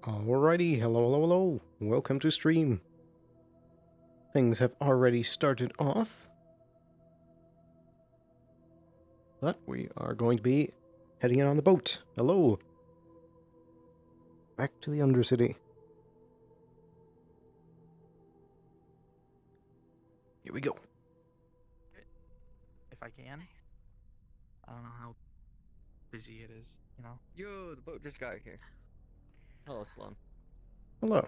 Alrighty, hello. Welcome to stream. Things have already started off, but we are going to be heading in on the boat. Hello. Back to the Undercity. Here we go. If I can. I don't know how busy it is, you know? Yo, the boat just got here. Hello, Sloan. Hello.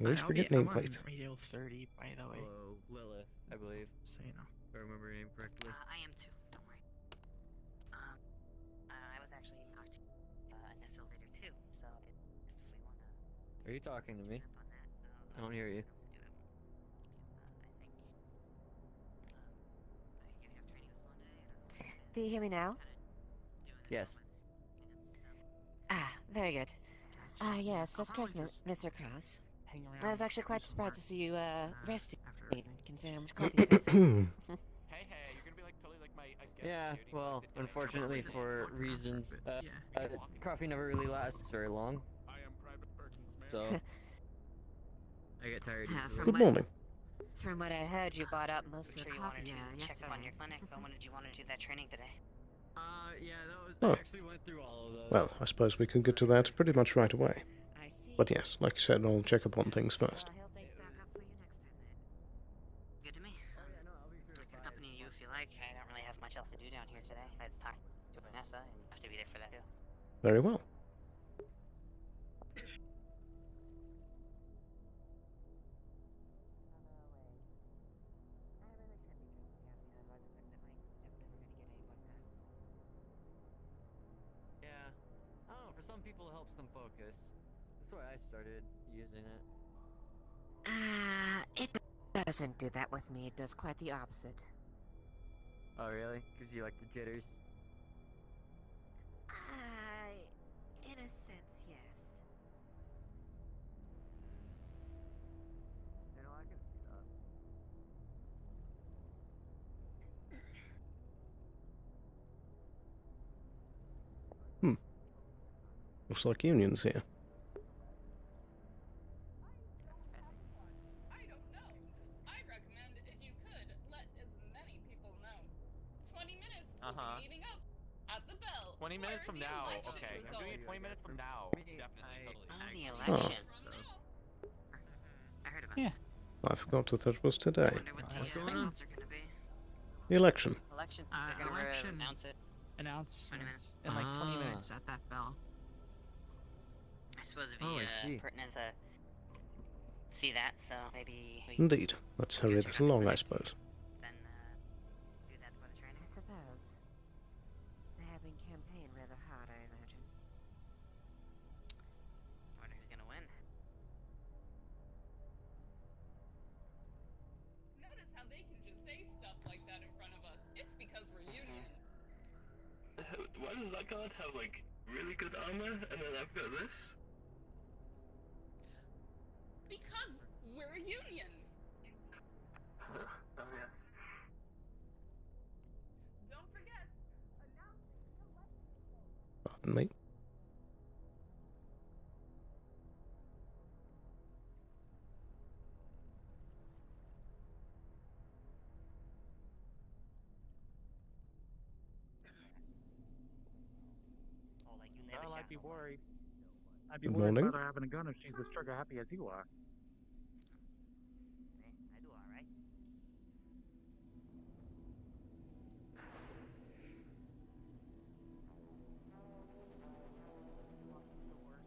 I always forget I'm nameplates. on radio 30, by the way. Hello, Lilith, I believe. So you know. If I remember your name correctly. I am too. Don't worry. I was actually talking to Nessa later too. So if we wanna. Are you talking to me? Up on that, I don't hear you. You have training with Sloan today. I don't know. Do you hear me now? Yes. Very good. Yes, that's correct, Mr. Cross. Hang around. I was actually quite do some surprised to see you, resting, after everything. considering how much coffee you've had. Hey, you're gonna be like totally like my guest. Yeah, duty, well, like, unfortunately Just for walk reasons, after, yeah. coffee never really lasts very long, I am Private Perkins, man. so I get tired easily. Good morning. From what I heard, you bought up most of Sure the you wanted coffee to check up on yesterday. your clinic, but when did you want to do that training today? Yeah, that was. Oh. I actually went through all of those. Well, I suppose we could get to that pretty much right away. I see. But yes, like you said, I'll check up on things first. I hope they stock up for you next time then. Good to me. Oh yeah, no, I'll be sure to I can buy accompany you if you like. I don't really have much else to do down here today. Let's talk to Vanessa, and I have to be there for that too. Very well. Yeah, I don't know. For some people, it helps them focus. That's why I started using it. It doesn't do that with me. It does quite the opposite. Oh really? Gives you like the jitters. In a sense, yes. You know, I can see that. Looks like Union's here. I don't know. I recommend if you could let as many people know. 20 minutes we'll be meeting up at the bell. 20 minutes for from the now. election Okay, I'm doing it 20 results. minutes from now. Me, Definitely, Oh, totally. the Oh. election. From now. I heard about Yeah. it. I forgot that that was I today. wonder what the What's going on? results are going to be. The election. Election. They're going to Election. announce it. Announce 20 minutes. in like 20 Ah. minutes at that bell. I suppose it'd Oh, be I see. pertinent to see that, so maybe we Indeed. Let's hurry this along, I suppose. then do that for the training. I suppose. They have been campaigning rather hard, I imagine. I wonder who's going to win. Notice how they can just say stuff like that in front of us. It's because we're union. Why does that guard have like really good armor and then I've got this? Because we're union. Oh yes. Don't forget. Pardon me. Oh, like you live Well, a I'd be shadow. worried. I'd be Good worried morning. about her having a gun if she's as trigger happy as you are. Hey, I do alright.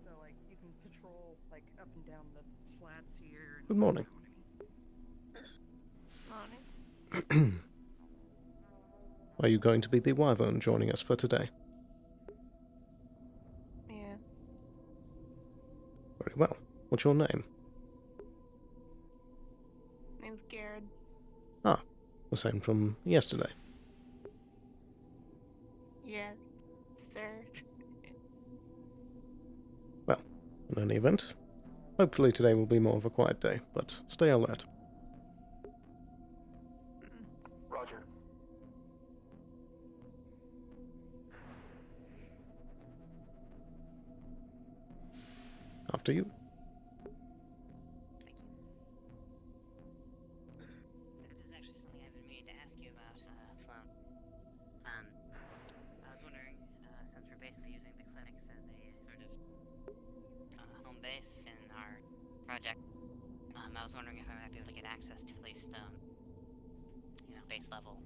So like you can patrol like up and down the slats here. And Good morning. Morning. Are you going to be the Wyvern joining us for today? Yeah. Very well. What's your name? Name's Garrett. Ah, the same from yesterday. Yes, sir. Well, in any event, hopefully today will be more of a quiet day, but stay alert. Roger. After you. Thank you. This is actually something I've been meaning to ask you about, Sloan. I was wondering, since we're basically using the clinics as a sort of home base in our project, I was wondering if I might be able to get access to at least, base level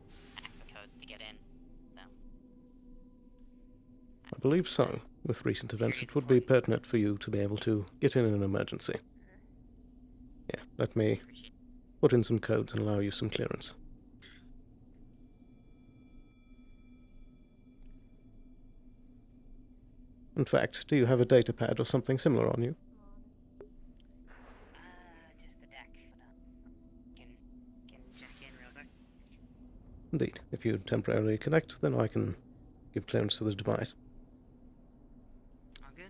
access codes to get in. So. I believe so. With recent events, it would be pertinent for you to be able to get in an emergency. Yeah, let me put in some codes and allow you some clearance. In fact, do you have a data pad or something similar on you? Just the deck. Can check in real quick. Indeed. If you temporarily connect, then I can give clearance to the device. All good.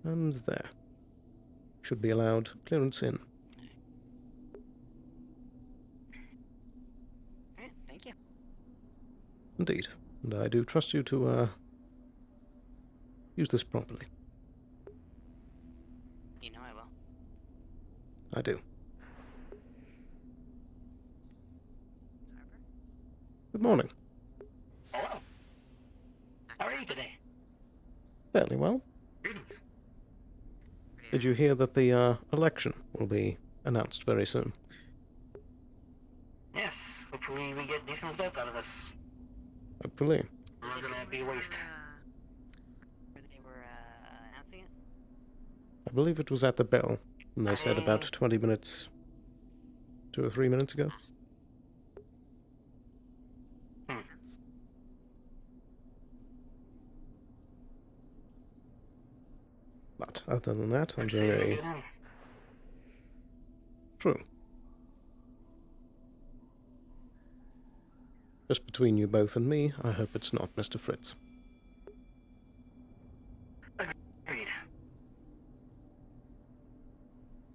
And there. Should be allowed clearance in. Alright, thank you. Indeed. And I do trust you to, use this properly. You know I will. I do. Harper? Good morning. Hello. How are you today? Fairly well. Greetings. Did you hear that the, election will be announced very soon? Yes, hopefully we get decent results out of this. Hopefully. Otherwise it'll be a waste. Where they were, announcing it? I believe it was at the bell, and they said about 20 minutes, 2 or 3 minutes ago. But other than that, I'm very true. Just between you both and me, I hope it's not Mr. Fritz. Agreed.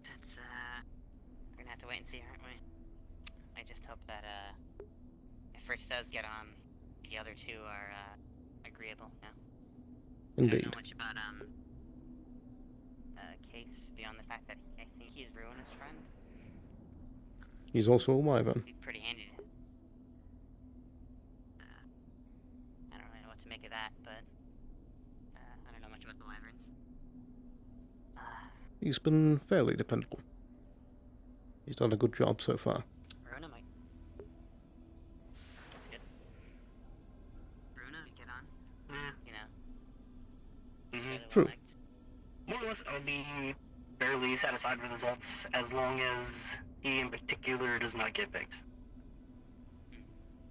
That's, we're gonna have to wait and see, aren't we? I just hope that, if Fritz does get on, the other two are, agreeable, yeah. I don't Indeed. know much about, Case, beyond the fact that I think he's ruined his friend. He's also a wyvern. It'd be pretty handy to... I don't really know what to make of that, but... I don't know much about the wyverns. He's been fairly dependable. He's done a good job so far. Bruna might... Good. Bruna might get on, you know. He's really well True. liked. More or less, I'll be fairly satisfied with results as long as he in particular does not get picked.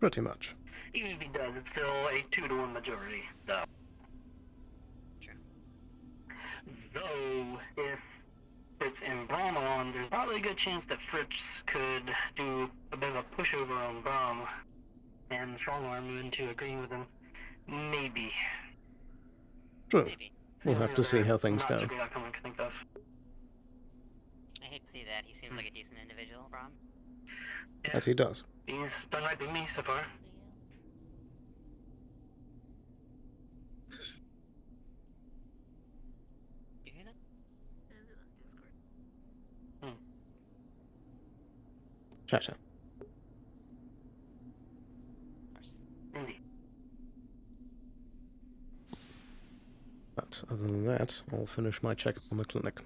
Pretty much. Even if he does, it's still a 2-to-1 majority, so. True. Though, if Fritz and Braum are on, there's probably a good chance that Fritz could do a bit of a pushover on Braum and strong-arm him into agreeing with him. Maybe. True. Maybe. We'll have to see how things Not go. so great outcome I can think of. I hate to see that. He seems like a decent individual, Braum. Yeah, As he does. he's done right by me so far. You hear that? Cha-cha. Of course. Indeed. But other than that, I'll finish my check on the clinic.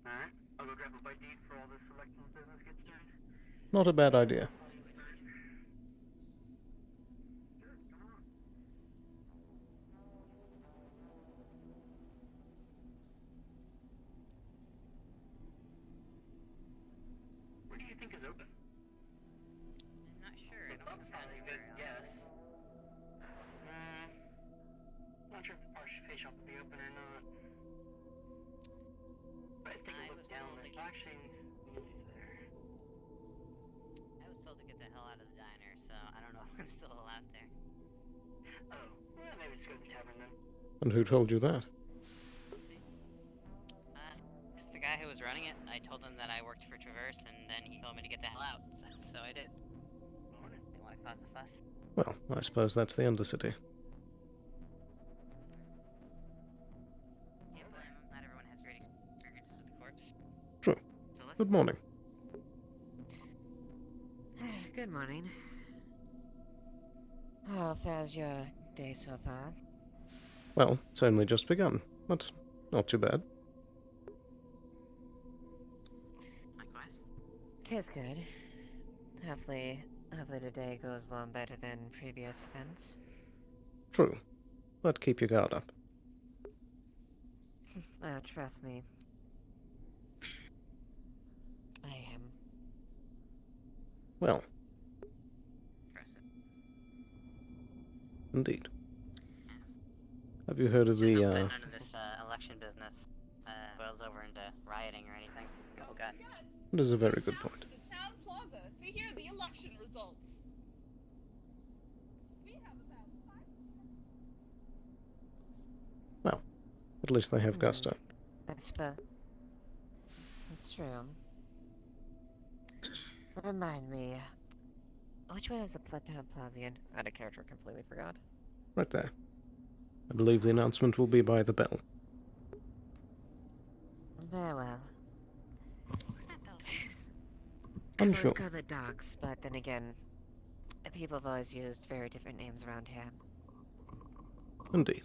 Alright, I'll go grab a bite to eat before all this selection business gets started. Not a bad idea. Sure, come on. Where do you think is open? I'm not sure. The pub's probably a good guess. Not sure if the cafe shop will be open or not. But let's take a I look was down told there. to Actually, Emily's there. I was told to get the hell out of the diner, so I don't know if I'm still allowed there. Oh, well, maybe just go to the tavern then. And who told you that? We'll see. Just the guy who was running it. I told him that I worked for Traverse, and then he told me to get the hell out, so I did. Didn't want to cause a fuss. Well, I suppose that's the Undercity. Can't blame them. Not everyone has great experiences with the corpse. True. So let's Good morning. Good morning. How fares your day so far? Well, it's only just begun, but not too bad. likewise. Tis good. Hopefully the day goes along better than previous events. True. But keep your guard up. Oh, trust me. I am. Well, Impressive. indeed. Have you heard of Just hope the, that none of this election business boils over into rioting or anything. Oh god. That is a very good Down point. to the town plaza to hear the election results. We have about 5. Well, at least they have gusto. I suppose. That's true. Remind me, which way was the town plaza again? Out of character, completely forgot. Right there. I believe the announcement will be by the bell. Very well. I'm I've sure. always called it docks, but then again, people have always used very different names around here. Indeed.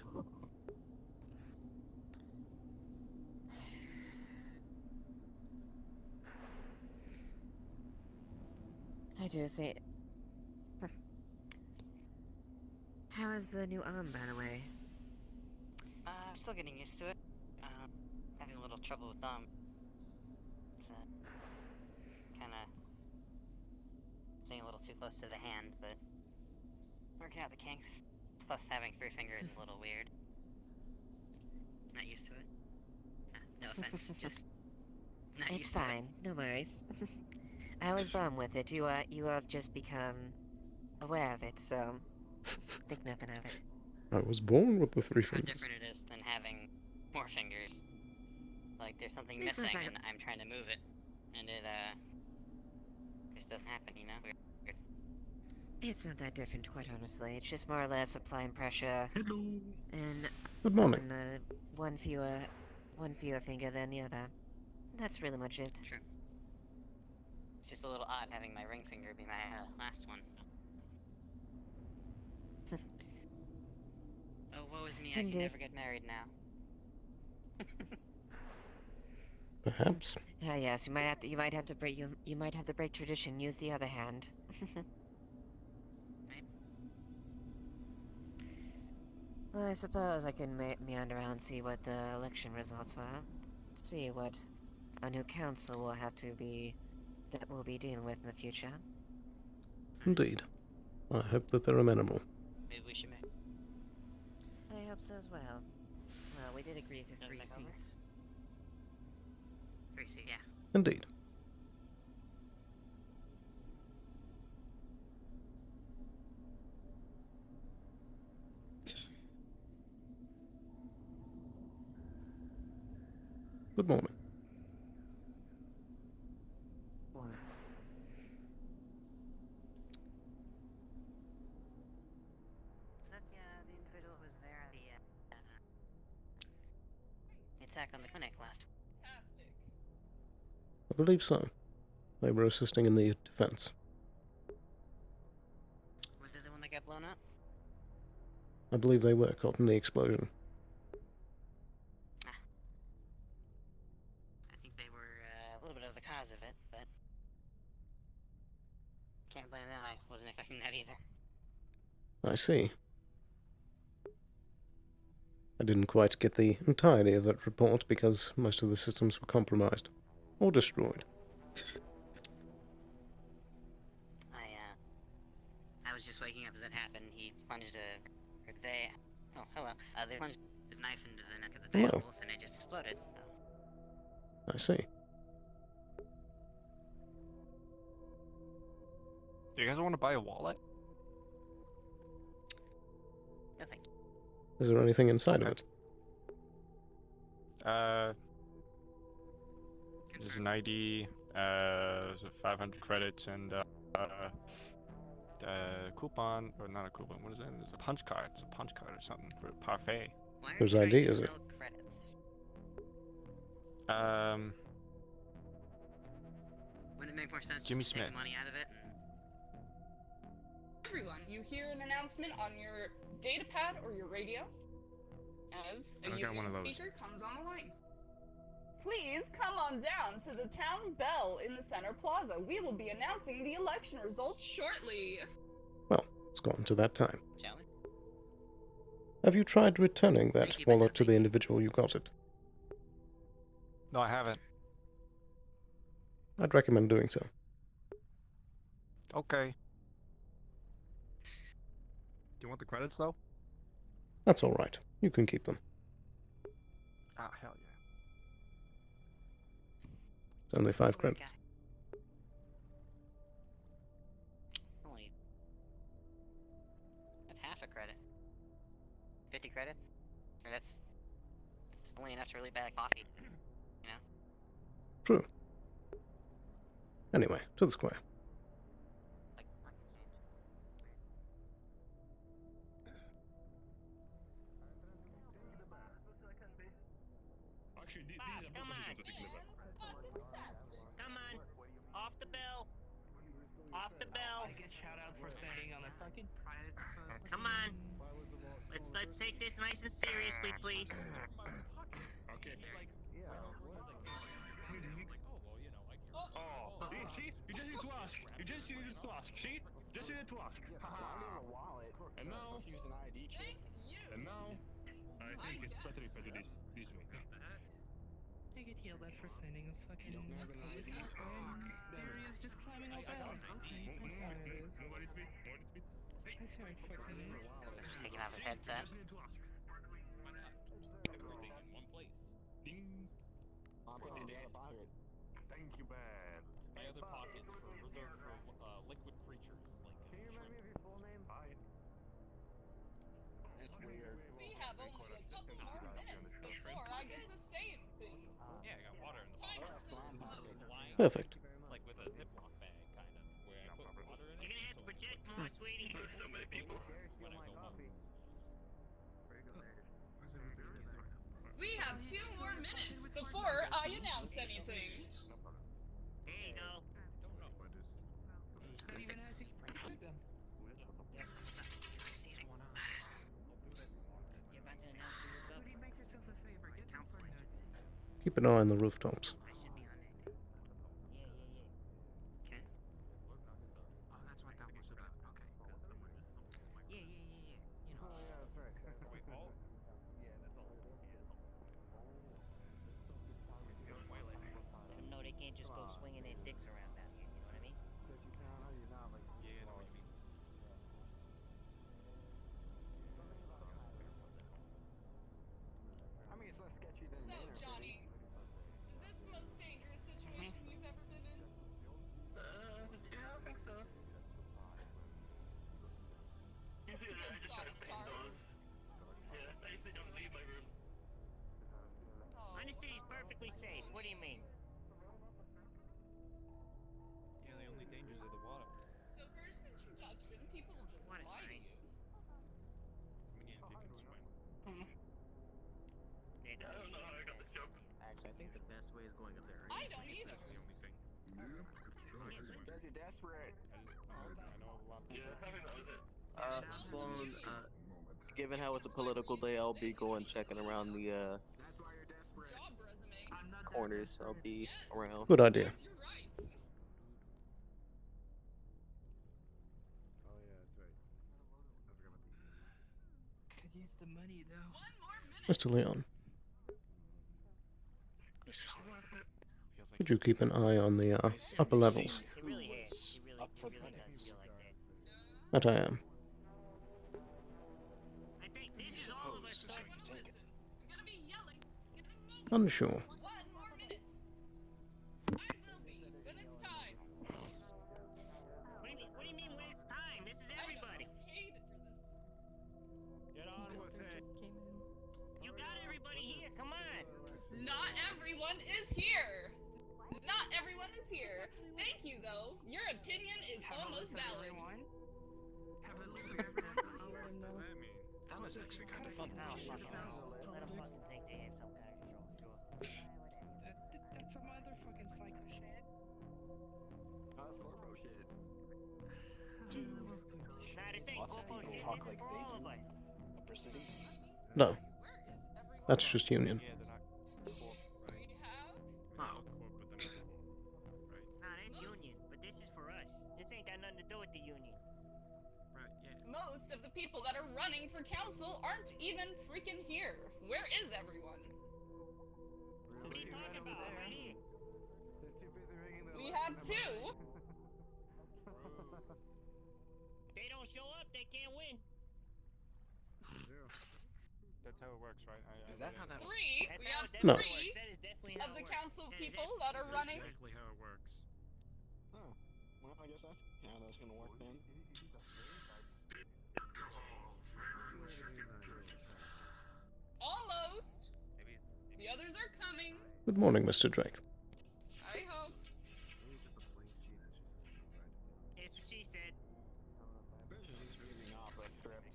I do think. How is the new arm, by the way? I'm still getting used to it. Having a little trouble with thumb. It's kind of staying a little too close to the hand, but working out the kinks. Plus, having 3 fingers is a little weird. Not used to it. No offense, just not It's used to it. fine, no worries. I was bummed with it. You have just become aware of it, so think nothing of it. I was born with the 3 How fingers. different it is than having more fingers. Like there's something It's not missing that- and I'm trying to move it, and it just doesn't happen, you know? Weird. It's not that different, quite honestly. It's just more or less applying pressure Hello. and Good morning. on one fewer finger than the other. That's really much it. True. It's just a little odd having my ring finger be my last one. Oh, woe is me! I can Indeed. never get married now. Perhaps. Ah, yes, you might have to break tradition. Use the other hand. Well, I suppose I can meander around and see what the election results are. See what a new council will have to be that we'll be dealing with in the future. Indeed. I hope that they're amenable. Maybe we should make. I hope so as well. Well, we did agree to Does 3 that make over? seats. 3 seats, yeah. Indeed. Good morning. Is that the individual who was there at the attack on the clinic last? Fantastic. I believe so. They were assisting in the defense. Was it the one that got blown up? I believe they were caught in the explosion. I think they were a little bit of the cause of it, but can't blame them. I wasn't expecting that either. I see. I didn't quite get the entirety of that report because most of the systems were compromised or destroyed. I was just waking up as it happened. He plunged they plunged a knife into the neck of the Hello. beowulf and it just exploded. I see. Do you guys want to buy a wallet? No thank you. Is there anything inside of Okay. it? There's an ID, there's 500 credits, and Coupon, or not a coupon, what is it? It's a punch card. It's a punch card or something. For a parfait. Why are Whose you trying idea to is it? sell credits? Wouldn't it make more sense Jimmy just to take Smith. money out of it? Everyone, you hear an announcement on your datapad or your radio as a I got one union of those. speaker comes on the line. Please come on down to the town bell in the center plaza. We will be announcing the election results shortly. Well, it's gotten to that time. Shall we? Have you tried returning that Thank you, but no wallet to thank the you. individual you got it? No, I haven't. I'd recommend doing so. Okay. Do you want the credits though? That's all right. You can keep them. Ah, hell yeah. It's only 5 credits. Only. That's half a credit. 50 credits? Or that's only enough to really buy a coffee. You know? True. Anyway, to the square. Like, pocket change. Actually, these Bob, are come propositions on. we're thinking about. What a disaster. Come on. Off the bell. Off the bell. I get shout outs for saying on the fucking private. Come on. Let's take this nice and seriously, please. Okay. Oh, see? You just need to ask. You just needed to ask. See? Just needed to ask. And now, Thank you. and now, I think it's better if I do this way. I get yelled at for signing a fucking code. There he is just climbing up bell. Okay, I see how it is. More a little bit, more a little bit. I see how it fucking is. Just taking off his headset. Just need to ask. Why not? Everything in one place. Ding. Put it in. Thank you, man. My other pockets for reserved for liquid creatures like shrimp. We have only a couple more minutes before I get to say anything. Yeah, I got water in the Time pocket. is so slow. Lying, Perfect. like with a Ziploc bag, kind of, where I put water in it. You're gonna have to so project more, sweetie. There's so many people. when I go home. We have 2 more minutes before I announce anything. There you go. Don't even have to keep them. You're about to announce the new governor. Make yourself a favor. Get some Council, I footnotes. should say. Keep an eye on the rooftops. I should be on it. Yeah. Okay. Oh, that's what that was about. Okay. Yeah. You know. Wait, oh. Let them know they can't just go swinging their dicks around down here. You know what I mean? Yeah, I know what you mean. So, Johnny, is this the most dangerous situation you've ever been in? Yeah, I think so. Usually I just try to stay indoors. Yeah, I usually don't leave my room. Oh, My city's perfectly safe. What do you mean? Yeah, the only dangers are the water. So first introduction, people just What a lie to sign. you. I mean, yeah, if you can swim. They I don't know how I got this job. Actually, I think the best way is going up there. I don't either. That's the only thing. I know a lot of people. Yeah, I think that was it. Sloan, Given how it's a political day, I'll be going checking around the Job resume. corners. I'll be Yes. around. Good idea. You're right. Could use the money though. 1 more minute. Mr. Leon, It's just worth it. Feels like could you keep an eye on the upper levels? It really is. It really does feel like that. That I am. I think this is all of us. Everyone listen. I'm gonna be yelling. Getting moved. Unsure. 1 more minute. I will be when it's time. What do you mean when it's time? This is I don't everybody. get paid for this. get on with it. You got everybody here. Come on. Not everyone is here. Not everyone is here. Thank you, though. Your opinion is almost valid. I'll let him know. That was actually kind of fun. Oh, fuck it. Let them fucking think they have some kind of control. Sure. That's some motherfucking psycho shit. That's corpo shit. Do Nah, this ain't lots of corpo people shit. talk This like is for they all do? of us. Upper City? No, that's just union. Yeah, they're not corp, right? We have Oh. Corp, but they're not corp, right? Nah, that's union, but this is for us. This ain't got nothing to do with the union. Right, yeah. most of the people that are running for council aren't even freaking here. Where is everyone? What are you talking about? I'm right here. We have two. If they don't show up, they can't win. That's how it works, right? Is that how that Three. That's We how have it definitely No. works. three That is definitely of how the it works. council That is people that are running. Exactly how it works. Oh, well, I guess that's how that's gonna work then. Almost. The others are coming. Good morning, Mr. Drake. I hope. That's what she said. She's reading off a script.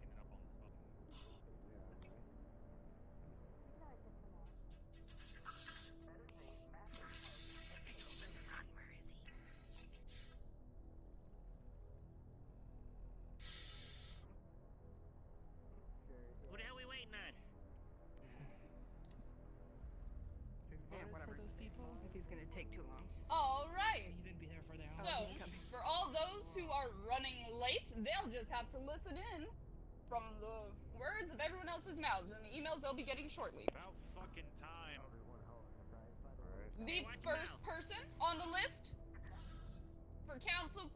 What the hell we waiting on? For those people, if he's gonna take too long. All right. He didn't be there for the hour. So, for all those who are running late, they'll just have to listen in from the words of everyone else's mouths and the emails they'll be getting shortly. About fucking time. The first person on the list for council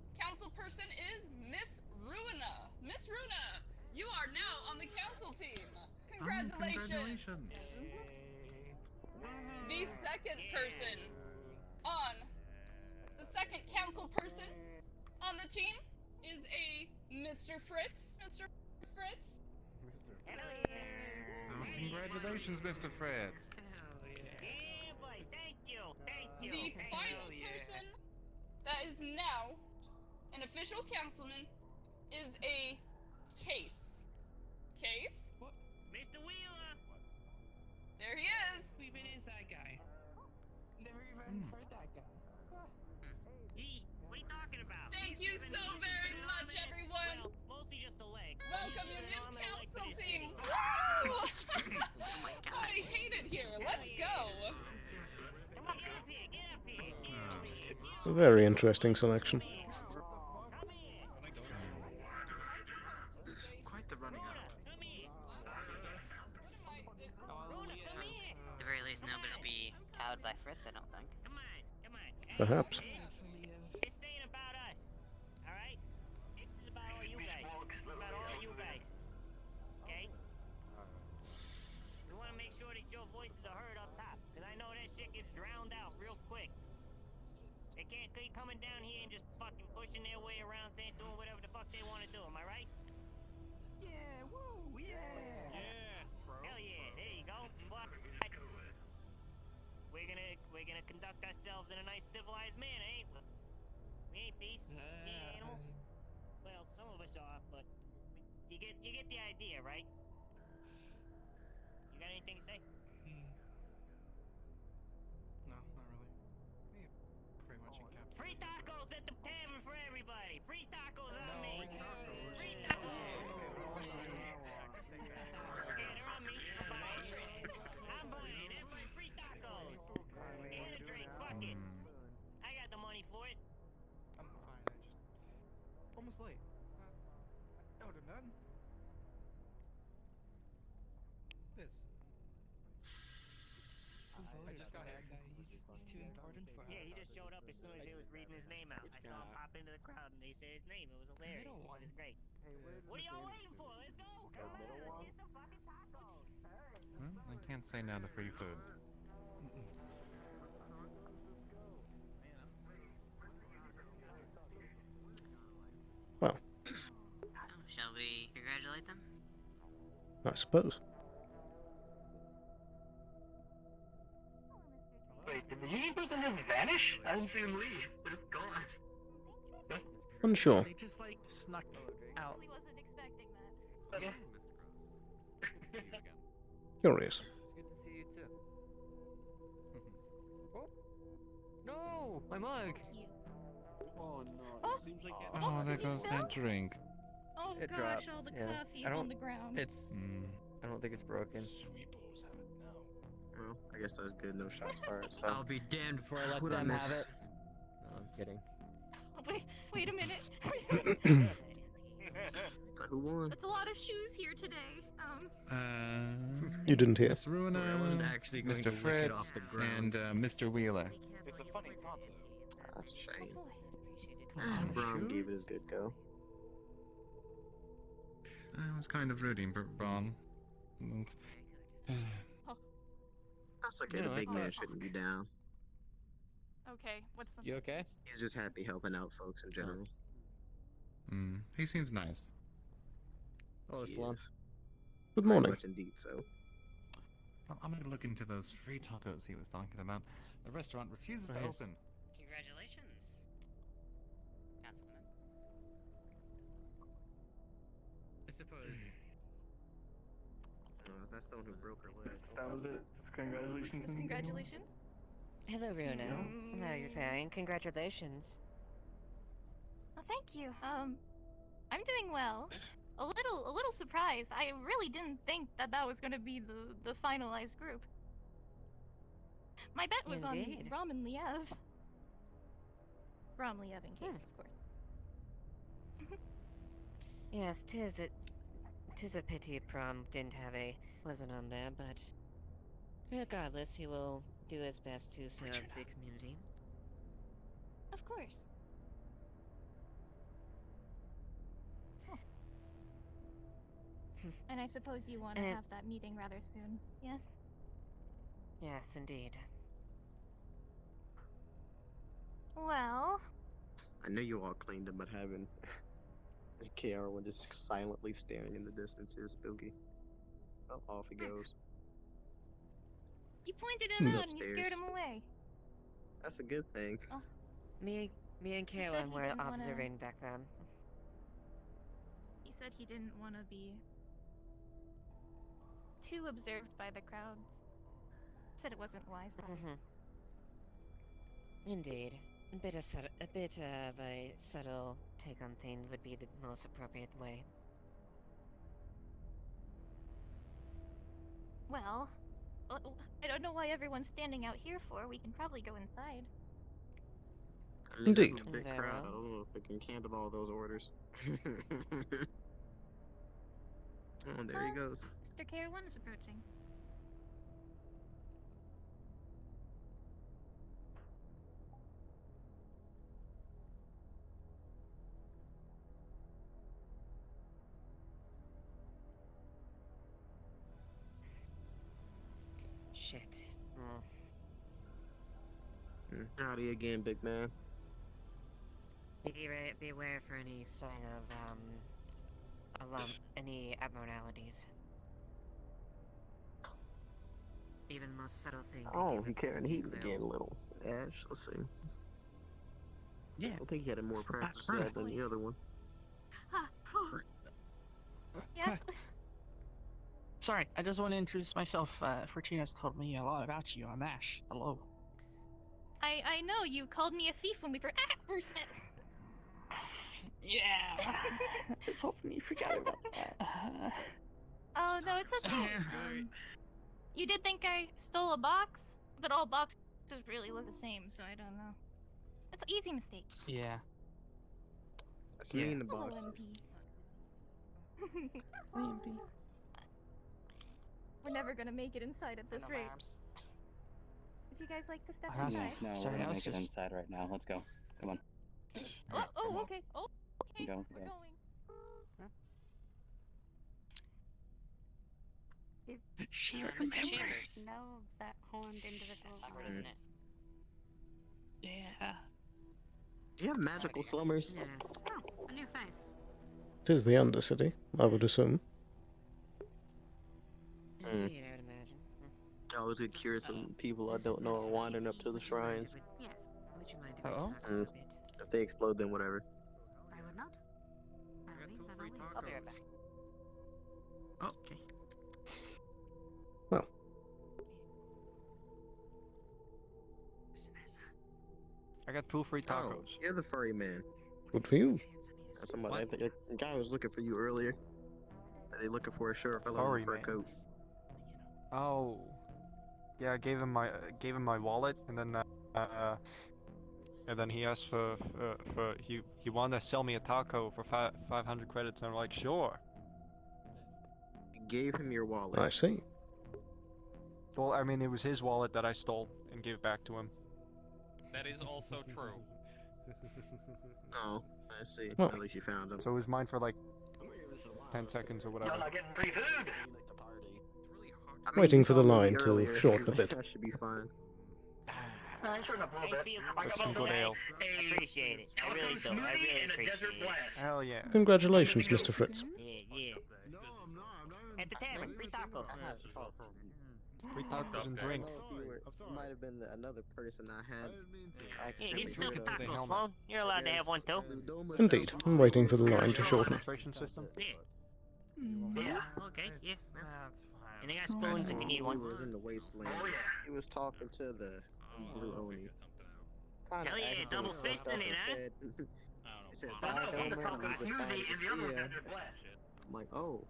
person is Miss Runa. Miss Runa, you are now on the council team. Congratulations. The second person on the second council person on the team is a Mr. Fritz. Mr. Fritz. Hell yeah. Oh, congratulations, Mr. Fritz. Yeah, boy. Thank you. Thank you. The final person that is now an official councilman is a Case. Case? Mr. Wheeler. There he is. Who even is that guy? Never even heard that guy. What are you talking about? Thank you so very much, everyone. Well, mostly just the legs. Welcome your new council team. Woo! I hate it here. Let's go. Come on, get up here. Get up here. A very interesting selection. Quite the running up. At the very least, nobody will be cowed by Fritz, I don't think. Come on. Come on. Perhaps. This ain't about us. Alright? This is about all you guys. It's about all you guys. Okay? We want to make sure that your voices are heard up top. Because I know that shit gets drowned out real quick. They can't keep coming down here and just fucking pushing their way around saying doing whatever the fuck they want to do. Am I right? Yeah, woo, yeah. Yeah, bro. Hell yeah, there you go. But we're gonna conduct ourselves in a nice civilized manner, ain't we? We ain't beasts, we ain't animals. Well, some of us are, but you get the idea, right? You got anything to say? No, not really. Pretty much encapsulated. Free tacos at the tavern for everybody. Free tacos on me. Free tacos. Free tacos. Yeah, they're on me. I'm buying. I'm buying. Everybody free tacos. And a drink. Fuck it. I got the money for it. I'm fine, I just... Almost late. I would have done. This. I just got that guy. He's too important for us. Yeah, he just showed up as soon as they was reading his name out. I saw him pop into the crowd and they said his name. It was hilarious. It was great. What are y'all waiting for? Let's go. Come on. Let's get some fucking tacos. I can't say no to free food. Well, Shall we congratulate them? I suppose. Wait, did the union person just vanish? I didn't see him leave. It's gone. Unsure. They just like snuck out. really wasn't expecting that. Yeah. Curious. Good to see you too. Oh. No! My mug! Oh no, Oh. it seems like Oh, there did you goes spill? that drink. Oh It gosh, dropped, all the yeah. coffee's I don't- on the ground. It's. I don't think it's broken. Sweepos have it now. Well, I guess that's good. No shots fired. So. I'll be damned before I let What I them have miss? it. No, I'm kidding. Oh, wait a minute. So who won? That's a lot of shoes here today. You didn't hear. Miss Ruina, I wasn't actually going Mr. to lick it Fritz, off the ground. and Mr. Wheeler. It's a funny thought, though. That's a shame. Oh, Brom shoot. gave it his good go. I was kind of rooting for Brom. That's okay. You The know, big I- man shouldn't be down. Okay, what's the... You okay? He's just happy helping out folks in general. He seems nice. Oh, He Sloan. is. Good Very morning. much indeed. So. Well, I'm gonna look into those free tacos he was talking about. The restaurant refuses to Right. open. Congratulations, Councilman. I suppose. That's the one who broke her leg. That was it. Just congratulations. Congratulations. Hello, Runo. How are you faring? Congratulations. Well, thank you. I'm doing well. A little surprised. I really didn't think that was going to be the finalized group. My bet was Indeed. on Rom and Liev. Rom, Liev, in case, of course. Yes, tis a pity Prom wasn't on there, but regardless, he will do his best to serve the community. Of course. And I suppose you want to And- have that meeting rather soon, yes? Yes, indeed. Well, I know you all cleaned him, but having the KR one just silently staring in the distance is spooky. Oh, off he goes. you pointed him He's out and you scared upstairs. him away. That's a good thing. Me and He said Kaylin he were didn't wanna- observing back then. He said he didn't want to be too observed by the crowds. Said it wasn't wise. Indeed. A bit of a subtle take on things would be the most appropriate way. Well, I don't know why everyone's standing out here for. We can probably go inside. I mean, Indeed. that's a big Very crowd. well. I don't know if they can handle all those orders. Oh, there he goes. Mr. KR1 is approaching. Shit. Howdy again, big man. Beware for any sign of any abnormalities. Even the most subtle thing. Oh, he carrying heat again, little Ash. Let's see. Yeah. I don't think he had a more practice that than the other one. Yes? Sorry, I just want to introduce myself. Fortuna's told me a lot about you. I'm Ash. Hello. I know, you called me a thief when we were first met. Yeah. I was hoping you forgot about that. Oh, no, it's okay. You did think I stole a box, but all boxes really look the same, so I don't know. It's an easy mistake. Yeah. That's me in the Hello, box. MP. We're never gonna make it inside at this rate. Would you guys like to step inside? No, Sorry, we're I gonna was make it just- inside right now. Let's go. Come on. Oh, okay. Oh, okay. Go, We're go. going. She Mr. remembers. Chambers. No, that horned individual. That's awkward, isn't it? Yeah. Do you have magical slummers? Yes. Oh, a new face. Tis the Undercity, I would assume. Indeed, I would imagine. I always get curious when people I don't know are wandering up to the shrines. Yes. Would you mind if Uh-oh. we talk a bit? If they explode, then whatever. I would not. By all means, I'm always I'll be right back. Okay. Well, I got 2 free tacos. Oh, you're the furry man. good for you. Somebody, I think a guy was looking for you earlier. Are they looking for a shirt? Fellow Furry for a man. coat. Oh. Yeah, I gave him my wallet, and then he asked for he wanted to sell me a taco for 500 credits, and I'm like, sure. You gave him your wallet. I see. Well, I mean, it was his wallet that I stole and gave back to him. That is also true. Oh, I see. Well. At least you found him. So it was mine for like 10 seconds or whatever. Y'all not getting free food. I mean, Waiting you for the saw me line to earlier. shorten a bit. That should be fine. I shorten up a little bit. I got Some good myself ale. I appreciate it. I really do. I really appreciate it. Hell yeah. Congratulations, Mr. Fritz. Yeah. At the tavern, free tacos. Free tacos and drinks. You might have been another person I had. Yeah, you still get They tacos, helmet. Sloan. You're allowed to have one too. Indeed, I'm waiting for the line to shorten. Registration system. Yeah, okay, yeah. And they got spoons if you need He one. was in the wasteland. He was talking to the blue Oni. Hell yeah, double fisting it, huh? He said, Oh, "Bye, no, Homer, it's and we all was right. fine to And the other see ones ya." have their blast. I'm like, oh.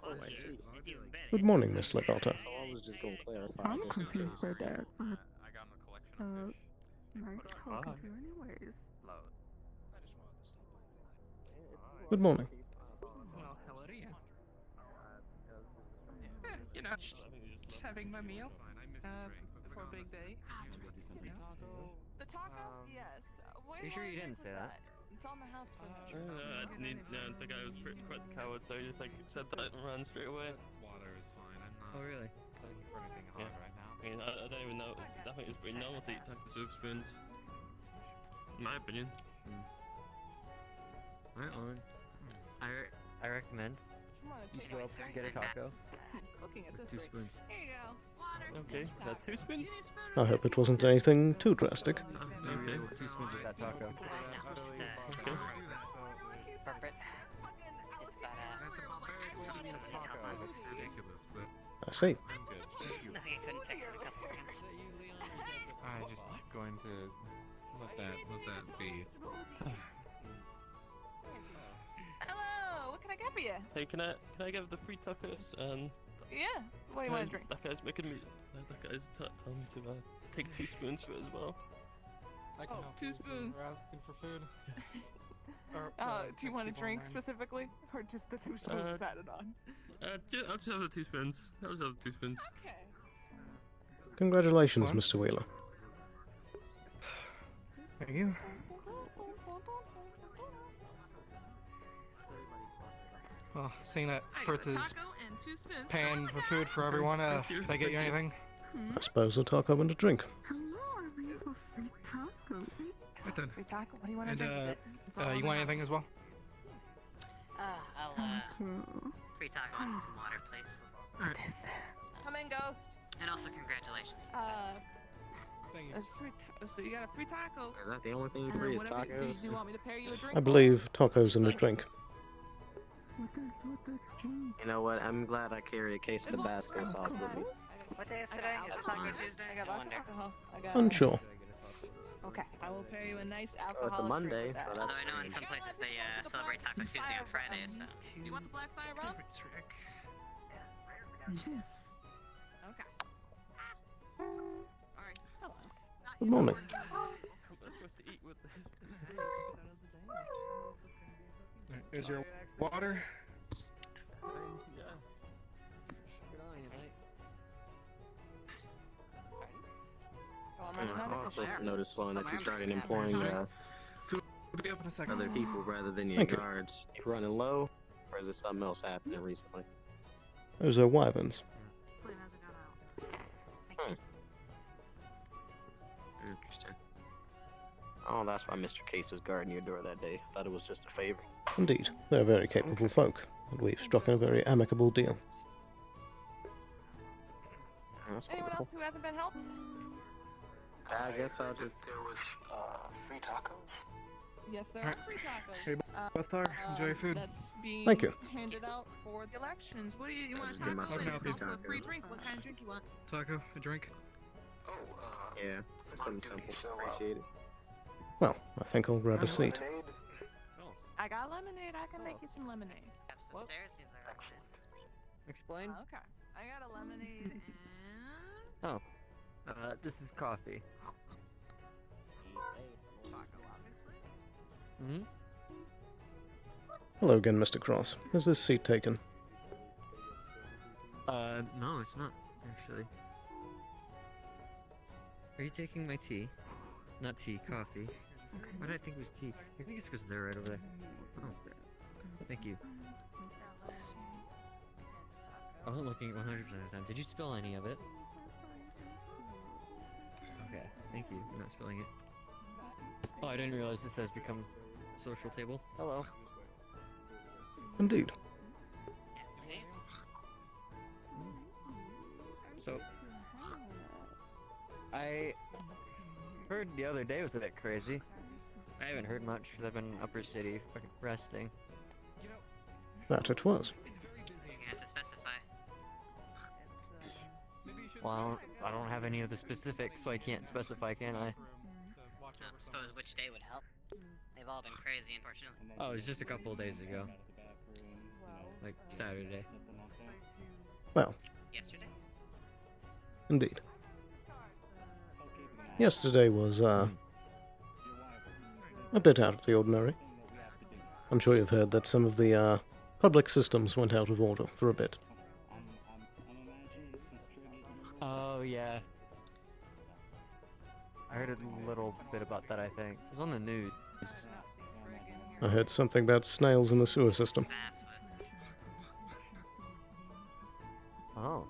Oh, I see. it's even better. Good morning, Miss Legato. So I was just gonna clarify. I'm just in confused case. by that, but I got him a collection of fish. nice talk of you anyways. Good morning. Well, hello to you. Yeah, you know, just having my meal for a big day. You know. The taco? Yes. You sure you didn't say that? It's on the house for I think I was quite the coward, so I just like said that and ran straight away. Water is fine. I'm not Oh, really? looking for anything hard right now. I mean, I don't even know. I think it's pretty normal to eat tacos with spoons. In my opinion. Alright, well then. I recommend Come on, you take go up and get a taco Looking at with this 2 spoons. Here you go. Water, Okay, spoons, that 2 spoons? I hope it wasn't anything too drastic. Okay. 2 spoons of that taco. Perfect. Just gotta. That's a barbaric sauce of taco. That's ridiculous, but I see. I'm good. Thank you. Nothing I couldn't fix in a couple seconds. I'm just going to let that be. Hello, what can I get for you? Hey, can I get the free tacos and? Yeah. What do you want to drink? That guy's making me. That guy's telling me to take 2 spoons for it as well. I can Oh, help 2 you if spoons. you're asking for food. Or, Do you want a people drink online. specifically, or just the 2 spoons added on? I'll just have the 2 spoons. I'll just have the 2 spoons. Okay. Congratulations, What? Mr. Wheeler. Thank you. Well, seeing that Fritz is and 2 spoons. paying for food for everyone, can I get you anything? I suppose a taco and a drink. Hello, I leave a free taco. Right then. Free taco. What do you want to And drink with it? It's all you on the want anything house. as well? I'll, Taco. free taco and some water, please. What is that? Come in, Ghost. And also, congratulations. Thank you. A free so you got a free taco. Is that the only thing And free then is whatever tacos? do you want me to pair you a drink? I believe tacos and a drink. What the drink? You know what? I'm glad I carry a case of Tabasco sauce with me. What day is today? Is it Taco Tuesday? I got I lots of wonder. alcohol. I got. Unsure. Okay, I will pair you a nice Oh, alcoholic it's a Monday, drink with so that. that's Although I know in some places they celebrate Taco Tuesday on Friday, so. You want the black fire rum? Yes. Okay. Alright. Hello. Good morning. How am I supposed to eat with this? Is your water? Yeah. I also noticed, Sloan, that you started employing Food will be up in a second. other people rather than your Thank you. guards. You running low, or is there something else happening recently? Those are wyverns. Interesting. Oh, that's why Mr. Case was guarding your door that day. Thought it was just a favor. Indeed, they're very capable folk, and we've struck a very amicable deal. That's Anyone cool. else who hasn't been helped? I guess I'll just There was free tacos. Yes, there are free tacos. Hey, Bethar, enjoy your food. That's being Thank you. handed out for the elections. What do you want? A Get my taco spicy and also a taco. free drink. What kind of drink you want? Taco, a drink. Yeah, something simple. Appreciate it. Well, I think I'll grab a seat. I got lemonade. I can make you some lemonade. Upstairs seems like this. Explain? Okay. I got a lemonade and... Oh. This is coffee. Hmm? Hello again, Mr. Cross. Is this seat taken? No, it's not, actually. Are you taking my tea? Not tea, coffee. Why did I think it was tea? I think it's because they're right over there. Oh. Thank you. I wasn't looking at 100% of the time. Did you spill any of it? Okay, thank you for not spilling it. Oh, I didn't realize this has become social table. Hello. Indeed. So, I heard the other day was a bit crazy. I haven't heard much because I've been in Upper City fucking resting. That it was. You're gonna have to specify. Well, I don't have any of the specifics, so I can't specify, can I? I suppose which day would help. They've all been crazy, unfortunately. Oh, it was just a couple of days ago. Like Saturday. Well, Yesterday? indeed. Yesterday was, a bit out of the ordinary. I'm sure you've heard that some of the, public systems went out of order for a bit. Oh, yeah. I heard a little bit about that, I think. It was on the news. I heard something about snails in the sewer system. Oh.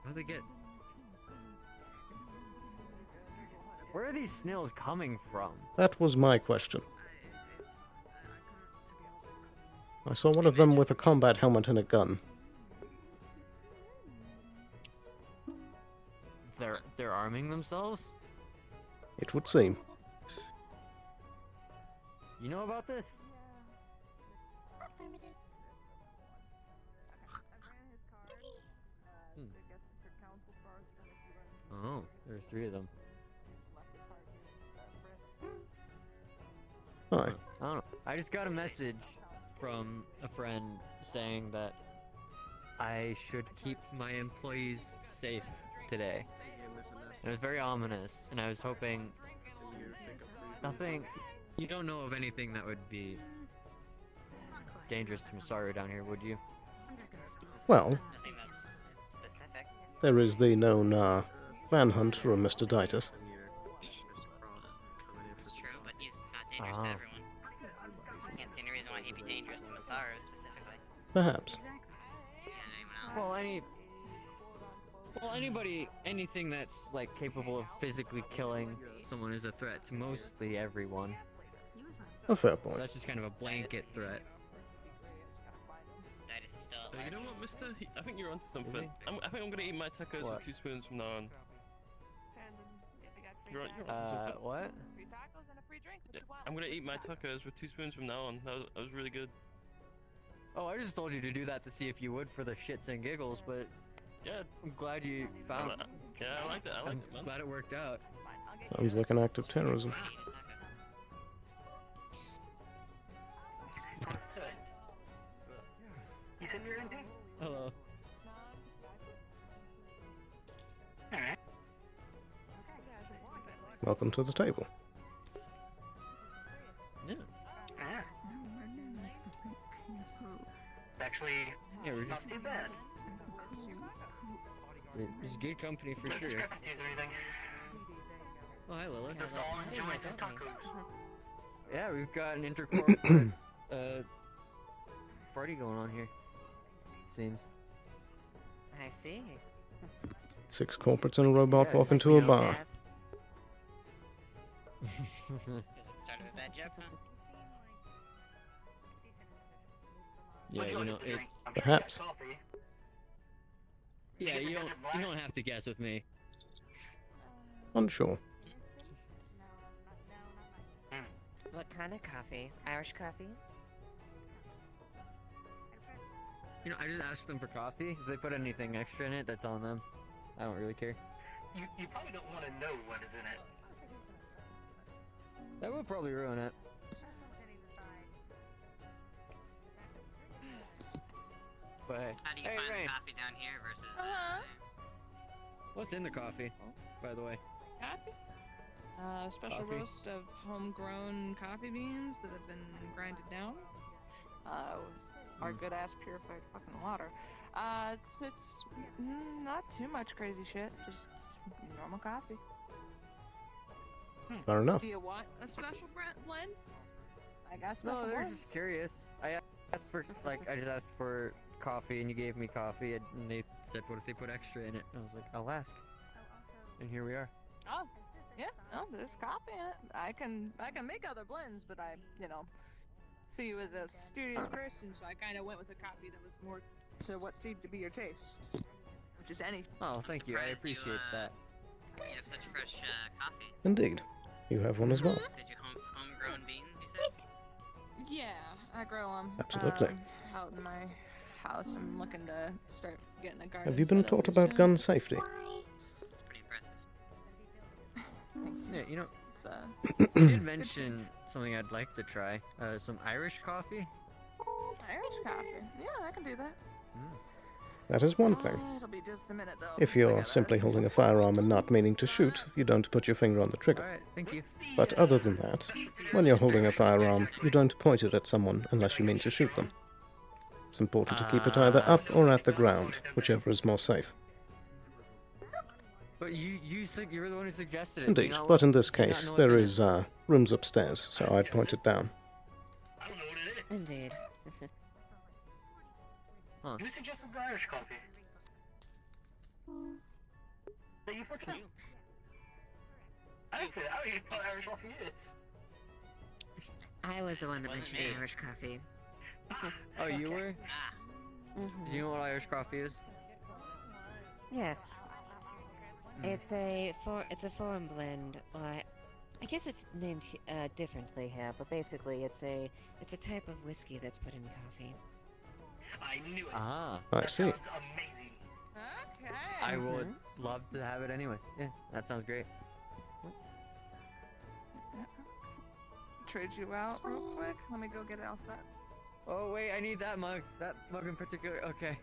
How'd they get... Where are these snails coming from? That was my question. I saw one of them with a combat helmet and a gun. They're arming themselves? It would seem. You know about this? Oh, there are 3 of them. Hi. I don't know. I just got a message from a friend saying that I should keep my employees safe today. It was very ominous, and I was hoping nothing. You don't know of anything that would be dangerous to Masaru down here, would you? Well, Nothing that's specific. there is the known, manhunt for a Mr. Ditus. It's true, but he's not dangerous to everyone. Can't see any reason why he'd be dangerous to Masaru specifically. Perhaps. And anyone else. Well, anybody, anything that's like capable of physically killing someone is a threat to mostly everyone. A fair So point. that's just kind of a blanket threat. Titus is still You know what, mister? I think you're onto something. I think I'm gonna eat my tacos What? with 2 spoons from now on. You're onto something. What? Yeah, I'm gonna eat my tacos with 2 spoons from now on. That was really good. Oh, I just told you to do that to see if you would for the shits and giggles, but yeah, I'm glad you found it. Yeah, I like that. I like it, man. Glad it worked out. Sounds like an act of terrorism. Let's do it. You said you're in pink? Hello. Alright. Welcome to the table. Yeah. Yeah. My name is the Pink People. Actually, Yeah, we're not just too bad. it's good company for No sure. discrepancies or anything. Oh, hi Lila. Just all enjoying some tacos. Yeah, we've got an intercorporate party going on here. It seems. I see. 6 corporates and a robot walk into a No bar. cap. Is it the start of a bad joke, huh? Yeah, you know it. Perhaps. Yeah, you don't have to guess with me. Unsure. What kind of coffee? Irish coffee? You know, I just asked them for coffee. If they put anything extra in it, that's on them. I don't really care. You probably don't want to know what is in it. That would probably ruin it. But hey, How do you hey, find Rain. the coffee down here versus What's in the coffee, by the way? Coffee? Special Coffee. roast of homegrown coffee beans that have been grinded down. With our good ass purified fucking water. It's not too much crazy shit. Just normal coffee. Fair enough. Do you want a special blend? I got special No, they're blends. just curious. I asked for, like, I just asked for coffee and you gave me coffee and they said, what if they put extra in it? And I was like, I'll ask. And here we are. Oh, yeah. No, there's coffee in it. I can make other blends, but I, see you as a studious person, so I kind of went with a coffee that was more to what seemed to be your taste, which is any. Oh, thank you. I appreciate that. You have such fresh coffee. Indeed. You have one as well. Did you homegrown beans, you said? Yeah, I grow them. Absolutely. Out in my house, I'm looking to start getting a garden. Have you been set up taught here about soon. gun safety? It's pretty impressive. Yeah, you know, It's, you did mention something I'd like to try. Some Irish coffee. Irish coffee. Yeah, I can do that. That is one thing. It'll be just a minute though. If you're simply holding a firearm and not meaning to shoot, you don't put your finger on the trigger. Alright, thank you. But other than that, when you're holding a firearm, you don't point it at someone unless you mean to shoot them. It's important to keep it either up or at the ground, whichever is more safe. But you were the one who suggested it. Indeed, but in this case, there is rooms upstairs, so I'd point it down. Indeed. Huh. Who suggested the Irish coffee? That you fucking knew. I didn't say that. I don't even know what Irish coffee is. I was the one that Wasn't mentioned me. Irish coffee. Oh, you were? Ah, Do you know what Irish coffee is? Yes. It's a foreign blend. Or I guess it's named differently here, but basically it's a type of whiskey that's put in coffee. I knew it. Ah. I That see. sounds amazing. Okay. I would love to have it anyways. Yeah, that sounds great. Trade you out real quick. Let me go get it all set. Oh wait, I need that mug. That mug in particular. Okay.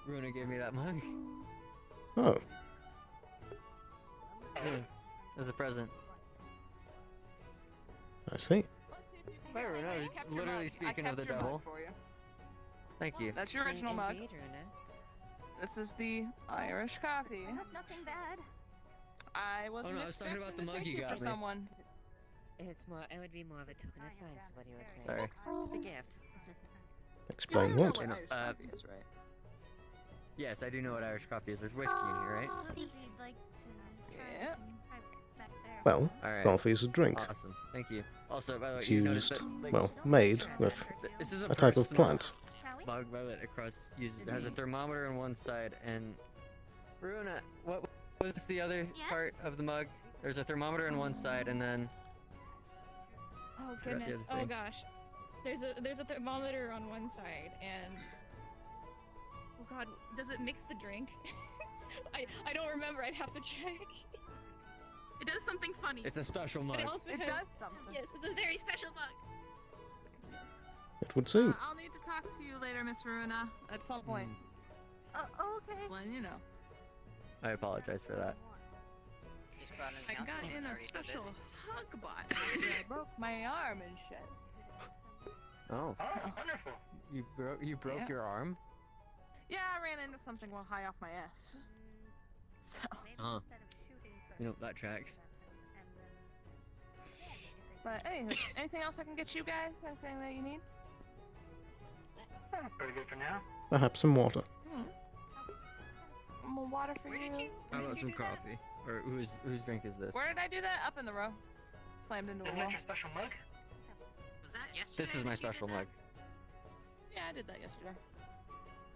Runa gave me that mug. Oh, Yeah, as a present. I see. Wait, Runa, I was literally speaking of the devil. For you. Thank you. That's your original mug. Indeed, Runa. This is the Irish coffee. I hope nothing bad. I wasn't no, I was talking about the expecting to mug take you it got for me. someone. It would be more of a token of thanks, what he was saying. Sorry. The gift. Explain You know what? what You know, Irish coffee is, right? Yes, I do know what Irish coffee is. There's whiskey in here, right? If you'd like to Yeah. back there. Well, Alright. coffee is a drink. Awesome. Thank you. Also, by the way, It's you noticed used, that, like, well, made with this is a type of personal plant. Shall we? Mug Violet across uses it has a thermometer on one side and Runa, what was the other Yes? part of the mug? There's a thermometer on one side and then Oh Forgot the goodness. other Oh thing. gosh. There's a thermometer on one side and oh god, does it mix the drink? I don't remember. I'd have to check. It does something funny. it's a special But mug. it also It has, does something. yes, it's a very special mug. It would seem. I'll need to talk to you later, Miss Runa, at some point. Oh, okay. Just letting you know. I apologize for that. just brought in I council got and in a already so special busy. hug bot after I broke my arm and shit. Oh, Oh, wonderful. you broke Yeah. your arm? Yeah, I ran into something while high off my ass. So, Huh. You know, that tracks. but hey, anything else I can get you guys? Anything that you need? Pretty good for now. Perhaps some water. More water for you. How about some coffee? Or whose drink is this? Where did I do that? Up in the row. Slammed into a Isn't wall. that your special mug? Was that yesterday? This is my that you did special that? mug. Yeah, I did that yesterday.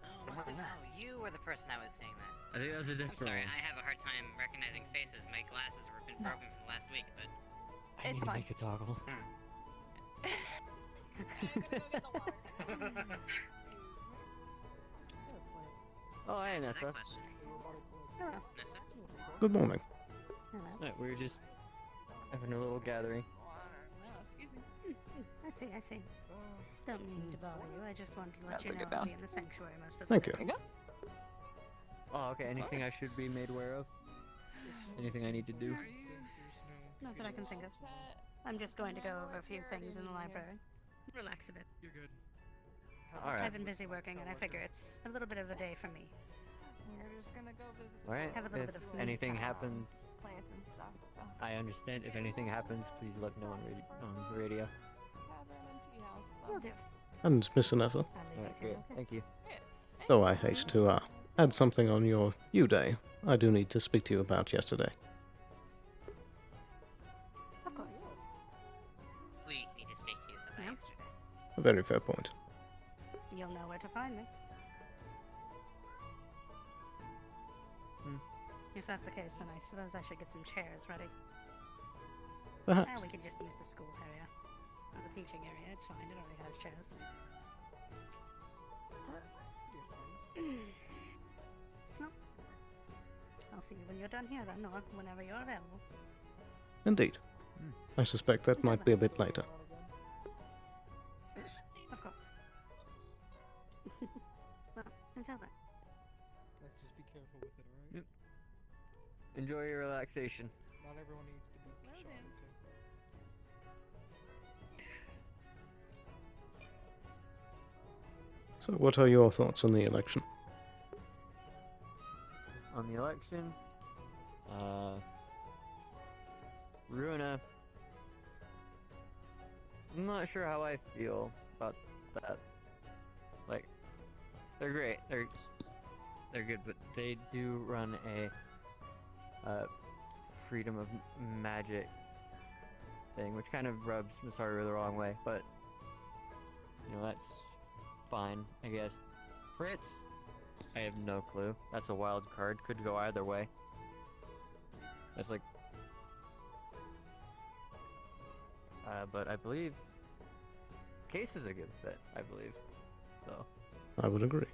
Oh, must have, oh, you were the person that was saying that. I think that was a I'm different sorry, one. I have a hard time recognizing faces. My glasses have been broken for the last week, but I It's need to fine. make a toggle. Oh, hey, Nessa. Good morning. Right, we were just having a little gathering. I see, I see. Don't mean to bother you. I just wanted to let you Bring know it I'll down. be in the sanctuary most of the Thank time. you. Oh, okay. Anything I should be made aware of? Anything I need to do? Not that I can think of. I'm just going to go over a few things in the library. Relax a bit. You're good. Alright. I've been busy working, and I figure it's a little bit of a day for me. We're just gonna go visit the Alright. Have a little If bit of food. anything happens, plant and stuff, so. I understand. If anything happens, please let me know on the radio. Tavern and tea house, so. Will do. And Miss Anessa, Alright, great. Thank you. though I hate to add something on your day, I do need to speak to you about yesterday. Of course. We need to speak to you about yesterday. A very fair point. You'll know where to find me. If that's the case, then I suppose I should get some chairs ready. Perhaps. We can just use the school area. Or the teaching area, it's fine, it already has chairs. Well, I'll see you when you're done here then, or whenever you're available. Indeed. I suspect that might be a bit later. Of course. Well, until then. Just be careful with it, alright? Yep. Enjoy your relaxation. Not everyone needs to be shot, okay? So, what are your thoughts on the election? On the election, Runa. I'm not sure how I feel about that. Like, they're great. They're good, but they do run a freedom of magic thing, which kind of rubs Masaru the wrong way. But you know, that's fine, I guess. Fritz, I have no clue. That's a wild card. Could go either way. That's like... but I believe... Case is a good fit, I believe. So... I would agree.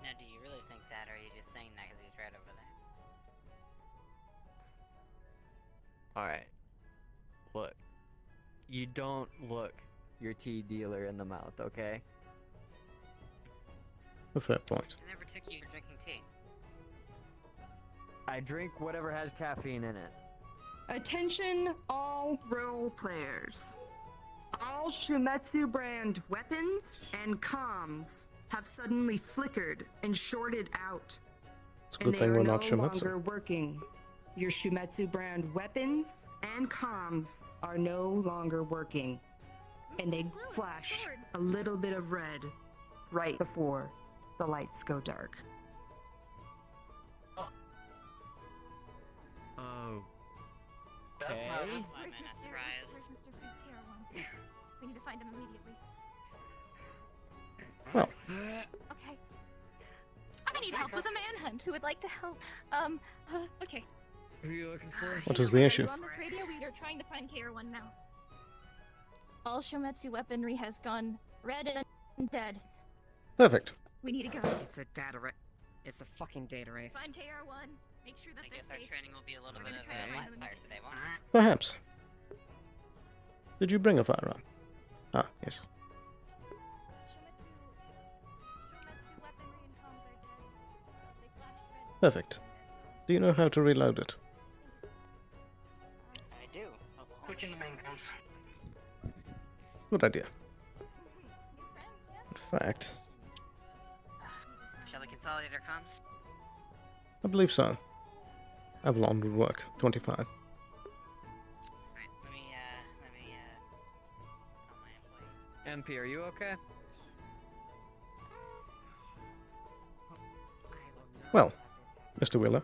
Now, do you really think that, or are you just saying that because he's right over there? Alright. Look. You don't look your tea dealer in the mouth, okay? A fair point. I never took you for drinking tea. I drink whatever has caffeine in it. Attention all role players. All Shumetsu brand weapons and comms have suddenly flickered and shorted out. It's a good and thing they we're are not no Shumetsu. longer working. Your Shumetsu brand weapons and comms are no longer working. And they flash a little bit of red right before the lights go dark. Oh. That's Okay. not why I'm Where's not Mr. surprised. Where's Mr. KR1? We need to find him immediately. Well. Okay. I need help with a manhunt. Who would like to help? Okay. Who are you looking for? What is the issue? On this radio, we are trying to find KR1 now. All Shumetsu weaponry has gone red and dead. Perfect. We need to go. It's a data wraith. It's a fucking data wraith. Find KR1. Make sure that I they're guess our safe. training will be a little We're bit gonna of try to a find them fire today, won't it? Perhaps. Did you bring a firearm? Ah, yes. Perfect. Do you know how to reload it? I do. Switch into main comms. Good idea. In fact, Shall we consolidate our comms? I believe so. Avalon would work. 25. Alright, let me, tell my employees. MP, are you okay? Well, Mr. Wheeler,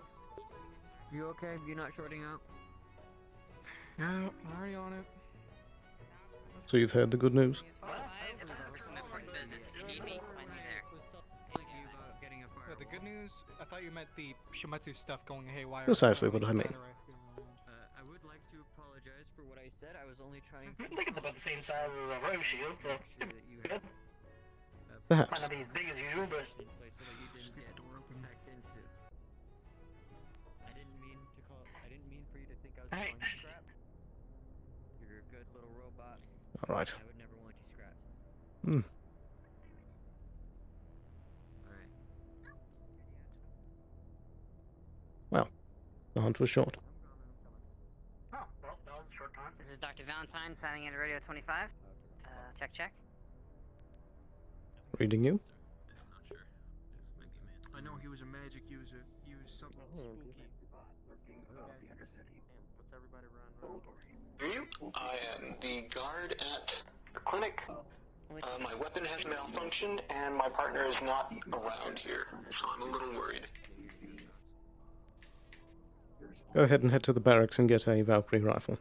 You okay? You not shorting out? Yeah, already on it. so you've heard the good news? For some important business. If you need me, find me there. But the good news, I thought you meant the Shimetsu stuff going haywire. Precisely what I mean. I would like to apologize for what I said. I was only trying I to... think it's about the same size as a rogue shield, so good. Perhaps. Might not be as big as usual, but So that you didn't get hacked into. I didn't mean for you to think I was calling you scrap. You're a good little robot. All right. I would never want you scrapped. Hmm. Alright. Well, the hunt was short. oh, well, that was a short time. This is Dr. Valentine signing in to Radio 25. Check. Reading you? I know he was a magic user. He was something spooky. I am the guard at the clinic. My weapon has malfunctioned, and my partner is not around here, so I'm a little worried. Go ahead and head to the barracks and get a Valkyrie rifle.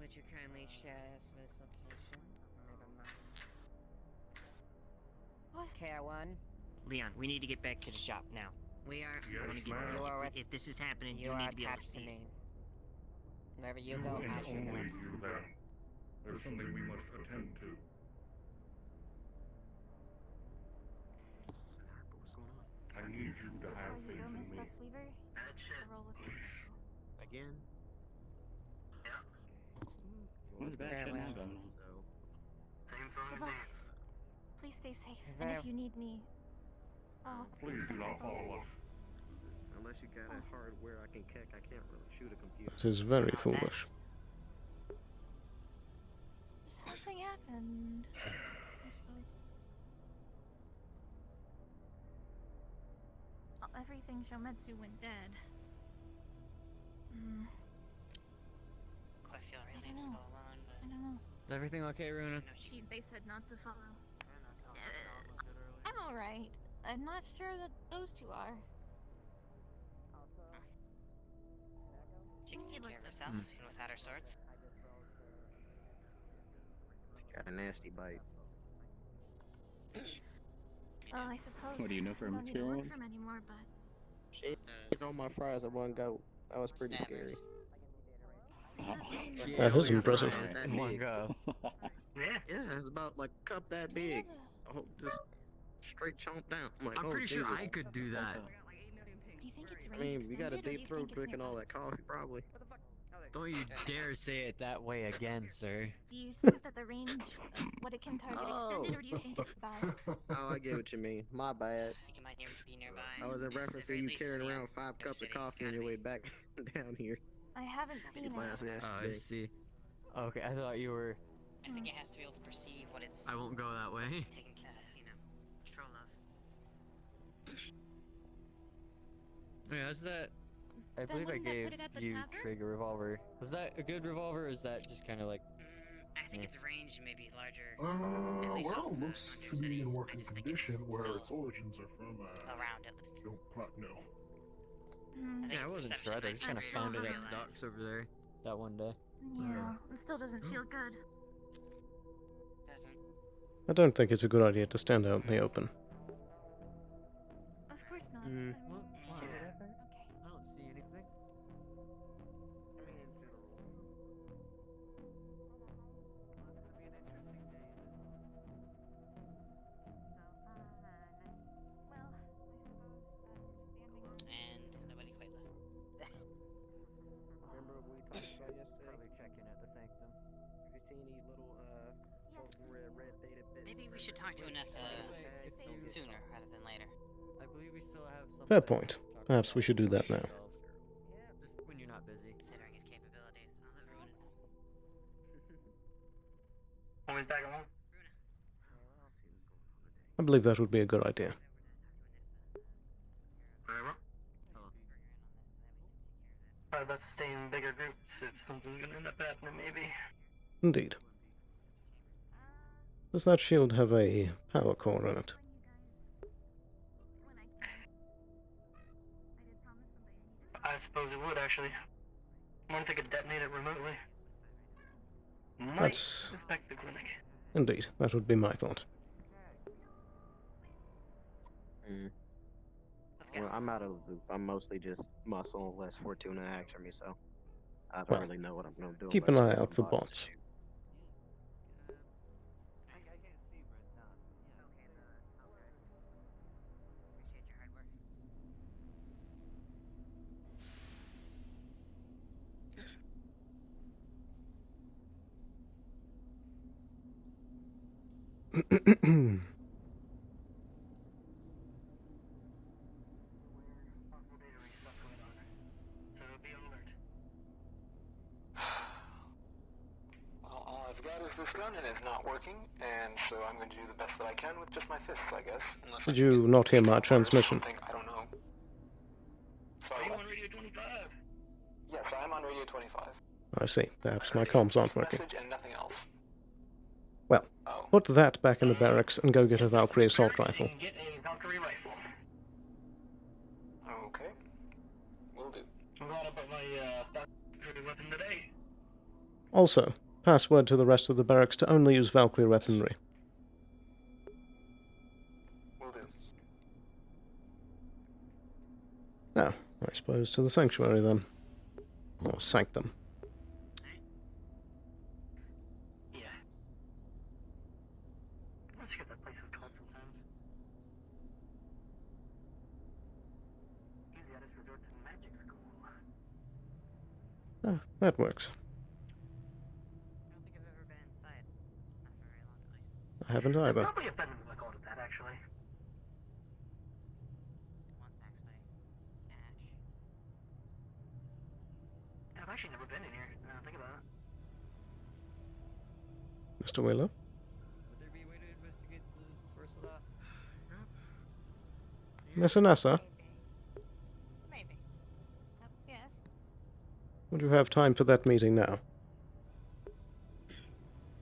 Would you kindly share Smith's location? Never mind. What? KR1? Leon, we need to get back to the shop now. We are. I want to get. You are If this is happening, You you need are to be able to attached to see. me. Wherever you go, I shall go. You there. There's something we must attend to. I need you to have faith in me. Again? When's that shit Farewell. not going on? Same song and Good luck. dance. Please stay safe. Very- And if you need me, oh, Please do not follow us. Unless you got a hardware I can kick, I can't really shoot a computer. It is very foolish. something happened. I suppose. Everything Shometsu went dead. I feel really I don't know. alone, but I don't know. Is everything okay, Runa? They said not to follow. I'm alright. I'm not sure that those two are. she can take care of herself, even without her swords. Got a nasty bite. Well, I suppose. What do you know I from don't need to work experience? for 'em anymore, but She's on my fries at one go. That was pretty scary. That is impressive. In one go. Yeah, it's about like a cup that big. Oh, just straight chomp down. I'm like, I'm oh, pretty sure Jesus. I could do that. do you think it's I range mean, you got a extended, or do deep you throat think it's drinking all nearby? that coffee, probably. Don't you dare say it that way again, sir. Do you think that the range, what it can target, extended, or do you think it's bad? Oh, I get what you mean. My bad. Think it might be nearby. I was in At reference to very you least, carrying yeah, around 5 cups of city, coffee on gotta your be. way back down here. I haven't seen Last it. nasty Oh, I thing. see. Okay, I thought you were... I think it has to be able to perceive what it's I won't go that way. taking control of. Yeah, is that... I The believe I one that gave put it at the you tavern? Trigger revolver. Was that a good revolver, or is that just kind of like... I think its range may be larger. Well, looks to be in working condition where its origins are from. Around it. Don't quite know. Yeah, I wasn't sure. I just kind of found it at the docks over there that one day. Yeah, it still doesn't feel good. I don't think it's a good idea to stand out in the open. Of course not. I don't see anything. And nobody quite listens. Remember what we talked about yesterday? Probably checking at the sanctum. Have you seen any little, red data bits? Maybe we should talk to Anessa sooner rather than later. I believe we still have some... Fair point. Perhaps we should do that now. Just when you're not busy. Considering his capabilities, I'll let Ruin know. Want me to tag along? I believe that would be a good idea. Very well. Probably best to stay in bigger groups if something's gonna end up happening, maybe. Indeed. Does that shield have a power core in it? I suppose it would, actually. I wonder if they could detonate it remotely. Might That's- suspect the clinic. Indeed, that would be my thought. Well, I'm mostly just muscle, less Fortuna acts for me, so I don't Well, really know what I'm going to do. keep unless an we eye get out some for bots to bots. shoot. Well, all I've got is this gun and it's not working, and so I'm going to do the best that I can with just my fists, I guess. Unless Did you not hear my transmission? I don't know. Sorry, what? Radio 25. Yes, I'm on Radio 25. I see. Perhaps my comms aren't working. Message and nothing else. Well, put that back in the barracks and go get a Valkyrie assault rifle. Get a Valkyrie rifle. Okay. Will do. I'm glad I bought my Valkyrie weapon today. Also, password to the rest of the barracks to only use Valkyrie weaponry. Will do. Now, I suppose to the sanctuary then. Or sanctum. Yeah. I always forget that place is called sometimes. Usually I just resort to magic school. Ah, that works. I haven't either. Probably a better than I called it that, actually. Yeah, I've actually never been in here. Now think about it. Mr. Wheeler? Would there be a way to investigate the source of that? Miss Anessa? Maybe. Yes. Would you have time for that meeting now?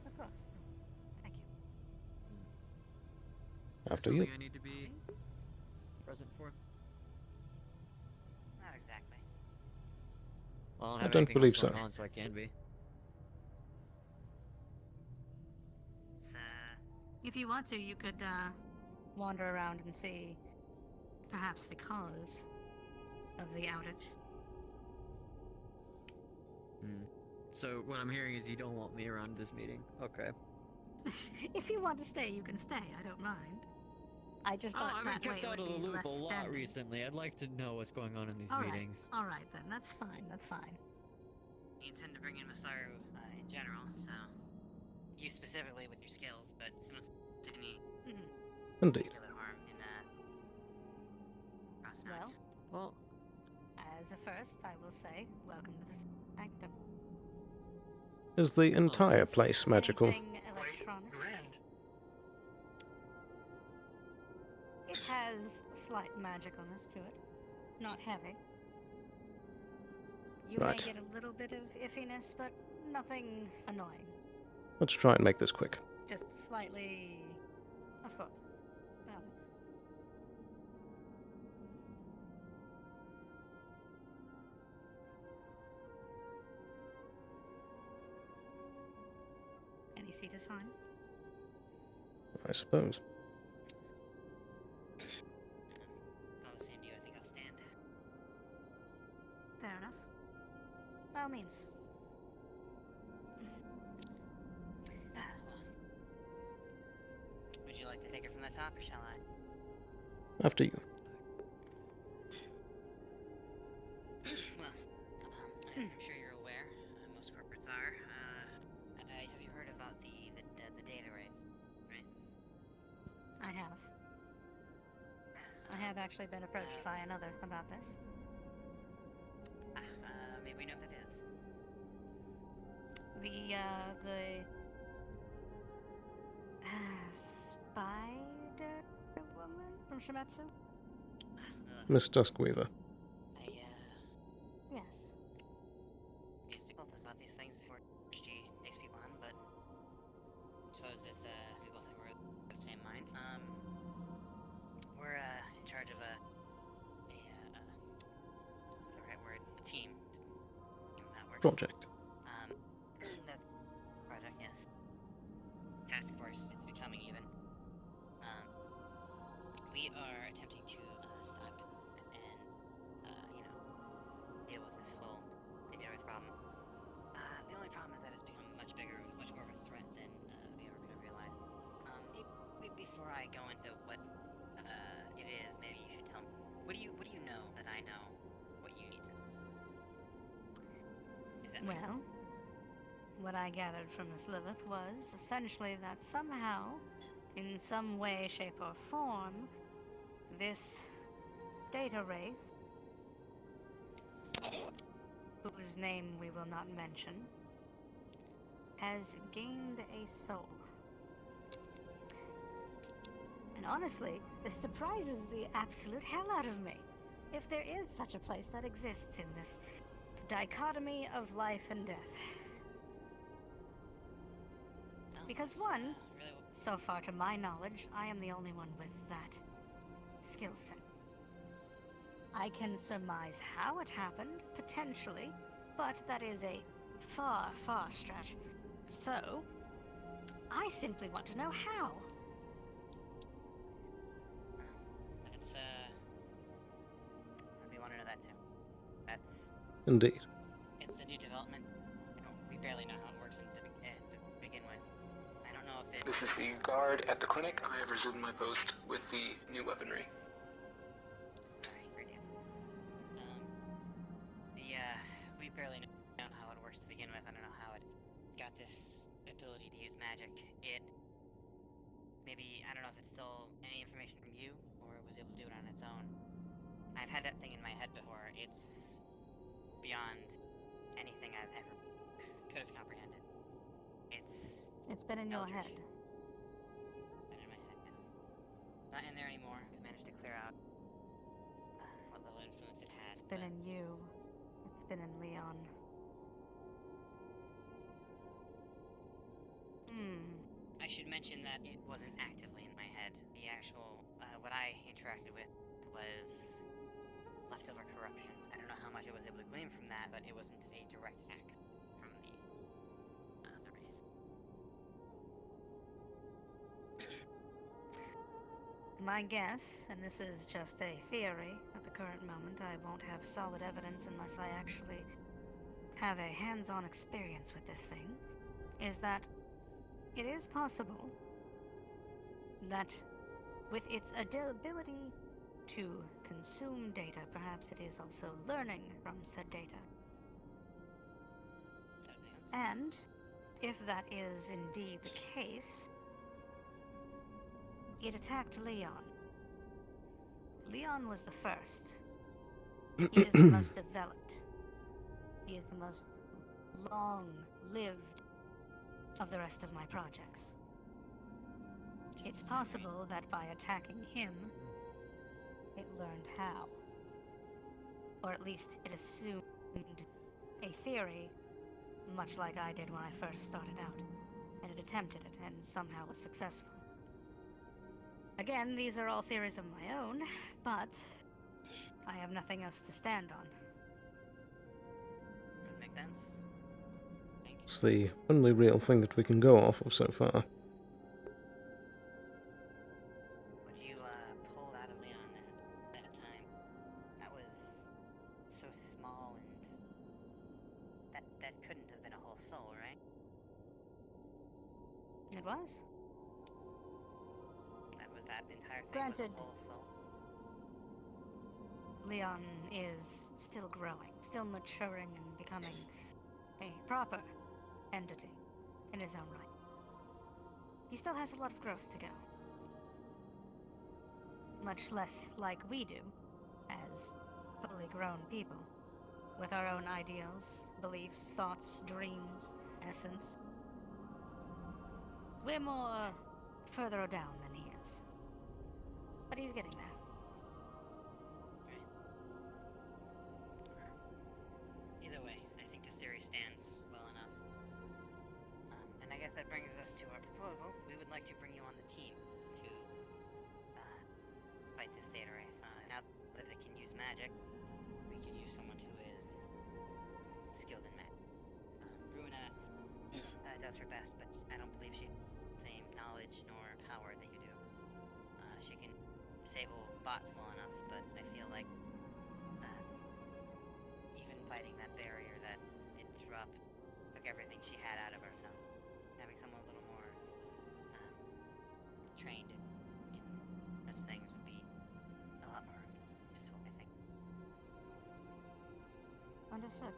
Of course. Thank you. After you. Something I need to be present for? Not exactly. Well, I don't believe so. On, so I can be. If you want to, you could wander around and see perhaps the cause of the outage. So what I'm hearing is you don't want me around this meeting. Okay. If you want to stay, you can stay. I don't mind. I just thought I've been that way kept it out of would the be loop less a lot standing. recently. I'd like to know what's going on in these meetings. All right then. That's fine. That's fine. You intend to bring in Masaru in general, so you specifically with your skills, but you don't see any Indeed. particular harm in crossing out. Well, as a first, I will say, welcome to the sanctum. Is the entire place magical? Anything electronic? It has slight magicalness to it. Not heavy. You Right. may get a little bit of iffiness, but nothing annoying. Let's try and make this quick. Just slightly... Of course. Balance. Any seat is fine. I suppose. All the same to you, I think I'll stand. Fair enough. By all means. Would you like to take it from the top, or shall I? After you. Well, as I'm sure you're aware, most corporates are. Have you heard about the data raid? Right? I have. I have actually been approached by another about this. Maybe we know who that is. The spider woman from Shimetsu? Miss Duskweaver. Yes. It's difficult to stop these things before she takes people on, but I suppose it's, we both think we're of the same mind. We're, in charge of what's the right word? A team. That works. Project. That's project, yes. Task force, it's becoming even. We are attempting I go into what it is, maybe you should tell me. What do you know that I know? What you need to know? Does that make Well, sense? what I gathered from Miss Lilith was essentially that somehow, in some way, shape, or form, this data wraith, whose name we will not mention, has gained a soul. And honestly, this surprises the absolute hell out of me. If there is such a place that exists in this dichotomy of life and death. Because one, so far to my knowledge, I am the only one with that skill set. I can surmise how it happened, potentially, but that is a far, far stretch. So, I simply want to know how. That's, we want to know that too. That's... Indeed. It's a new development. We barely know how it works to begin with. I don't know if it... This is the guard at the clinic. I have resumed my post with the new weaponry. Alright, great deal. We barely know how it works to begin with. I don't know how it got this ability to use magic. Maybe, I don't know if it stole any information from you, or it was able to do it on its own. I've had that thing in my head before. It's beyond anything I've ever could have comprehended. It's been in your head. Been in my head, yes. Not in there anymore. I've managed to clear out what little influence it had. It's been in you. It's been in Leon. I should mention that it wasn't actively in my head. The actual, what I interacted with was leftover corruption. I don't know how much I was able to glean from that, but it wasn't a direct attack from the Wraith. My guess, and this is just a theory at the current moment, I won't have solid evidence unless I actually have a hands-on experience with this thing, is that it is possible that with its ability to consume data, perhaps it is also learning from said data. And if that is indeed the case, it attacked Leon. Leon was the first. He is the most developed. He is the most long-lived of the rest of my projects. It's possible that by attacking him, it learned how. Or at least it assumed a theory, much like I did when I first started out. And it attempted it, and somehow was successful. Again, these are all theories of my own, but I have nothing else to stand on. Does that make sense? It's the only real thing that we can go off of so far. What you pulled out of Leon that time, that was so small, and that couldn't have been a whole soul, right? It was. That entire thing Granted, was a whole soul. Leon is still growing, still maturing and becoming a proper entity in his own right. He still has a lot of growth to go. Much less like we do, as fully grown people, with our own ideals, beliefs, thoughts, dreams, essence. We're more further down than he is. But he's getting there. Right. Either way, I think the theory stands well enough. And I guess that brings us to our proposal. We would like to bring you on the team to fight this data wraith. Now that it can use magic, we could use someone who is skilled in magic. Bruna does her best, but I don't believe she has the same knowledge nor power that you do. She can disable bots well enough, but I feel like even fighting that barrier that it threw up took everything she had out of herself. Having someone a little more trained in Understood.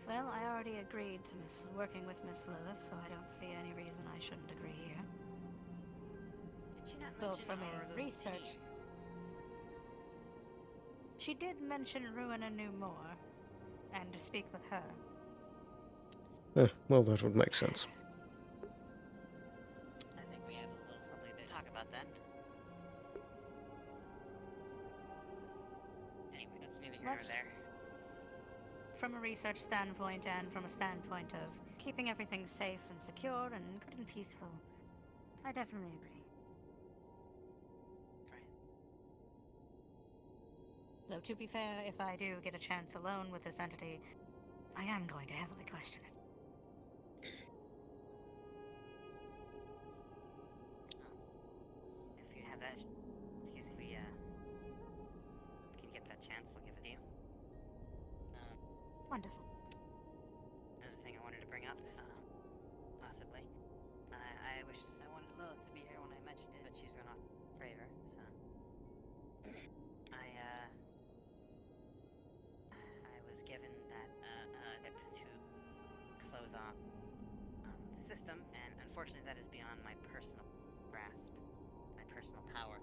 Well, I already agreed to working with Miss Lilith, so I don't see any reason I shouldn't agree here. Did she not Though mention from our a little research... team? She did mention Ruina knew more, and to speak with her. Well, that would make sense. I think we have a little something to talk about then. Anyway, that's neither here nor Let's- there. From a research standpoint and from a standpoint of keeping everything safe and secure and good and peaceful, I definitely agree. Though to be fair, if I do get a chance alone with this entity, I am going to heavily question it. If you have that, excuse me, can you get that chance? We'll give it to you. Wonderful. Another thing I wanted to bring up, possibly. I wanted Lilith to be here when I mentioned it, but she's gone off forever, so. I was given that, tip to close off, the system, and unfortunately that is beyond my personal grasp, my personal power.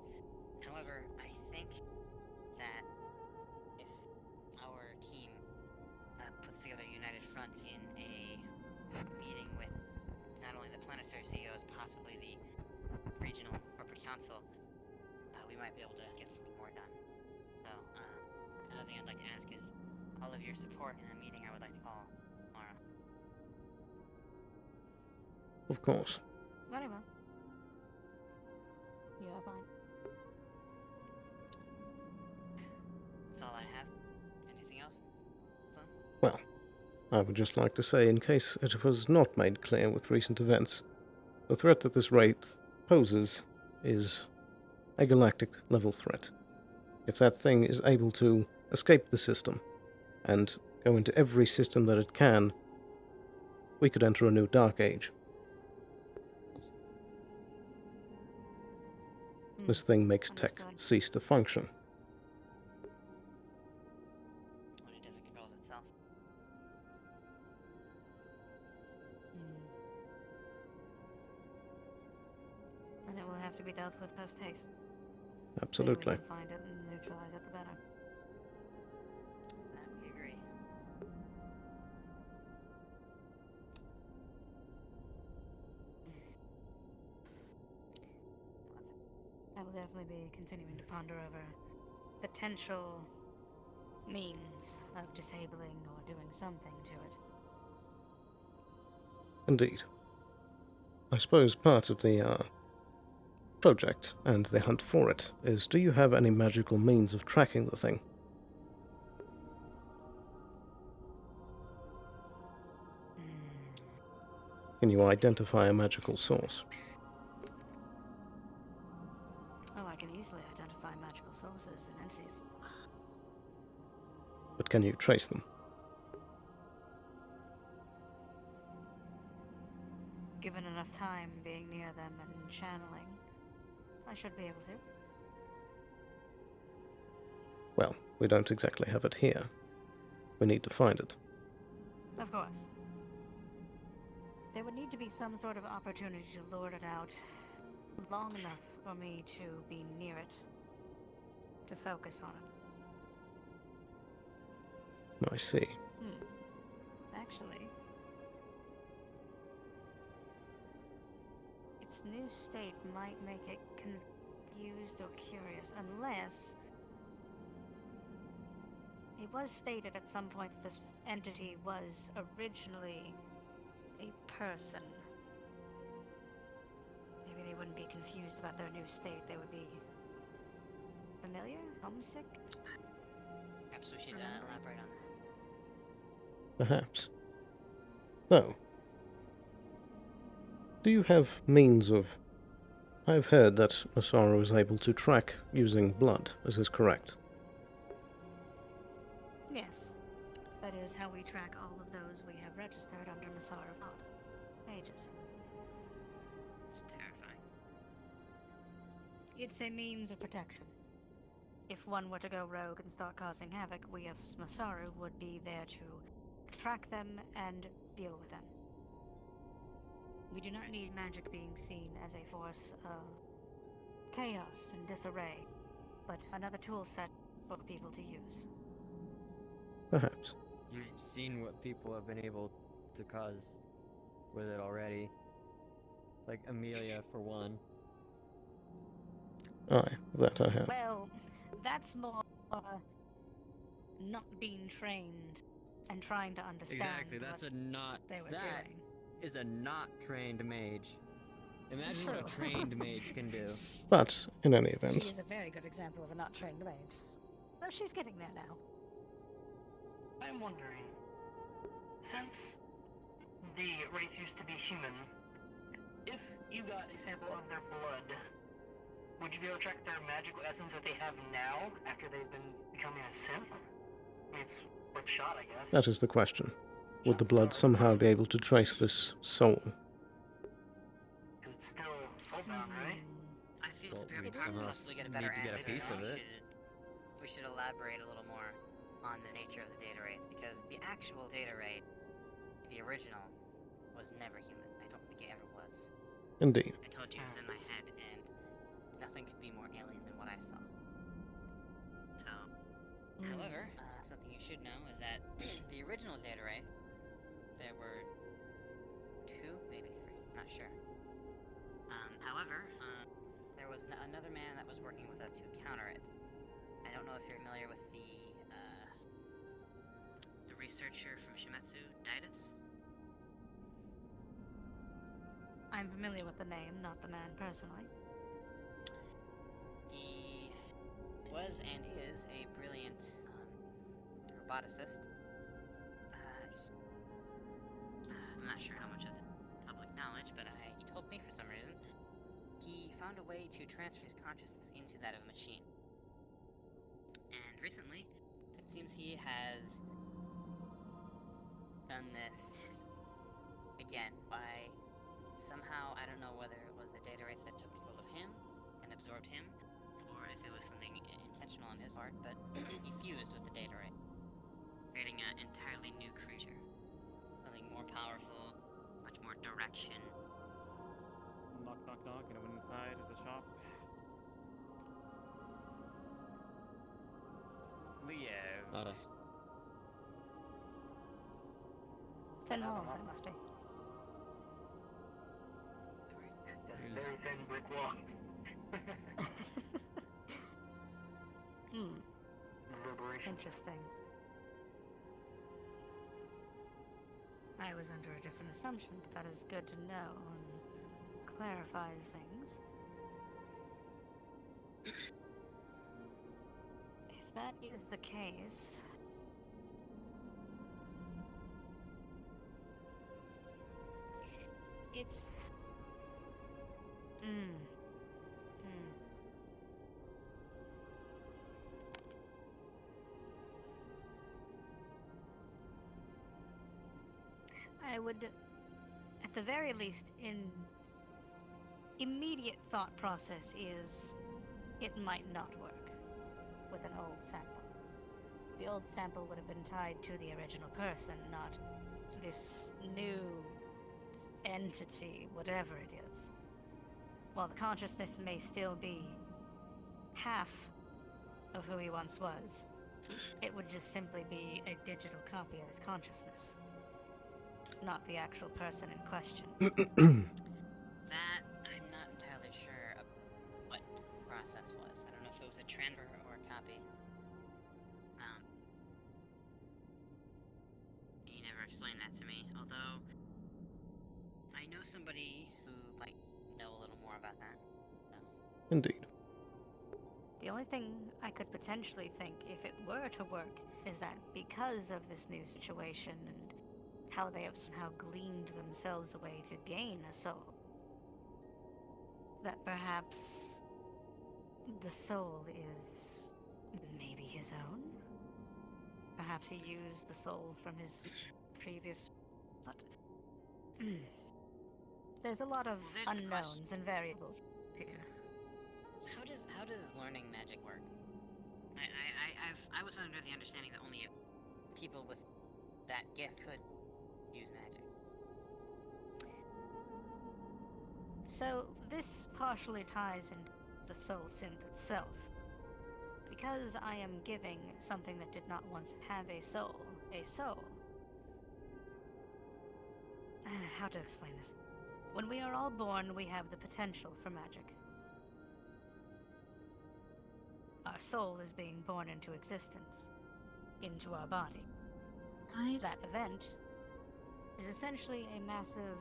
However, I think that if our team puts together a united front in a meeting with not only the planetary CEOs, possibly the regional corporate council, we might be able to get something more done. So, another thing I'd like to ask is all of your support in a meeting I would like to call tomorrow. Of course. Very well. You are fine. That's all I have. Anything else? Sloan? Well, I would just like to say, in case it was not made clear with recent events, the threat that this wraith poses is a galactic-level threat. If that thing is able to escape the system and go into every system that it can, we could enter a new dark age. This thing makes tech cease to function. When it doesn't control itself. And it will have to be dealt with post-haste. Absolutely. The sooner we can find it and neutralize it, the better. That we agree. I will definitely be continuing to ponder over potential means of disabling or doing something to it. Indeed. I suppose part of the project and the hunt for it is, do you have any magical means of tracking the thing? Can you identify a magical source? Oh, I can easily identify magical sources and entities. But can you trace them? Given enough time being near them and channeling, I should be able to. Well, we don't exactly have it here. We need to find it. Of course. There would need to be some sort of opportunity to lord it out long enough for me to be near it, to focus on it. I see. Actually, its new state might make it confused or curious, unless it was stated at some point that this entity was originally a person. Maybe they wouldn't be confused about their new state. They would be familiar, homesick. Perhaps we should elaborate on that. Perhaps. Though, do you have means of... I've heard that Masaru is able to track using blood, is this correct? Yes. That is how we track all of those we have registered under Masaru pages. It's terrifying. It's a means of protection. if one were to go rogue and start causing havoc, we of Masaru would be there to track them and deal with them. We do not need magic being seen as a force of chaos and disarray, but another tool set for people to use. Perhaps. You've seen what people have been able to cause with it already. Like Amelia, for one. Aye, that I have. Well, that's more not being trained and trying to understand. Exactly, that's a not. They were That doing. is a not trained mage. Imagine what a True. trained mage can do. But, in any She event, is a very good example of a not trained mage. Though she's getting there now. I'm wondering, since the race used to be human, if you got a sample of their blood, would you be able to track their magical essence that they have now after they've been becoming a synth? I mean, it's worth a shot, I guess. that is the question. Would the blood somehow be able to trace this soul? Because it's still soulbound, right? I feel it's a very we'd somehow possibly get a better need to get a answer. piece of it. We should elaborate a little more on the nature of the data wraith, because the actual data wraith, the original, was never human. I don't think it ever was. Indeed. I told you it was in my head, and nothing could be more alien than what I saw. So, however, something you should know is that the original data wraith, there were 2, maybe 3, not sure. However, there was another man that was working with us to counter it. I don't know if you're familiar with the researcher from Shimetsu, Daidas? I'm familiar with the name, not the man personally. He was and is a brilliant roboticist. I'm not sure how much of public knowledge, but he told me for some reason he found a way to transfer his consciousness into that of a machine. And recently, it seems he has done this again by somehow, I don't know whether it was the data wraith that took hold of him and absorbed him, or if it was something intentional on his part, but he fused with the data wraith, creating an entirely new creature. Something more powerful, much more direction. Knock, knock, knock. Anyone inside of the shop? Leo. Not us. Thin walls, that must be. That's a very thin brick wall. Reverberations. Interesting. I was under a different assumption, but that is good to know and clarifies things. If that is the case, it's... I would, at the very least, immediate thought process is it might not work with an old sample. The old sample would have been tied to the original person, not this new entity, whatever it is. While the consciousness may still be half of who he once was, it would just simply be a digital copy of his consciousness, not the actual person in question. That, I'm not entirely sure of what the process was. I don't know if it was a transfer or a copy. He never explained that to me, although I know somebody who might know a little more about that. So. Indeed. The only thing I could potentially think, if it were to work, is that because of this new situation and how they have somehow gleaned themselves away to gain a soul, that perhaps the soul is maybe his own? Perhaps he used the soul from his previous... But... There's a lot of unknowns and variables here. How does learning magic work? I was under the understanding that only people with that gift could use magic. So, this partially ties into the soul synth itself. Because I am giving something that did not once have a soul. How to explain this? When we are all born, we have the potential for magic. Our soul is being born into existence, into our body. That event is essentially a massive,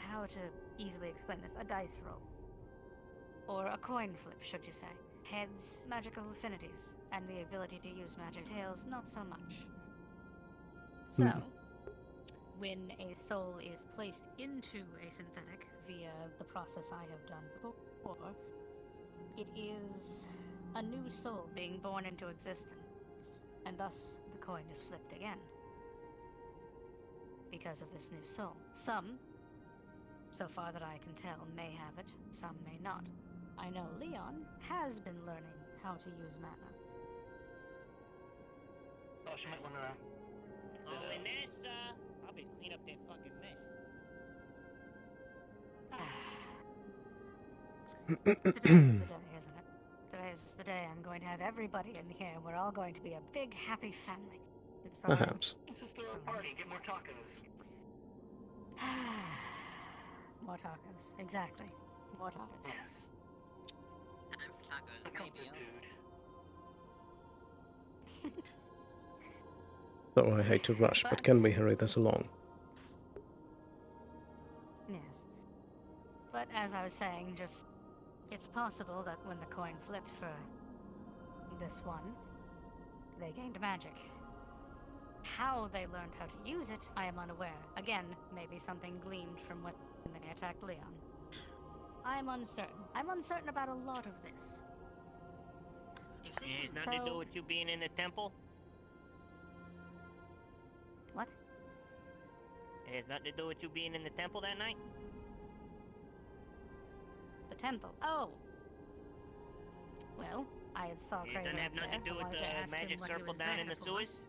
how to easily explain this, a dice roll. Or a coin flip, should you say. Heads, magical affinities, and the ability to use magic. Tails, not so much. So, when a soul is placed into a synthetic via the process I have done before, it is a new soul being born into existence, and thus the coin is flipped again. Because of this new soul. Some, so far that I can tell, may have it, some may not. I know Leon has been learning how to use mana. Oh, she might wanna... Oh, and this, probably clean up that fucking mess. Today is the day, isn't it? Today is the day I'm going to have everybody in here. We're all going to be a big, happy family. Perhaps. Let's just throw a party, get more tacos. More tacos. Exactly. More tacos. Yes. Time for tacos, A comfort maybe. food. Though I hate to rush, but can we hurry this along? Yes. But as I was saying, just... It's possible that when the coin flipped for this one, they gained magic. How they learned how to use it, I am unaware. Again, maybe something gleaned from when they attacked Leon. I'm uncertain. I'm uncertain about a lot of this. It has nothing to do with you being in the temple? What? It has nothing to do with you being in the temple that night? The temple. Oh! Well, I had saw It Craven doesn't have up nothing there. to do I with wanted to the ask him magic what he circle was down there in the for. sewers?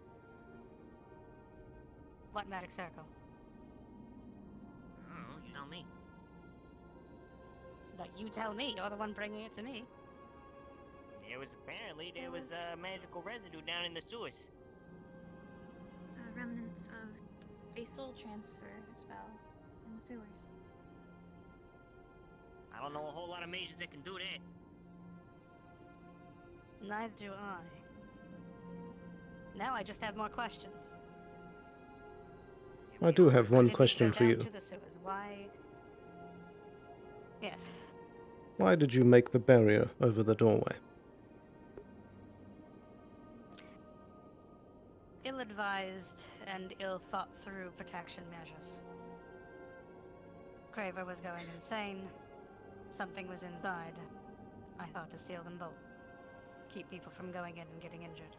What magic circle? Oh, tell me. That you tell me. You're the one bringing it to me. There was magical residue down in the sewers. Remnants of a soul transfer spell in the sewers. I don't know a whole lot of mages that can do that. Neither do I. Now I just have more questions. I do have one Did question go for down you. to the sewers? Why? Yes. Why did you make the barrier over the doorway? Ill-advised and ill-thought-through protection measures. Craver was going insane. Something was inside. I thought to seal them both. Keep people from going in and getting injured.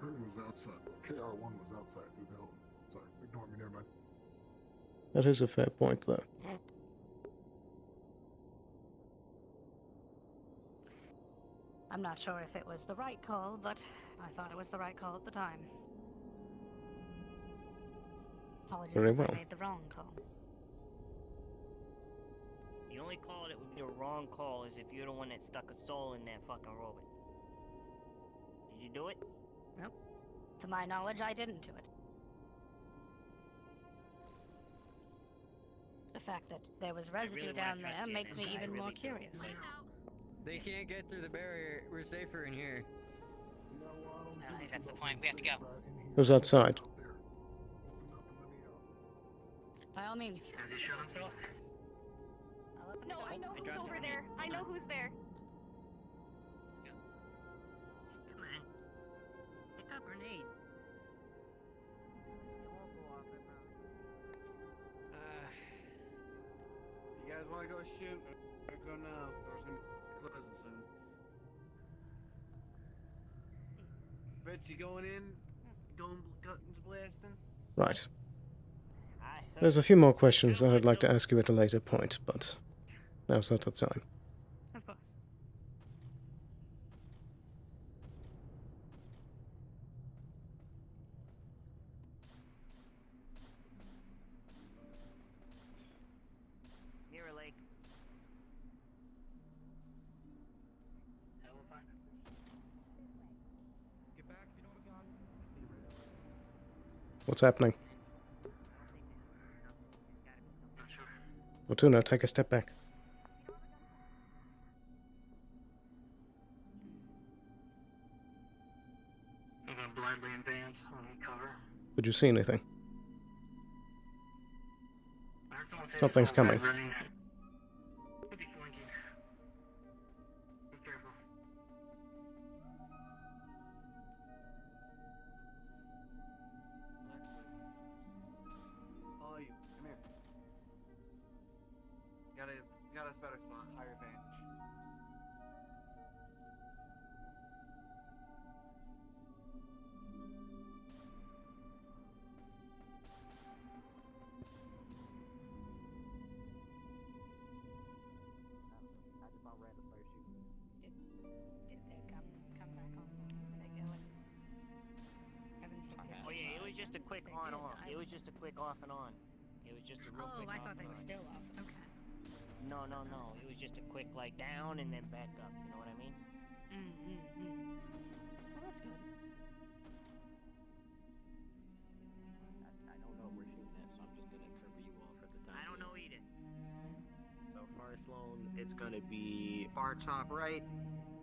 Kurt was outside. KR1 was outside. Who the hell? Sorry, ignore me, never mind. That is a fair point, though. I'm not sure if it was the right call, but I thought it was the right call at the time. Apologies Very if well. I made the wrong call. The only call that would be a wrong call is if you're the one that stuck a soul in that fucking robot. Did you do it? Nope. To my knowledge, I didn't do it. The fact that there was residue really down wanna trust there you, makes me Nancy. I even more really do. curious. They can't get through the barrier. We're safer in here. I think that's the point. We have to go. Who's outside? By all means. Has he shot himself? No, I know who's over there. I know who's there. Come on. Pick up grenade. It won't go off, I promise. You guys want to go shoot? Or go now? Door's gonna be closing soon. Rich, you going in? Going guns blasting? Right. There's a few more questions that I'd like to ask you at a later point, but now's not the time. Of course. What's happening? Fortuna, take a step back. I'm gonna blindly advance on the cover. Did you see anything? I heard someone say Something's there's someone coming. red running. Could be flanking. Be careful. All you, come here. You got a better spot, higher vantage. That's about right to start shooting. Did they come back on? Were they going? Oh yeah, it was just a quick on off. It was just a quick off and on. It was just a real quick Oh, I off thought they and were on. still off. Okay. No. It was just a quick like down and then back up. You know what I mean? Well, that's good. I don't know what we're shooting at, so I'm just gonna cover you all for the time. I don't know either. So far, Sloan, it's gonna be far top right,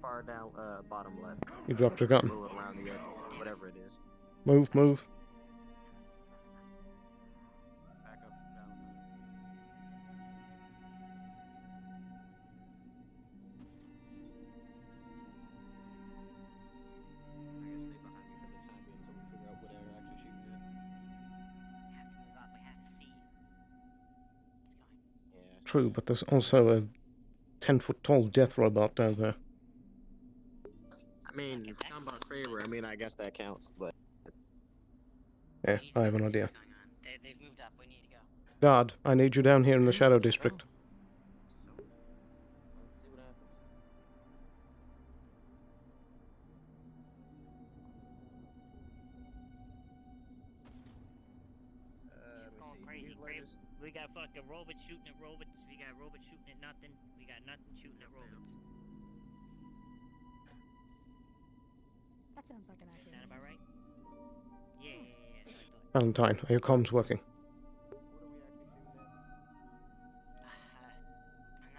far down bottom left. You dropped your gun. A little around the edges, whatever it is. Move, move. Back up, down. I guess stay behind me for the time being, so we figure out what they're actually shooting at. We have to move up. We have to see. Yeah. True, but there's also a 10-foot tall death robot down there. I mean, if you're talking about Kraber, I mean, I guess that counts, but... Yeah, I have an idea. They've moved up. We need to go. Guard, I need you down here in the Shadow District. So, let's see what happens. It's Let going me see. crazy. These latest- We got fucking robots shooting at robots. We got robots shooting at nothing. We got nothing shooting at robots. That sounds like an accurate Sound about right? Yeah. That's what I thought. Valentine, are your comms working?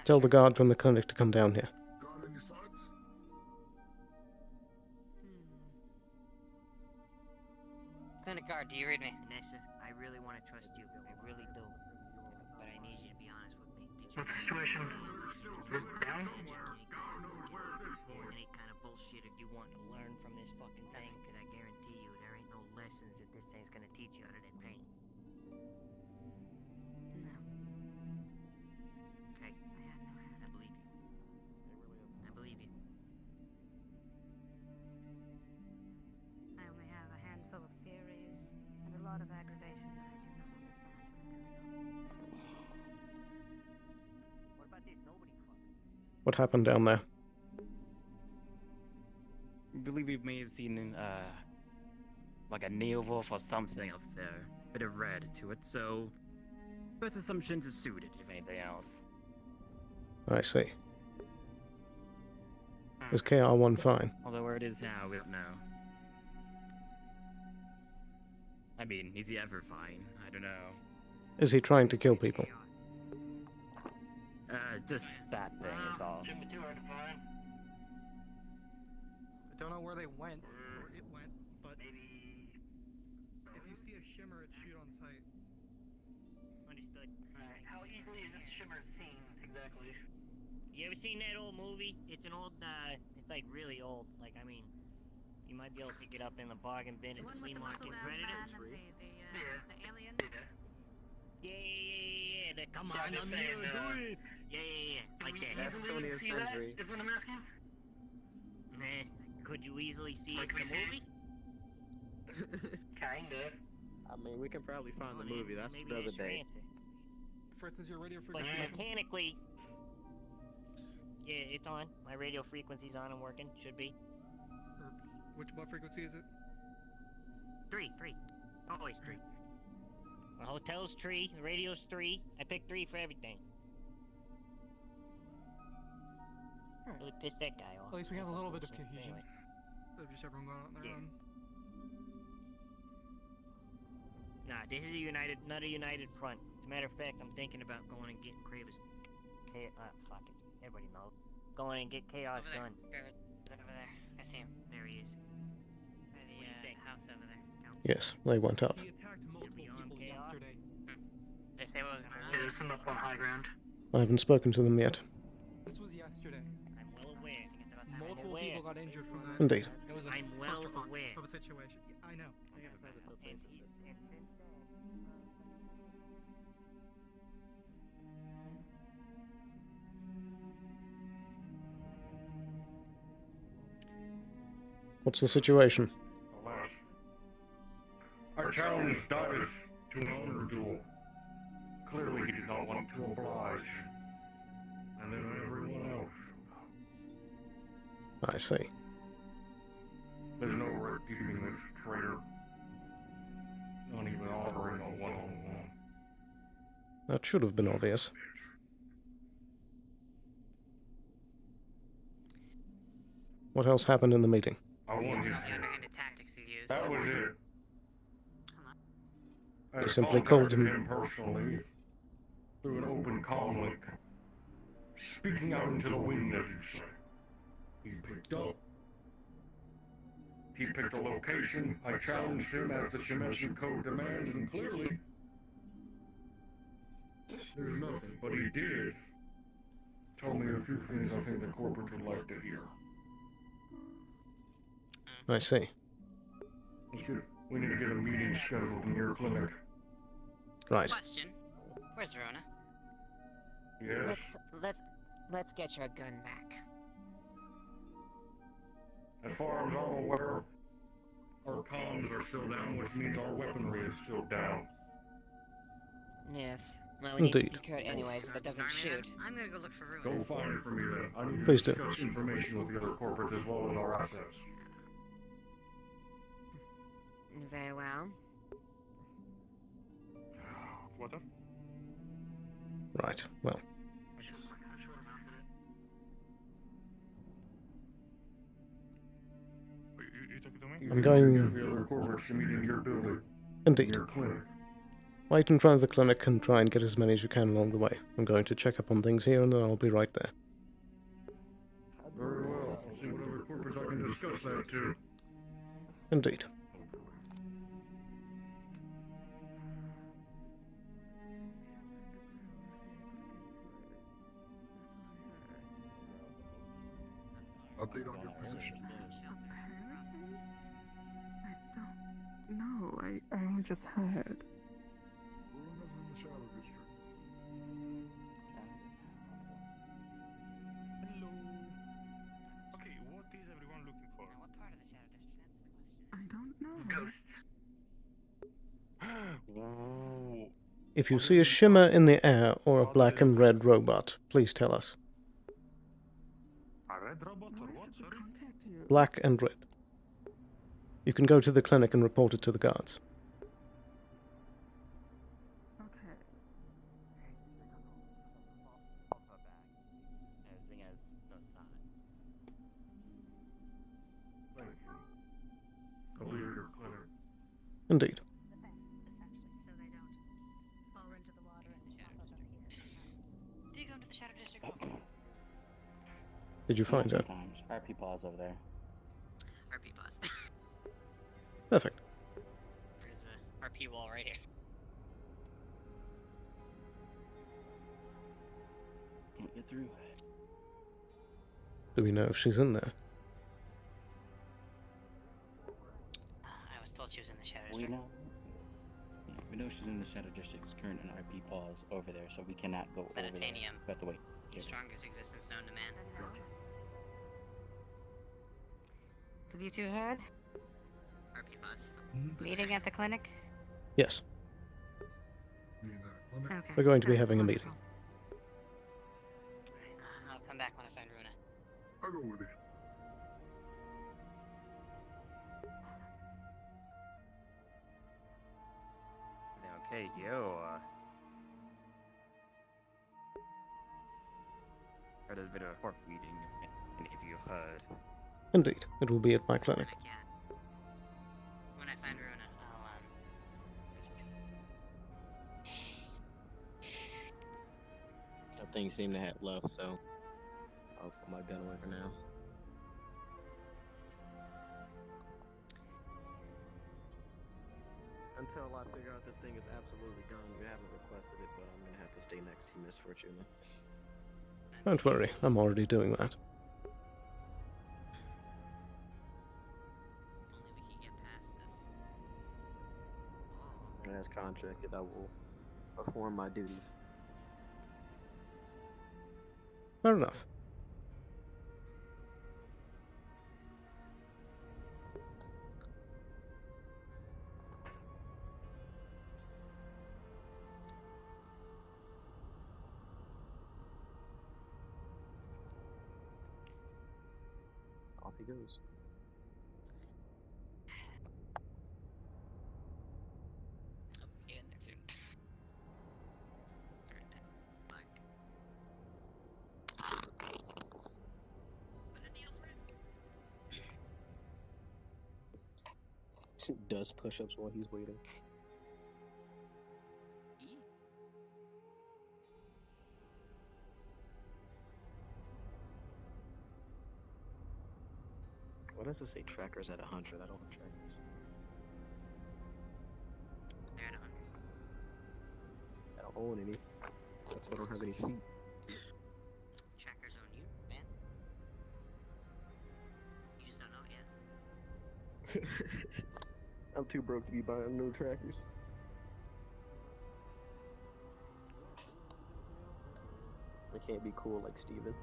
Tell the guard from the clinic to come down here. Got any sights? Clinic guard, do you read me? Vanessa, I really want to trust you. I really do. But I need you to be honest with me. Did you What's the situation? Is it down? any kind of bullshit or do you want to learn from this fucking thing? Because I guarantee you there ain't no lessons that this thing's gonna teach you other than pain. No. Okay. I had no hand. I believe you. I believe you. I only have a handful of theories and a lot of aggravation that I do not understand what's going on. What about this? Nobody fucking. What happened down there? I believe we may have seen like a Neowolf or something up there. Bit of red to it, so best assumptions is suited, if anything else. I see. Is KR1 fine? Although where it is now, we don't know. I mean, is he ever fine? I don't know. Is he trying to kill people? Just that thing is all. Shouldn't be too hard to find. I don't know where they went, or it went, but Maybe. if you see a shimmer, it's shoot on sight. Understood. Alright, how easily is this shimmer seen exactly? You ever seen that old movie? It's an old, it's like really old. Like, I mean, you might be able to pick it up in the bargain bin at the flea market. Predator? The alien? Yeah. Come Yeah, on, I'm just I'm saying, here, do it. Yeah. Like Can we that. easily see that? Is what I'm asking? Nah, could you easily see Like it in we the see movie? Kinda. I mean, we can probably find the movie. That's Maybe the other that's your day. answer. Fritz, is your radio But frequency? mechanically, yeah, it's on. My radio frequency's on and working. Should be. Or what frequency is it? Three. Always three. The hotel's three, the radio's three. I picked three for everything. Really pissed that guy off. At least we have a little bit of Bullshit. cohesion. Anyway. Of just everyone going out on their Yeah. own. Nah, this is not a united front. As a matter of fact, I'm thinking about going and getting Kravis. Fuck it. Everybody knows. Going and get Chaos Over there. done. Kravis over there. I see him. There he is. By the What do you think? house over there. Yes, they went up. He attacked multiple people yesterday. They say what was going on. There's some up on high ground. I haven't spoken to them yet. This was yesterday. I'm well aware. Multiple aware. people got injured from that. Indeed. It was a I'm well clusterfuck aware. of a situation. Yeah, I know. What's the situation? I challenged Divis to an honor duel. Clearly he did not want to oblige. And then everyone else showed up. I see. There's no redeeming this traitor. Not even offering a one-on-one. That should have been obvious. What else happened in the meeting? I won his Underhanded tactics he's used. That was it. I They simply called contacted him personally through an open comm link, speaking out into the wind, as you say. He picked up. He picked a location. I challenged him as the Shemesh code demands, and clearly there's nothing. But he did tell me a few things I think the corporate would like to hear. I see. We need to get a meeting scheduled in your clinic. Right. Question. Where's Rona? Yes. Let's get your gun back. As far as I'm aware, our comms are still down, which means our weaponry is still down. Yes. Well, we need Indeed. to procure it anyways if it doesn't shoot. I'm gonna go look for Runa. Go find it for me then. I need Please to do. discuss information with the other corporate as well as our assets. Very well. What up? Right, well. You took it to me? I'm going- Get the other corporates to meet in your building. Indeed. Your clinic. Wait in front of the clinic and try and get as many as you can along the way. I'm going to check up on things here and then I'll be right there. Very well. I'll see what other corporates I can discuss that too. Indeed. Update on your position. No, I just heard. Runa's in the Shadow District. Hello. Okay, what is everyone looking for? What part of the Shadow District? I don't know. Ghosts. If you see a shimmer in the air or a black and red robot, please tell us. A red robot or what? Sorry? Black and red. You can go to the clinic and report it to the guards. Okay. Everything has no sign. Thank you. I'll be at your clinic. Indeed. So they don't fall into the water in the Shadow District. Do you go into the Shadow District? Did you find her? Sometimes. RP pause over there. RP pause. Perfect. There's a RP wall right here. Can't get through. Do we know if she's in there? I was told she was in the Shadow We District. know. Yeah, we know she's in the Shadow District's current and RP pause over there, so we cannot go over there. Meditanium. We have to wait. The strongest existence known to man. Have you two heard? RP pause. Meeting at the clinic? Yes. Okay. We're going to be having a meeting. I'll come back when I find Runa. I'll go with you. Okay, yo, heard there's been a corp meeting, and if you've heard. Indeed. It will be at my clinic. When I find Runa, things seem to have left, so I'll put my gun away for now. Until I figure out this thing is absolutely done. You haven't requested it, but I'm gonna have to stay next to you, Miss Fortuna. Don't worry, I'm already doing that. Only we can get past this. As contracted, I will perform my duties. Fair enough. Off he goes. Oh, get in there soon. Does push-ups while he's waiting. Why does it say trackers at 100? I don't have trackers. They're at 100. I don't own any. That's why I don't have any feet. Trackers on you, man. You just don't know it yet. I'm too broke to be buying no trackers. I can't be cool like Steven.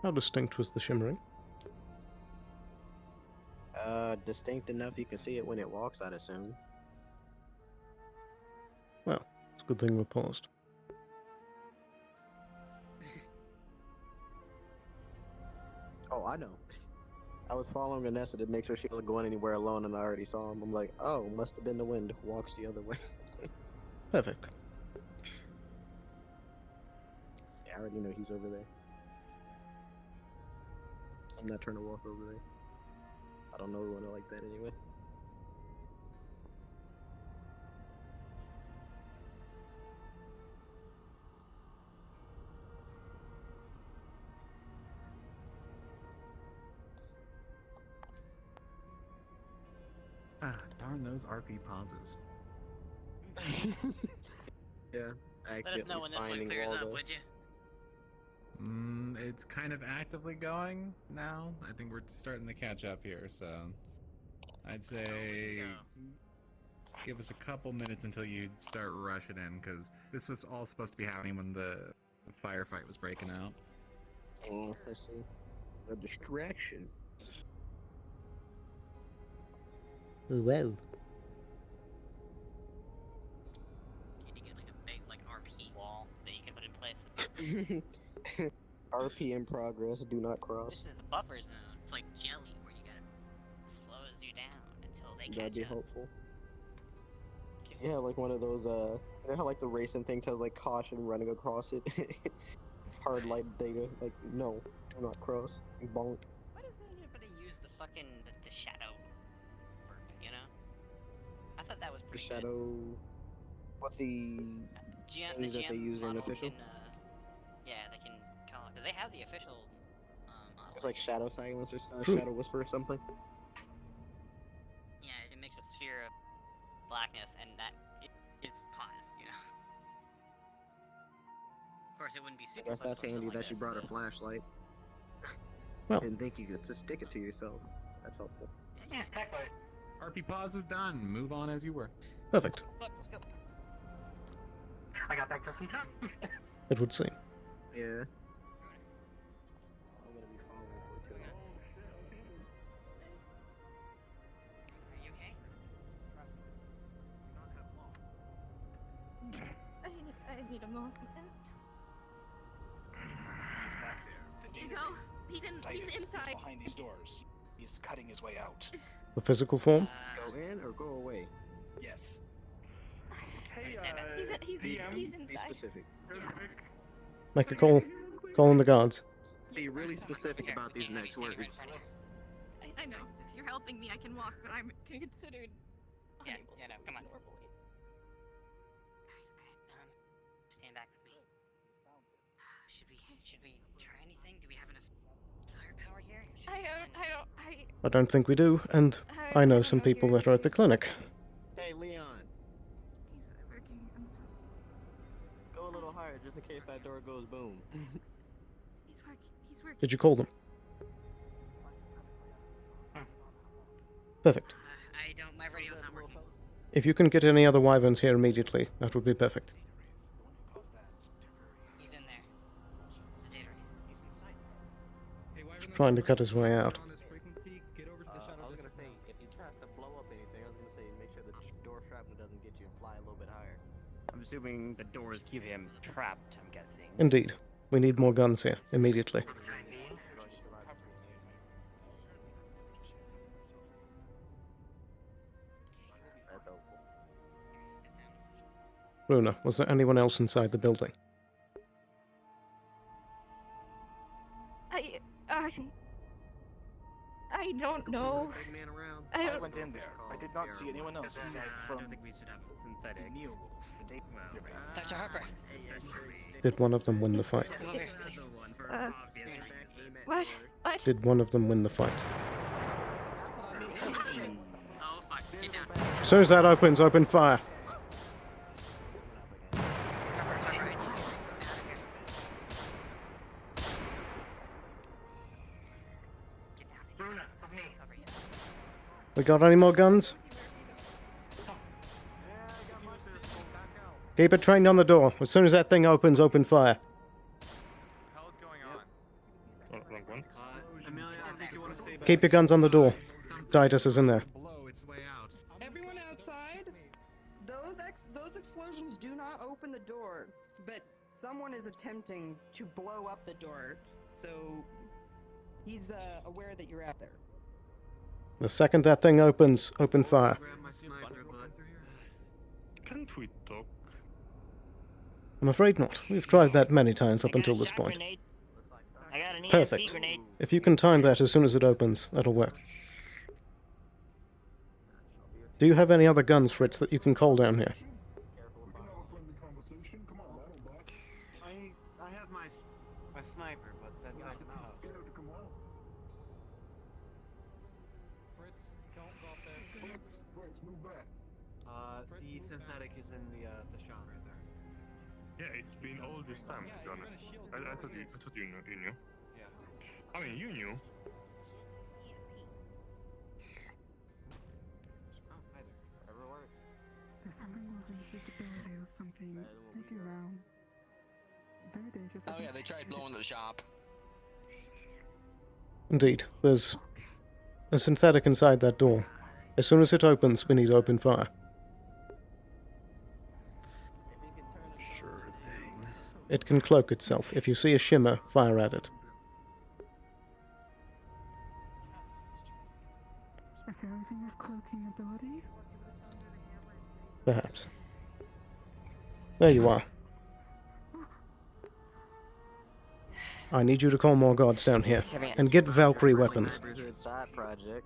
How distinct was the shimmering? Distinct enough you can see it when it walks, I'd assume. Well, it's a good thing we're paused. Oh, I know. I was following Vanessa to make sure she wasn't going anywhere alone, and I already saw him. I'm like, oh, must have been the wind. Walks the other way. Perfect. Yeah, I already know he's over there. I'm not trying to walk over there. I don't know anyone like that anyway. Ah, darn those RP pauses. Yeah. Let us know when this one clears up, would you? It's kind of actively going now. I think we're starting to catch up here, so I'd say give us a couple minutes until you start rushing in, because this was all supposed to be happening when the firefight was breaking out. Oh, I see. A distraction. Whoa. You need to get like a big RP wall that you can put in place. RP in progress, do not cross. This is the buffer zone. It's like jelly where you gotta slows you down until they That'd catch be up. helpful. Yeah, like one of those, you know how like the racing things has like caution running across it? Hard light data, like, no, do not cross. Bonk. Why doesn't anybody use the fucking the shadow word, you know? I thought that was The pretty shadow. What the GM, things that they use in model official? Can, yeah, they can call it. They have the official model. It's like shadow silence or True. shadow whisper or something. Yeah, it makes a sphere of blackness, and that it's pause, you know. Of course, it wouldn't be super. Guess that's handy that you brought a flashlight. Well. Didn't think you could just stick it to yourself. That's helpful. Yeah, exactly. RP pause is done. Move on as you were. Perfect. Let's go. I got back just in time. It would seem. Yeah. I'm gonna be following for 2 Are you okay? I need a moment. He's back there. The You data go. reef. He's Titus is inside. behind these doors. He's cutting his way out. The physical form? Go in or go away? Yes. Hey, He's DM, inside. Be specific. Make a call. Calling the guards. Be really specific about these next words. I know. If you're helping me, I can walk, but I'm considered Yeah, unable yeah, no, to come on. normally. Stand back with me. Should we try anything? Do we have enough firepower here? I don't think we do, and I know some people that are at the clinic. Hey, Leon. He's working on some. Go a little higher just in case that door goes boom. He's working. Did you call them? Perfect. My radio's not working. If you can get any other wyverns here immediately, that would be perfect. He's in there. He's inside. He's trying to cut his way out. I was gonna say, if he tries to blow up anything, I was gonna say make sure the door shrapnel doesn't get you and fly a little bit higher. I'm assuming the doors keep him trapped, I'm guessing. Indeed. We need more guns here, immediately. Runa, was there anyone else inside the building? I don't know. I went in there. I did not see anyone else aside from. I don't think we should have synthetic. The Neowolf, the database. Dr. Harper. Did one of them win the fight? Come over here, please. What? What? Did one of them win the fight? Oh, fuck. Get down. As soon as that opens, open fire. We got any more guns? Keep it trained on the door. As soon as that thing opens, open fire. Keep your guns on the door. Titus is in there. Everyone outside? Those explosions do not open the door, but someone is attempting to blow up the door, so he's aware that you're out there. The second that thing opens, open fire. Can't we talk? I'm afraid not. We've tried that many times up until this point. I got an EMP Perfect. grenade. If you can time that as soon as it opens, that'll work. Do you have any other guns, Fritz, that you can call down here? I have my sniper, but that's not enough. Fritz, don't go up there. Fritz, move back. The synthetic is in the shop right there. Yeah, it's been all this time, to be honest. I thought you knew. Yeah. I mean, you knew. Whatever works. There's something with invisibility or something sneaking around. Very dangerous. Oh yeah, they tried blowing the shop. Indeed. There's a synthetic inside that door. As soon as it opens, we need to open fire. Sure thing. It can cloak itself. If you see a shimmer, fire at it. Is there anything with cloaking ability? Perhaps. There you are. I need you to call more guards down here, and get Valkyrie weapons. Side project.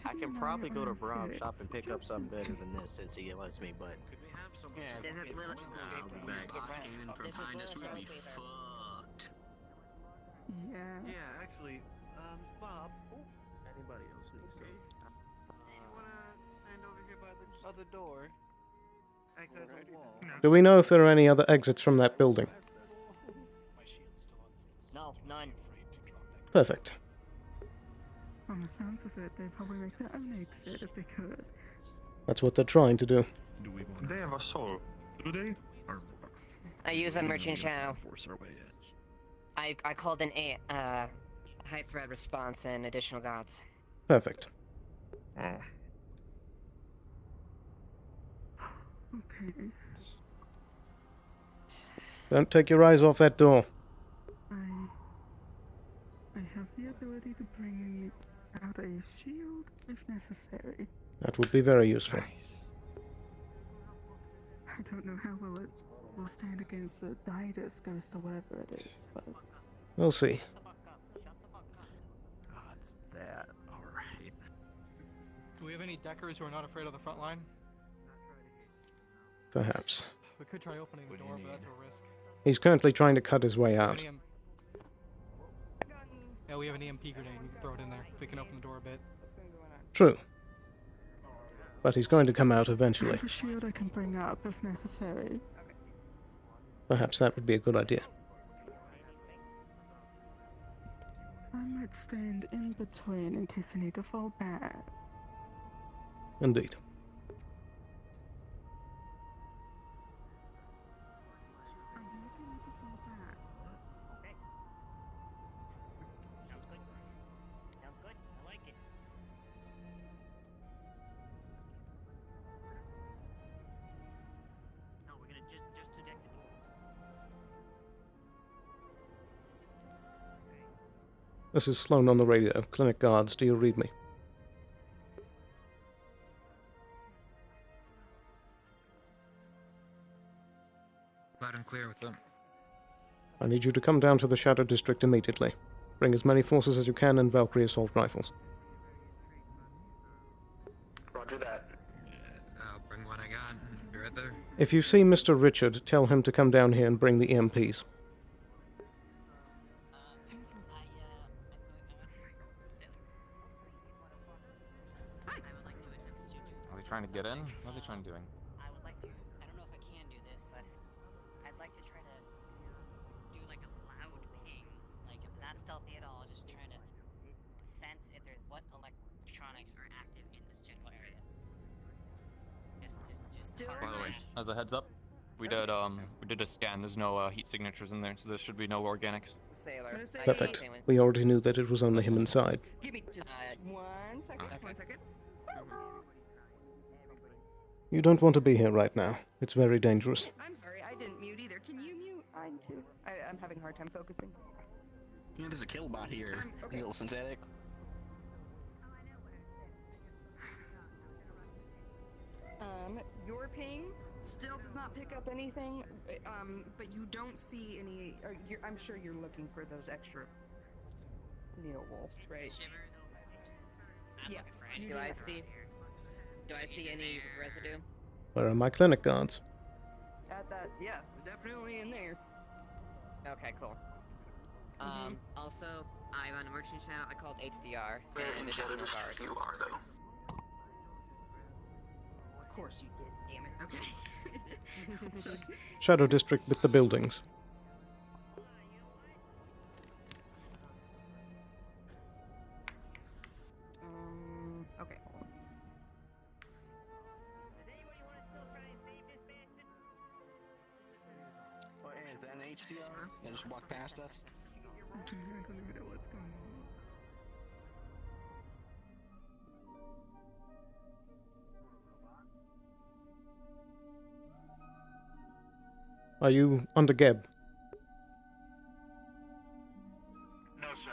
I can probably go to Brom's shop and pick up something better than this since he lets me, but... I'll be back. Bots came in from behind us, we'd be fucked. Yeah. Yeah, actually, Bob. Anybody else needs some? You wanna stand over here by the other door? Act as a wall. Do we know if there are any other exits from that building? No, none. Perfect. On the sounds of it, they'd probably make their own exit if they could. That's what they're trying to do. They have a soul, do they? I use a merchant channel. Force our way in. I called an high threat response and additional guards. Perfect. Okay. Don't take your eyes off that door. I have the ability to bring out a shield if necessary. That would be very useful. I don't know how well it will stand against the Didas ghost or whatever it is, but We'll see. Oh, it's that. Alright. Do we have any deckers who are not afraid of the front line? Perhaps. We could try opening the door, but that's a risk. He's currently trying to cut his way out. Yeah, we have an EMP grenade. We can throw it in there if we can open the door a bit. True. But he's going to come out I eventually. have a shield I can bring up if necessary. Perhaps that would be a good idea. I might stand in between in case I need to fall back. Indeed. Sounds good. I like it. No, we're gonna just to deck the door. This is Sloan on the radio. Clinic guards, do you read me? Loud and clear, what's up? I need you to come down to the Shadow District immediately. Bring as many forces as you can and Valkyrie assault rifles. Roger that. I'll bring what I got. Be right there. If you see Mr. Richard, tell him to come down here and bring the EMPs. Are they trying to get in? What are they trying to do? I would like to. I don't know if I can do this, but I'd like to try to do like a loud ping. Like, I'm not stealthy at all, just trying to sense if there's what electronics are active in this general area. By the way, as a heads up, we did a scan. There's no heat signatures in there, so there should be no organics. Sailor. Perfect. We already knew that it was only him inside. Give me just 1 second. 1 second. You don't want to be here right now. It's very dangerous. I'm sorry, I didn't mute either. Can you mute? I'm too. I'm having a hard time focusing. Yeah, there's a kill bot here. Okay. A little synthetic. Your ping still does not pick up anything, but you don't see any. I'm sure you're looking for those extra Neo wolves, right? Yeah. Do I see any residue? Where are my clinic guards? At that, yeah, definitely in there. Okay, cool. Also, I'm on emergency channel. I called HDR and additional guards. You are, though. Of course you did, damn it. Okay. Shadow District with the buildings. Okay, hold on. Well, hey, is that an HDR that just walked past us? I don't even know what's going on. Are you under Geb? No, sir.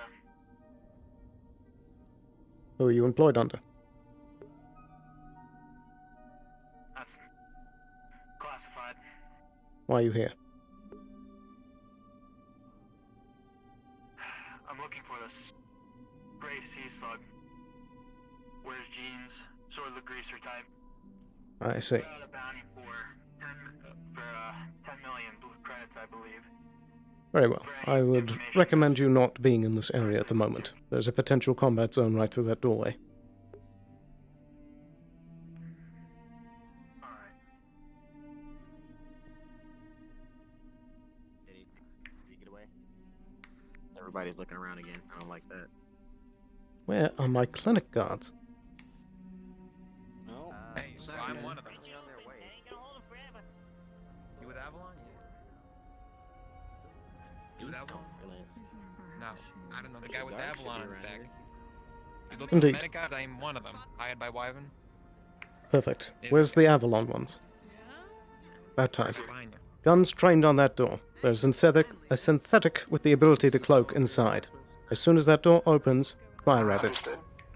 Who are you employed under? That's classified. Why are you here? I'm looking for this gray sea slug. Wears jeans, sort of the greaser type. I see. Put out a bounty for 10 million blue credits, I believe. Very well. I would recommend you not being in this area at the moment. There's a potential combat zone right through that doorway. Did he get away? Everybody's looking around again. I don't like that. Where are my clinic guards? No. Hey, so I'm one of them. That ain't gonna hold him forever. You with Avalon? You with Avalon? No, I don't know. The guy with Avalon is back. You look at the Indeed. medic guys, I am one of them. Hired by Wyvern. Perfect. Where's the Avalon ones? About time. Guns trained on that door. There's a synthetic with the ability to cloak inside. As soon as that door opens, fire at it.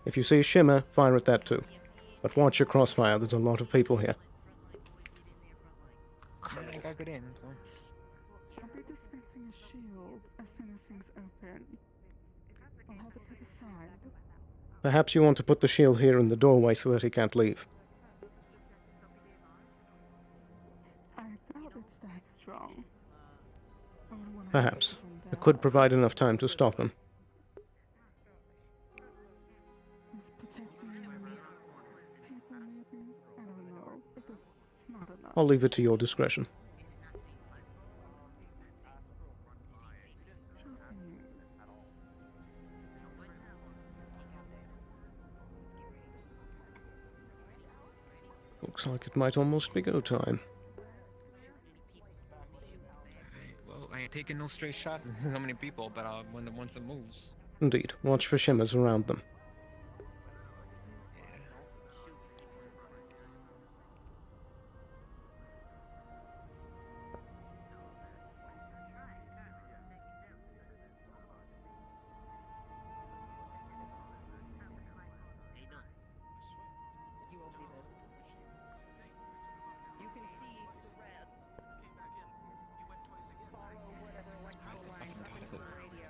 If you see a shimmer, fire at that too. But watch your crossfire, there's a lot of people here. How many guys can't get in, so. I'll be dispensing a shield as soon as things open. I'll have it to the side. Perhaps you want to put the shield here in the doorway so that he can't leave. I doubt it's that strong. I wouldn't want to Perhaps. It could provide enough time to stop him. It's protecting people, maybe? I don't know. It's not enough. I'll leave it to your discretion. Sure thing. Looks like it might almost be go time. Well, I ain't taking no straight shots at so many people, but once it moves. Indeed, watch for shimmers around them.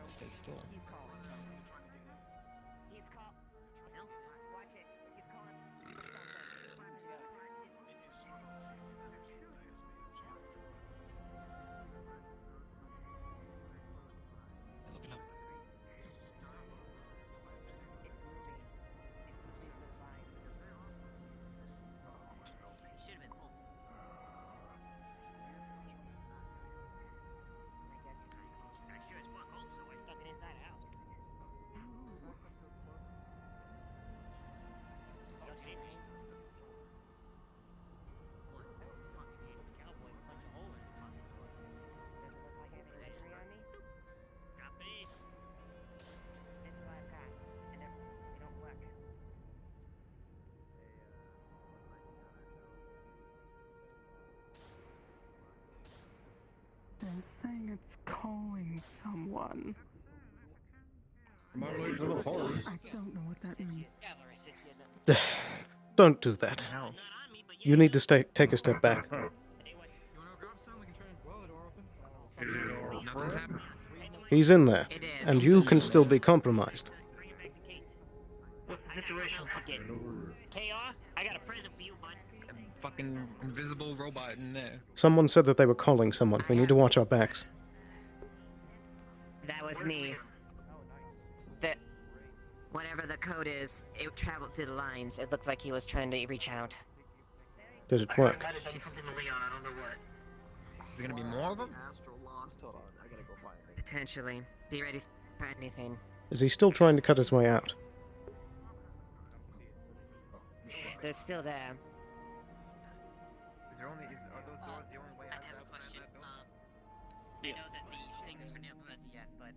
Stay still. They're saying it's calling someone. My late to the party. I don't know what that means. Don't do that. You need to take a step back. Nothing's happened. He's in there, and you can still be compromised. What's the situation? KR, I got a present for you, bud. Fucking invisible robot in there. Someone said that they were calling someone. We need to watch our backs. That was me. Whatever the code is, it traveled through the lines. It looked like he was trying to reach out. Did it work? I might have done something to Leon, I don't know what. Is there gonna be more of them? Astro lost. Hold on, I gotta go find it. Potentially. Be ready for anything. Is he still trying to cut his way out? They're still there. Are those doors the only way out? I have a question. I know that the thing is for nail clips yet, but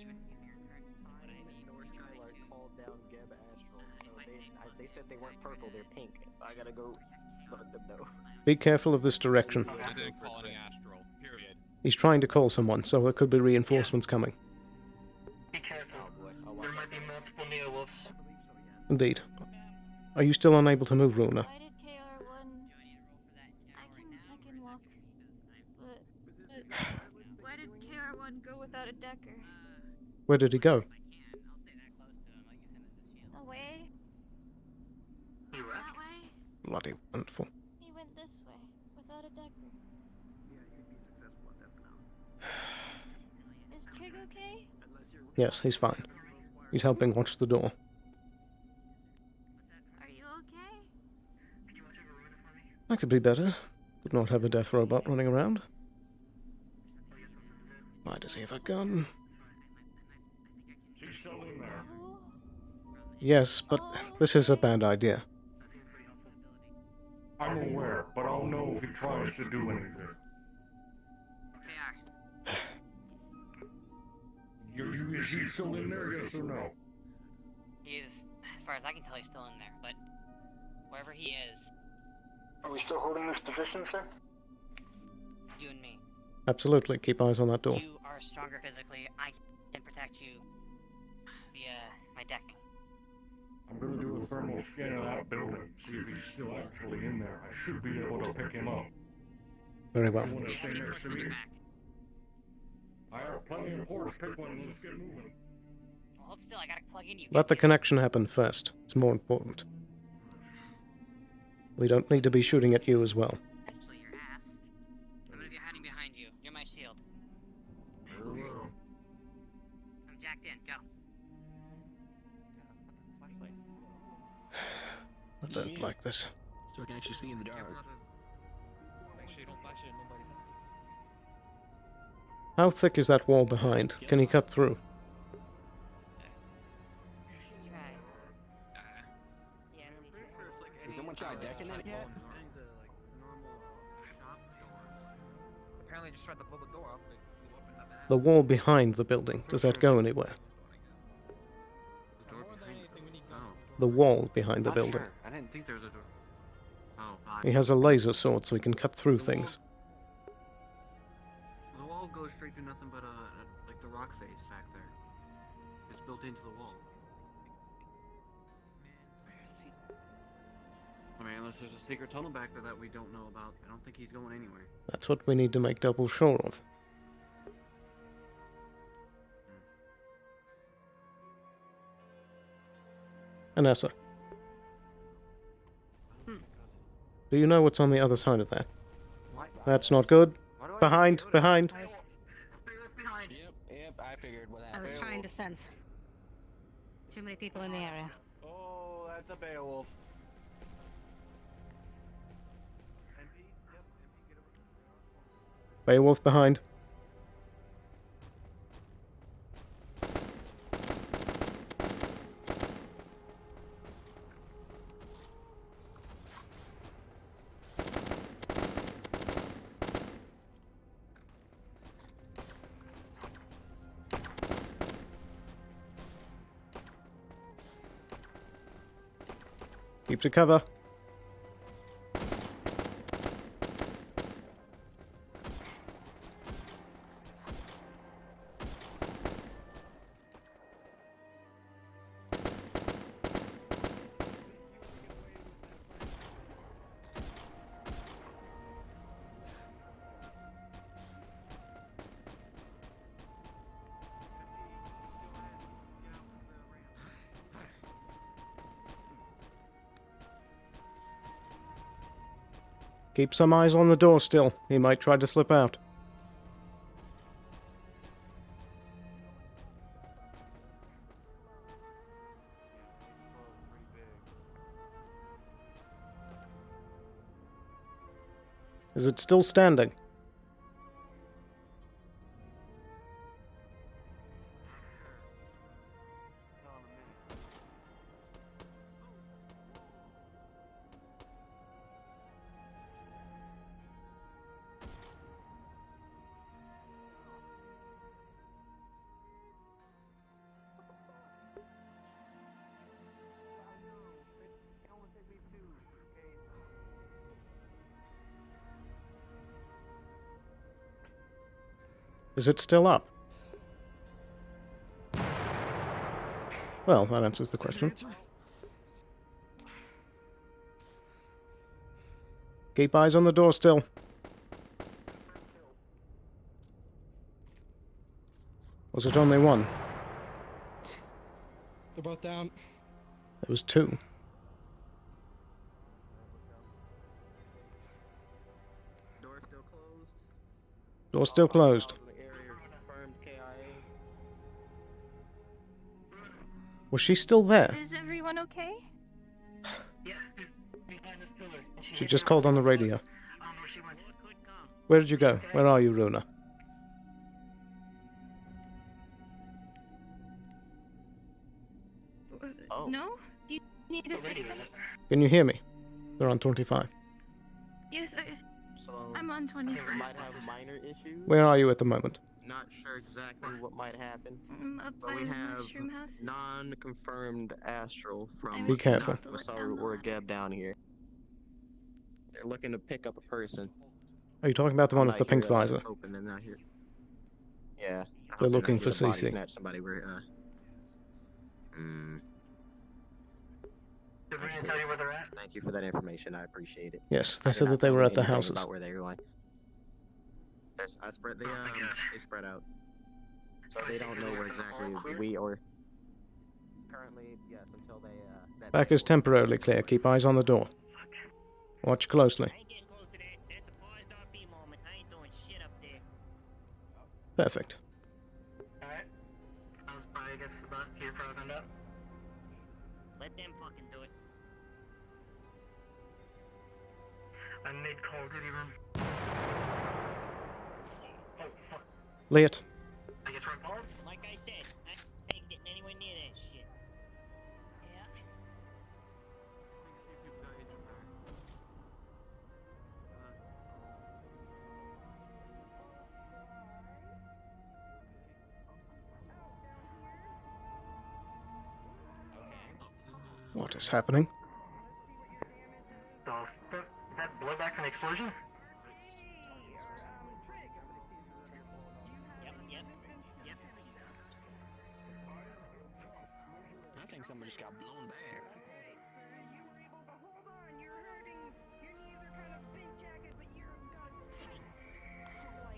even using your current system, would I be trying to called down Geb Astral. So they said they weren't purple, they're pink. So I gotta go let them know. Be careful of this direction. I didn't call any astral, period. He's trying to call someone, so there could be reinforcements coming. Be careful. There might be multiple Neowolves. Indeed. Are you still unable to move, Runa? Why did KR1... I can walk, but why did KR1 go without a decker? Where did he go? Away? That way? Bloody wonderful. He went this way, without a decker. Is Trig okay? Yes, he's fine. He's helping watch the door. Are you okay? I could be better. Could not have a death robot running around. Why does he have a gun? She's still in there. Yes, but this is a bad idea. I'm aware, but I'll know if he tries to do anything. Is he still in there, yes or no? He is, as far as I can tell, he's still in there, but wherever he is... Are we still holding this position, sir? You and me. Absolutely, keep eyes on that door. You are stronger physically. I can protect you via my deck. I'm gonna do a thermal scan of that building, see if he's still actually in there. I should be able to pick him up. Very well. You want to stay next to me? I have plenty of horse. Pick one. Let's get moving. Well, hold still. I gotta plug in you. Let the connection happen first. It's more important. We don't need to be shooting at you as well. Actually, your ass. I'm gonna be hiding behind you. You're my shield. Very well. I'm jacked in. Go. I don't like this. So I can actually see in the dark. Make sure you don't flash it in nobody's eyes. How thick is that wall behind? Can he cut through? Has someone tried decking it yet? Apparently, just tried to blow the door up. It blew up in the back. The wall behind the building, does that go anywhere? The wall behind the building. Sure. I didn't think there was a door. Oh, He has a laser sword so he can cut through things. The wall goes straight to nothing but like the rock face back there. It's built into the wall. I mean, unless there's a secret tunnel back there that we don't know about, I don't think he's going anywhere. That's what we need to make double sure of. Anessa. Do you know what's on the other side of that? That's not good. Behind, behind. Yep, I figured what I happened. was trying to sense. Too many people in the area. Oh, that's a Beowulf. Beowulf behind. Keep to cover. Keep some eyes on the door still. He might try to slip out. Is it still standing? Is it still up? Well, that answers the question. Keep eyes on the door still. Was it only one? They're both down. There was two. Door still closed. Door still closed. Was she still there? Is everyone okay? Yeah, behind this pillar. She just called on the radio. Where did you go? Where are you, Runa? Oh. No? Do you need assistance? Can you hear me? They're on 25. Yes, So I'm on 25. might have minor issues. Where are you at the moment? Not sure exactly what might happen. Up But by we the have mushroom houses. non-confirmed astral from Be careful. or Geb down here. They're looking to pick up a person. Are you talking about the one with the pink visor? Hoping they're not here. Yeah. They're looking for get a body CC. snatch somebody where Did Rena tell you where they're at? Thank you for that information. I appreciate it. Yes, I they did said not that they know were at the anything houses. About where they were going. I spread. They spread out. So they don't know where exactly we are. Currently, yes, until they. Back is temporarily clear. Keep eyes on the door. Watch closely. I ain't getting close to that. That's a paused RP moment. I ain't doing shit up there. Perfect. Alright. I was probably, I guess, about here for opened up. Let them fucking do it. I'm mid Call of Duty room. Oh, fuck. Leot. I guess we're paused? Like I said, I ain't getting anywhere near that shit. Yeah. What is happening? The fuck? Is that blowback from the explosion? Yep. I think somebody just got blown back.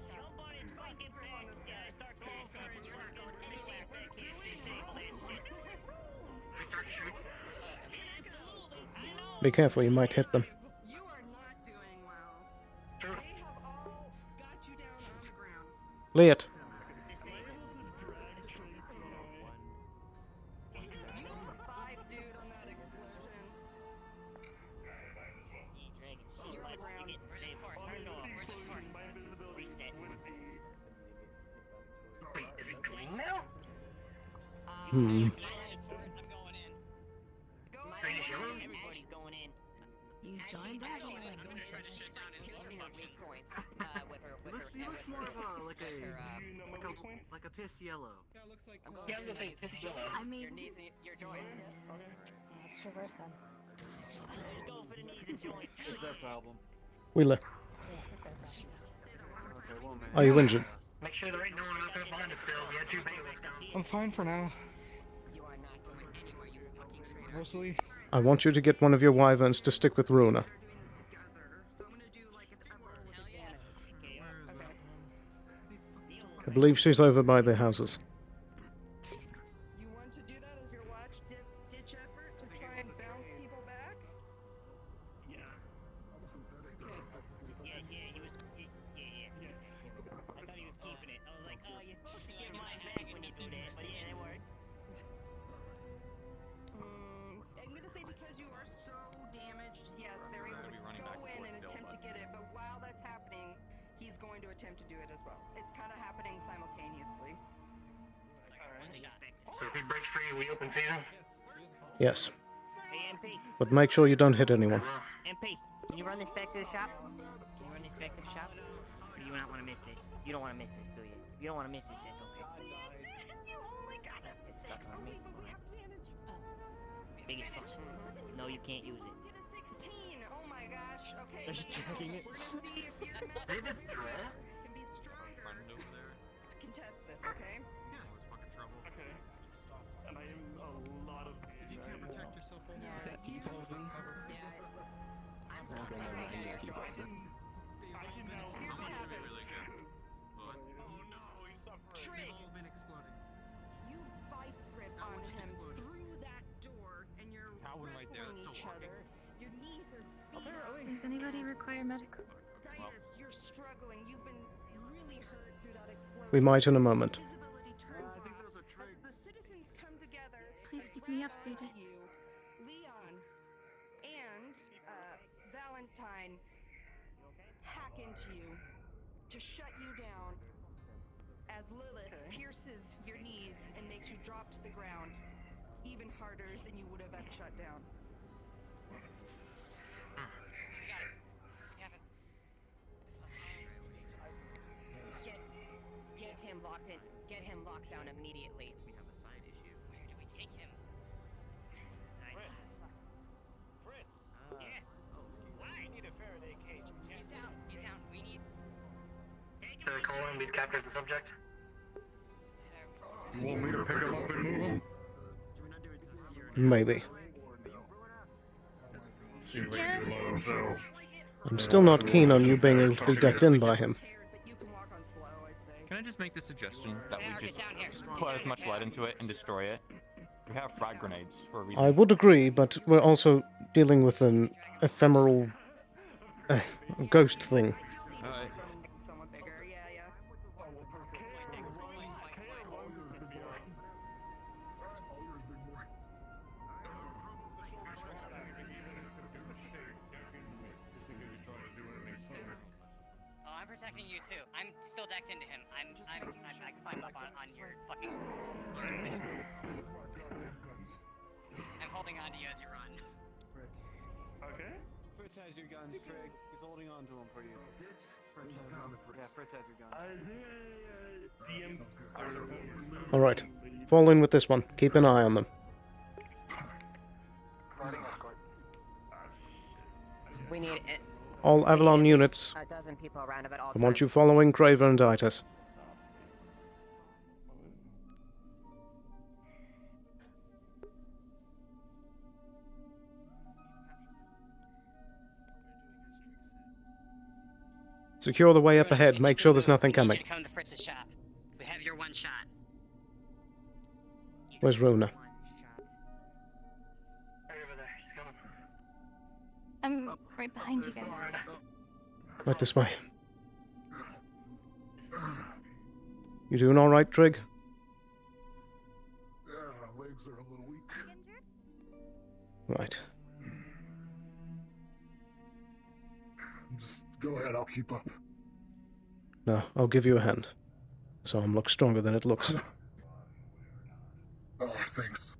Somebody's going to get back. Start going first. You're not going anywhere. Back here. Disable that shit. We start shooting. Be careful, you might hit them. You are not doing well. True. They have all got you down on the ground. Leot. You were the 5 dude on that explosion. You're on the ground. Turn it off. Reset. Wait, is he green now? Hmm. Everybody's going in. He's joined that. She's like going for piercing her weak points with her. He looks more of a like a piss yellow. Yeah, I'm gonna say piss yellow. I mean, your knees and your joints. Let's traverse then. Just go for the knees and joints. What's that problem? Wheeler. Okay, well, man. Are you injured? Make sure there ain't no one out there behind us still. We had 2 bailiffs down. I'm fine for now. You are not going anywhere, you fucking traitor. Mostly. I want you to get one of your wyverns to stick with Runa. I believe she's over by the houses. you want to do that as your last ditch effort to try and bounce people back? Yeah, he was. Yeah. I thought he was keeping it. I was like, oh, you're supposed to get mine back when you do that, but yeah, it worked. I'm gonna say because you are so damaged, yes, they're able to go in and attempt to get it, but while that's happening, he's going to attempt to do it as well. It's kind of happening simultaneously. So if he breaks free, we open season? Yes. Hey, MP. But make sure you don't hit anyone. MP, can you run this back to the shop? Can you run this back to the shop? Or do you not want to miss this? You don't want to miss this, do you? If you don't want to miss this, that's okay. You only got it. It's stuck on me. Big as fuck. No, you can't use it. Get a 16. Oh my gosh. Okay. They're just dragging it. See if your They just drag? can be stronger over there. to contest this. Okay. Yeah, it was fucking trouble. Okay. And I am a lot of pain. If you can't protect yourself from Yeah. is that T-posing? I'm I don't know why he's actually posing. They've all been exploding. Should be really good. But Oh no, he's suffering. They've all been exploding. You vice grip That on one just him exploded. through that door, and you're That one right there, wrestling that's each still working. other. Your knees are beat Apparently. Does anybody require medical? Dices, you're struggling. You've been really hurt through that explosion. We might in a moment. Visibility turns I think off those are as trigs. the citizens come together. Please to keep me grab onto updated. You, Leon, and Valentine hack into you to shut you down as Lilith pierces your knees and makes you drop to the ground even harder than you would have been shut down. Get him locked in. Get him locked down immediately. We have a side issue. Where do we take him? Fritz. Yeah. What? We need a Faraday cage. He's down. He's down. We need. Take Should I call in? We've captured the subject? You want me to pick him up and move him? Maybe. Seems like he did a lot himself. I'm still not keen on you being able to be decked in by him. But you can walk on just make the suggestion that we Eric, just get down here. put as much light into it and destroy it? We have frag grenades for a reason. I would agree, but we're also dealing with an ephemeral ghost thing. Alright. Somewhat bigger, yeah. Oh, I'm protecting you too. I'm still decked into him. I climbed up on your fucking. I'm holding on to you as you run. Okay. Fritz has your guns, Craig. He's holding on to them for you. Fritz has your guns. DM. Alright. Fall in with this one. Keep an eye on them. We need All Avalon units. a dozen people around at all I want times. you following Craver and Titus. Secure the way up ahead. Make sure there's nothing coming. Come to Fritz's shop. We have your one shot. Where's Rona? I'm right behind you guys. Right this way. You doing alright, Trig? Yeah, my legs are a little weak. Right. Just go ahead, I'll keep up. No, I'll give you a hand. So I'm look stronger than it looks. Oh, thanks.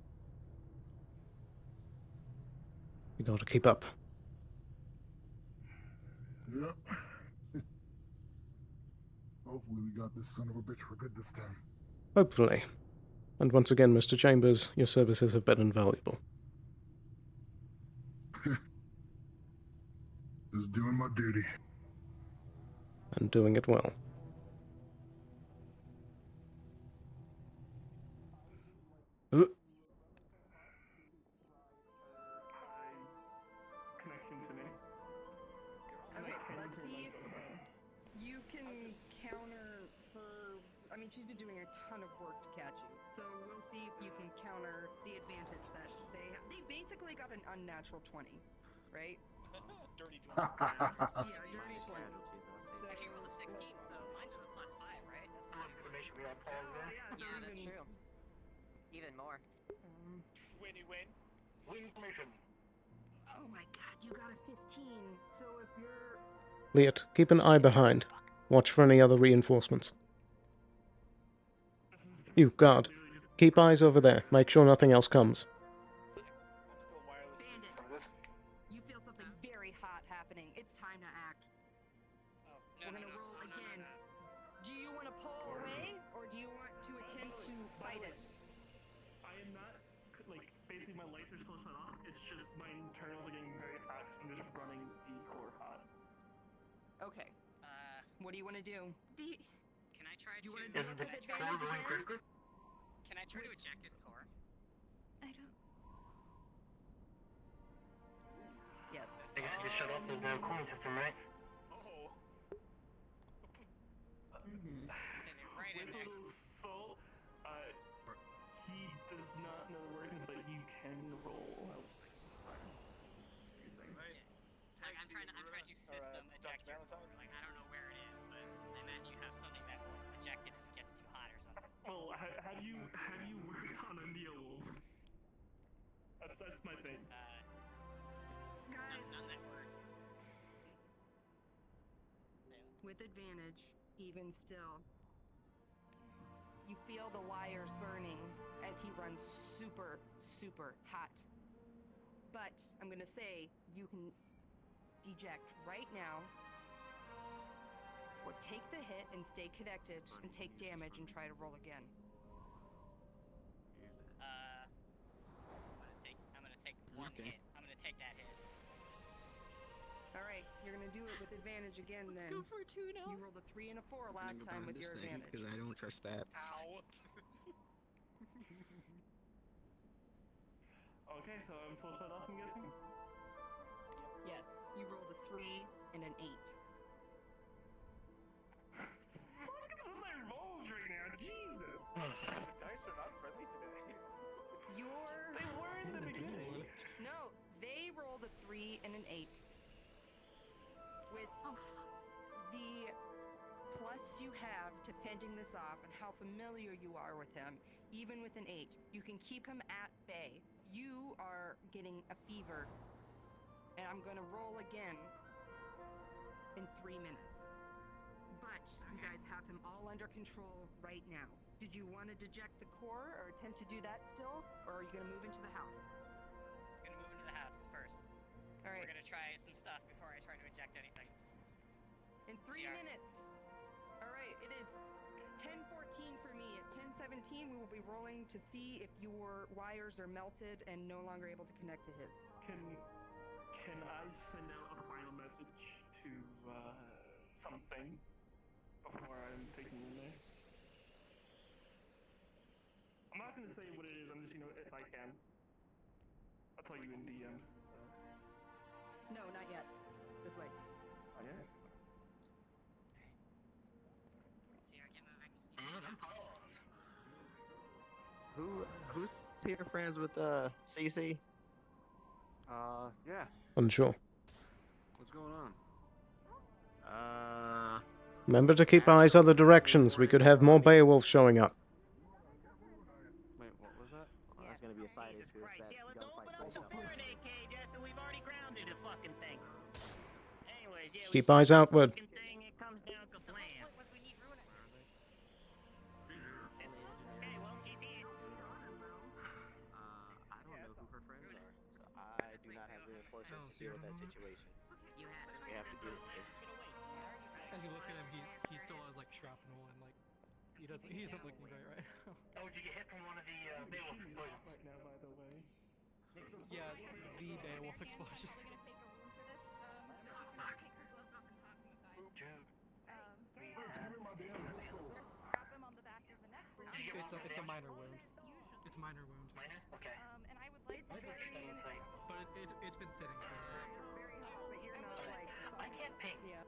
You gotta keep up. Yep. Hopefully we got this son of a bitch for good this time. Hopefully. And once again, Mr. Chambers, your services have been invaluable. Just doing my duty. And doing it well. Connection to me. Okay, let's see if you can counter her. I mean, she's been doing a ton of work to catch you. So we'll see if you can counter the advantage that they have. They basically got an unnatural 20, right? Dirty 20. Yeah, dirty 20. So, If you rolled a 16, so mine's a +5, right? Information we got paused there. Yeah, that's true. Even more. Win. Win information. Oh my god, you got a 15. So if you're... Liat, keep an eye behind. Watch for any other reinforcements. You, guard. Keep eyes over there. Make sure nothing else comes. Bandit, you feel something very hot happening. It's time to act. We're gonna roll again. Do you want to pull away, or do you want to attempt to fight it? I am not, like, basically my lights are still shut off. It's just my internals are getting very hot. I'm just running the core hot. Okay. What do you want to do? Can I try You to... wanna do it with advantage again? Can I try to eject his core? I don't. Yes. I guess you can shut off the cooling system, right? Oh. Right in there. Soul, he does not know the workings, but you can roll. I'm trying to system eject your core. Like, I don't know where it is, but I imagine you have something that will eject it if it gets too hot or something. Well, have you worked on a Neolwolf? That's my thing. Guys. None that word. With advantage, even still. You feel the wires burning as he runs super, super hot. But I'm gonna say you can deject right now, or take the hit and stay connected and take damage and try to roll again. I'm gonna take one hit. I'm gonna take that hit. Alright, you're gonna do it with advantage again then. Let's go for 2 now. You rolled a 3 and a 4 last time with your advantage. Because I don't trust that. Ow. Okay, so I'm full shut off, I'm guessing? Yes, you rolled a 3 and an 8. Look at what I rolled! The plus you have to fending this off and how familiar you are with him, even with an 8, you can keep him at bay. You are getting a fever, and I'm going to roll again in 3 minutes. But you guys have him all under control right now. Did you want to deject the core or attempt to do that still, or are you going to move into the house? I'm gonna move into the house first. All right. We're gonna try some stuff before I try to eject anything. In 3 minutes. All right, it is 10:14 for me. At 10:17, we will be rolling to see if your wires are melted and no longer able to connect to his. Can I send out a final message to something before I'm taking in there? I'm not gonna say what it is. I'm just if I can, I'll tell you in DM. So. No, not yet. This way. Okay. Who's here friends with CC? Yeah. Unsure. What's going on? Remember to keep eyes other directions. We could have more Beowulf showing up. Wait, what was that? Well, that's gonna be a side issue. If that gunfight breaks out. Cage after we've already grounded the fucking thing. Anyways, yeah, Keep eyes outward. thing, it comes down to blam. I don't know who her friends are, so I do not have reinforcements to deal with that situation. We have to deal with this. As you look at him, he still has like shrapnel and like he isn't looking great right now. Oh, did you get hit from one of the Beowulf explosions? Right now, by the way. Yeah, the Beowulf explosion. It's a minor wound. It's a minor wound. Minor? Okay. And I would like to But it's been sitting for I can't paint. Yeah.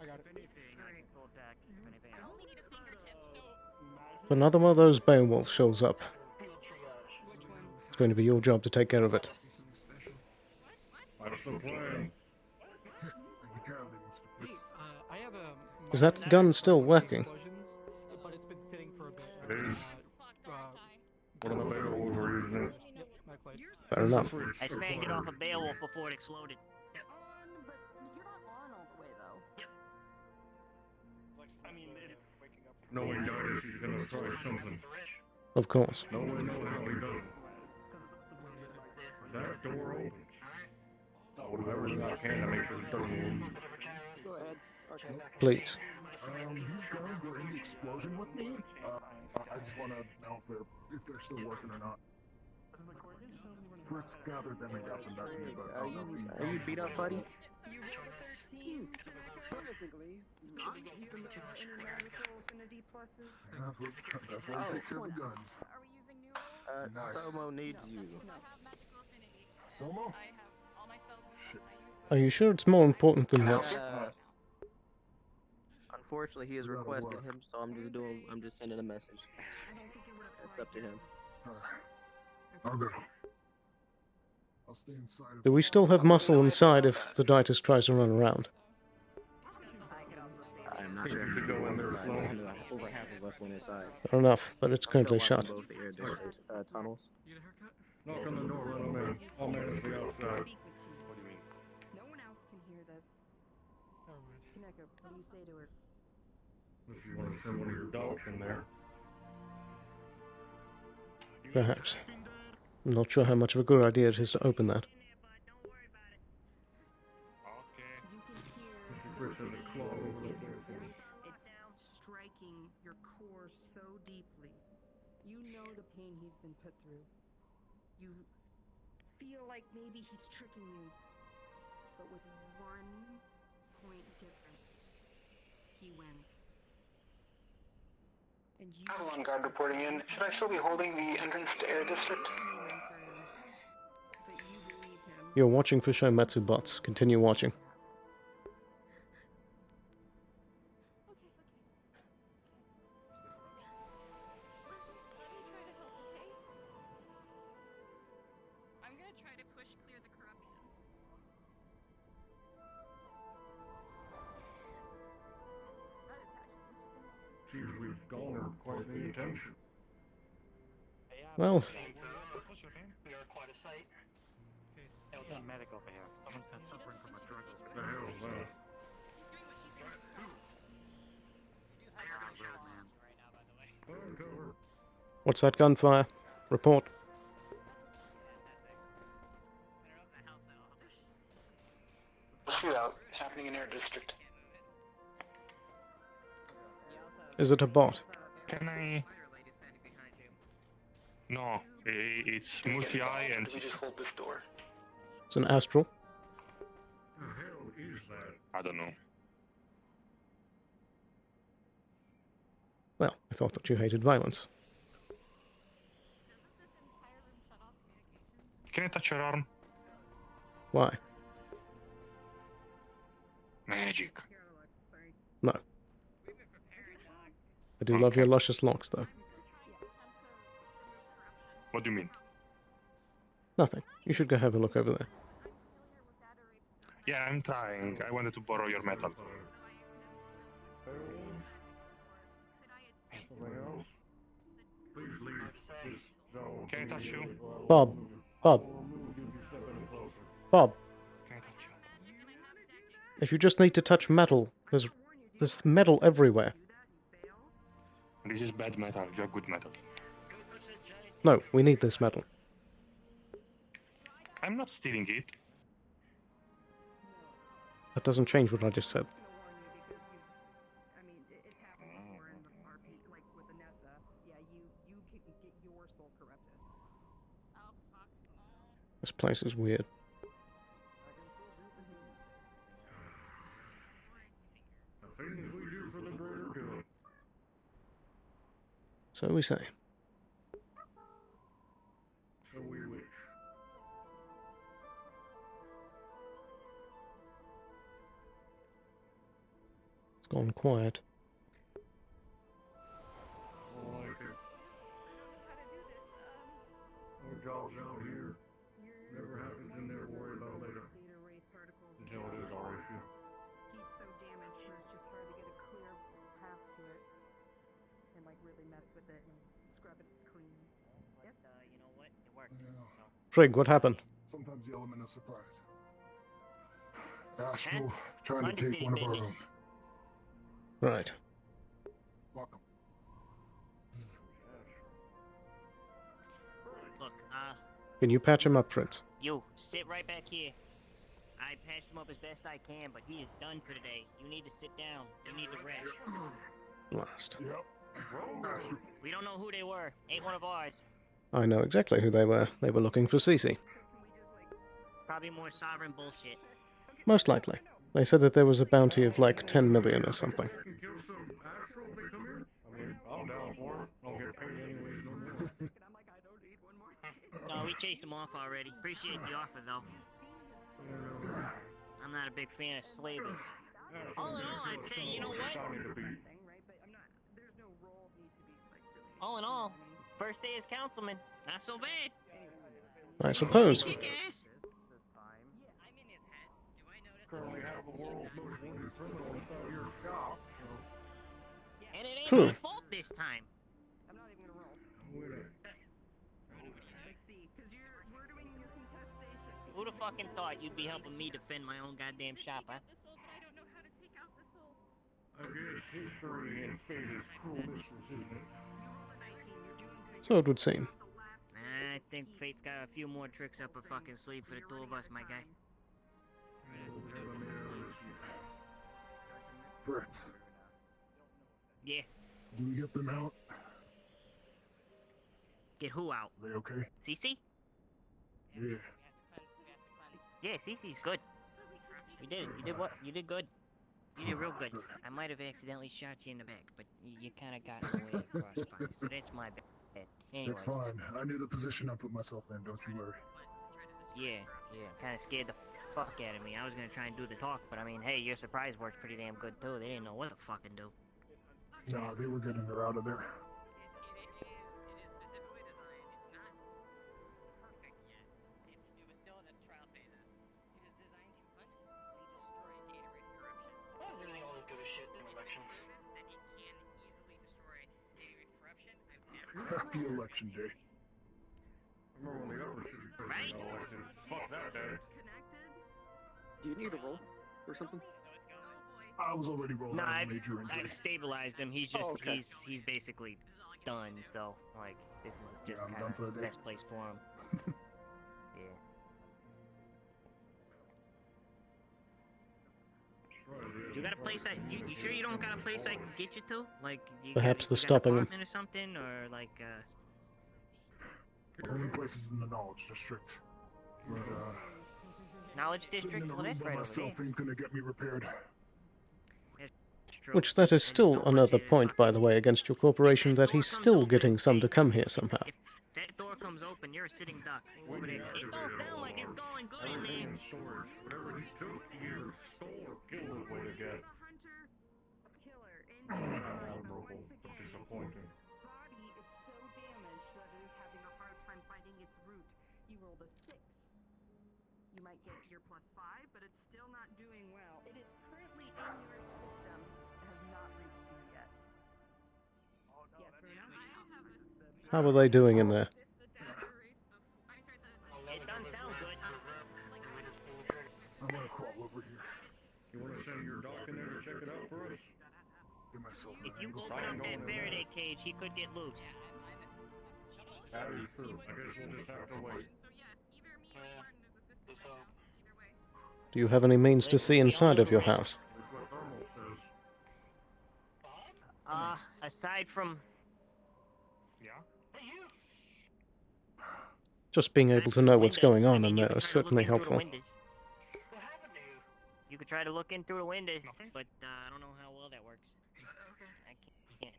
I got it. If anything, I can full deck. If anything. I only need a fingertip, so. If another one of those Beowulf shows up, it's going to be your job to take care of it. I'm still playing. I have a. Is that gun still working? But it's been sitting for a bit. It is. One of my Beowulfs are using it. Fair enough. I snagged it off a Beowulf before it exploded. But you're not on all the way, though. I mean, it's... Knowing Darius, he's gonna try something. Of course. No way, no how he does it. That door opens. I'll do everything I can to make sure it doesn't leave. Go ahead. Okay. Please. These guys were in the explosion with me. I just want to know if they're still working or not. Fritz gathered them and got them back to me, but I don't know if Are you beat up, buddy? Basically, not even any magical affinity pluses. That's why we take care of the guns. Are we using new rolls? Nice. Somo needs you. I have magical affinity. Somo? I have all my spells with me. I use Are you sure it's more important than this? Unfortunately, he has requested him, so I'm just sending a message. It's up to him. I'll go. I'll stay inside. Do we still have muscle inside if the Ditus tries to run around? I'm not sure if you go in there. Over half of us went inside. Fair enough, but it's currently shut. Both the air tunnels. Knock on the door, let him in. I'll manage the outside. What do you mean? No one else can hear this. Kaneko, what do you say to her? If you want to send one of your dogs in there. Perhaps. I'm not sure how much of a good idea it is to open that. Mr. Fritz has a claw over the door. It's striking your core so deeply. You know the pain he's been put through. You feel like maybe he's tricking you, but with 1 point difference, he wins. And you... Avalon Guard reporting in. Should I still be holding the entrance to Air District? You're watching for Shometsu bots. Continue watching. I'm gonna try to push clear the corruption. Seems we've garnered quite the attention. Well, We are quite a sight. Hey, what's up? Medic over here. Someone says suffering from a drug overdose. The hell's that? Uncover. what's that gunfire? Report. Shootout happening in Air District. Is it a bot? Can I? No, it's multi-eye and. We just hold this door. It's an astral. The hell is that? I don't know. Well, I thought that you hated violence. Can I touch your arm? Why? Magic. No. I do love your luscious locks, though. What do you mean? Nothing. You should go have a look over there. Yeah, I'm trying. I wanted to borrow your metal. Something else? Please leave this zone. Can I touch you? Bob. Bob. Bob. Can I touch you? If you just need to touch metal, there's metal everywhere. This is bad metal. You're good metal. No, we need this metal. I'm not stealing it. That doesn't change what I just said. This place is weird. The things we do for the greater good. So we say. So we wish. It's gone quiet. I like it. Our jobs out here. Whatever happens in there, worry about later. Until it is our issue. He's so damaged where it's just hard to get a clear path to it. And like really mess with it and scrub it clean. Yep. You know what? It worked. So. Frig, what happened? Sometimes the element of surprise. Astral trying to take one of our own. Right. Welcome. Look, Can you patch him up, Fritz? you sit right back here. I patched him up as best I can, but he is done for today. You need to sit down. You need to rest. Last. Yep. We don't know who they were. Ain't one of ours. I know exactly who they were. They were looking for Cece. Probably more sovereign bullshit. Most likely. They said that there was a bounty of like 10 million or something. Kill some astral if they come here? I mean, I'm down for it. I'll get paid anyways, no more. No, we chased him off already. Appreciate the offer, though. I'm not a big fan of slavers. All in all, I'd say, you know what? All in all, first day as councilman, not so bad. I suppose. Currently have the world's most wanted criminal inside your shop, so... And it ain't True. my fault this time. I'm not even gonna roll. With it. Who the fucking thought you'd be helping me defend my own goddamn shop, huh? I guess history and fate is cruel mistress, isn't it? So it would seem. I think fate's got a few more tricks up her fucking sleeve for the two of us, my guy. Fritz, Yeah, do we get them out? get who out? Are they okay? Cece? Yeah. Yeah, Cece's good. You did it. You did what? You did good. You did real good. I might have accidentally shot you in the back, but you kind of got in the way of the crossfire, so that's my bad. Anyways. It's fine. I knew the position I put myself in, don't you worry. Yeah, kind of scared the fuck out of me. I was gonna try and do the talk, but I mean, hey, your surprise worked pretty damn good too. They didn't know what to fucking do. Nah, they were getting her out of there. Happy election day. Remember when the other shitty person got elected? Fuck that day. Do you need a roll or something? I was already rolling No, out I've, a major injury. I've stabilized him. He's just, okay. he's basically done, so, like, this is just I'm kind done for the of day. best place for him. Yeah. You got a place you sure you don't got a place I can get you to? Like, you Perhaps got, they're stopping an him. apartment or something, or like, Only places in the knowledge district. But, Knowledge sitting District? in a Well, room that's by right over there. myself ain't gonna get me repaired. Which that is still another point, by the way, against your corporation, that he's still getting some to come here somehow. That door comes open, you're a sitting duck over there. It don't sound like it's going good in there. Everything in storage. Whatever he took, he either stole or killed his way to get. Admirable, but disappointing. Body is so damaged that it is having a hard time finding its root. You rolled a 6. You might get your +5, but it's still not doing well. It is currently in your system. It has not reached you yet. Yes or no? How are they doing in there? It doesn't sound good. I'm gonna crawl over here. You want to send your doc in there to check it out for us? Give myself an If you angle. open up that Faraday cage, he could get loose. That is true. I guess we'll just have to wait. Do you have any means to see inside of your house? That's what Thermal says. Aside from... Just being able to know what's going on in there is certainly helpful. You could try to look in through the windows, but I don't know how well that works. I can't.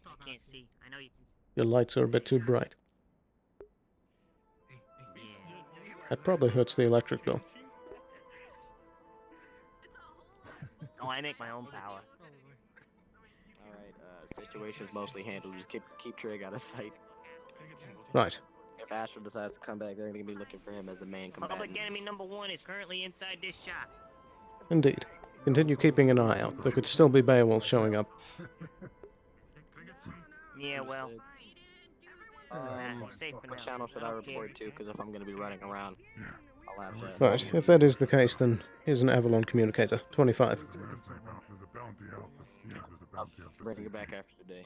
I can't see. I know you can. Your lights are a bit too bright. That probably hurts the electric bill. Oh, I make my own power. Alright, situation's mostly handled. Just keep Trig out of sight. Right. If Astro decides to come back, they're gonna be looking for him as the main combatant. Public enemy number 1 is currently inside this shop. Indeed. Continue keeping an eye out. There could still be Beowulf showing up. Yeah, well. Safe for now. What channel should I report to? Because if I'm gonna be running around, I'll have to... Right, if that is the case, then here's an Avalon communicator. 25. There's a bounty out. There's a bounty out. Bring it back after today.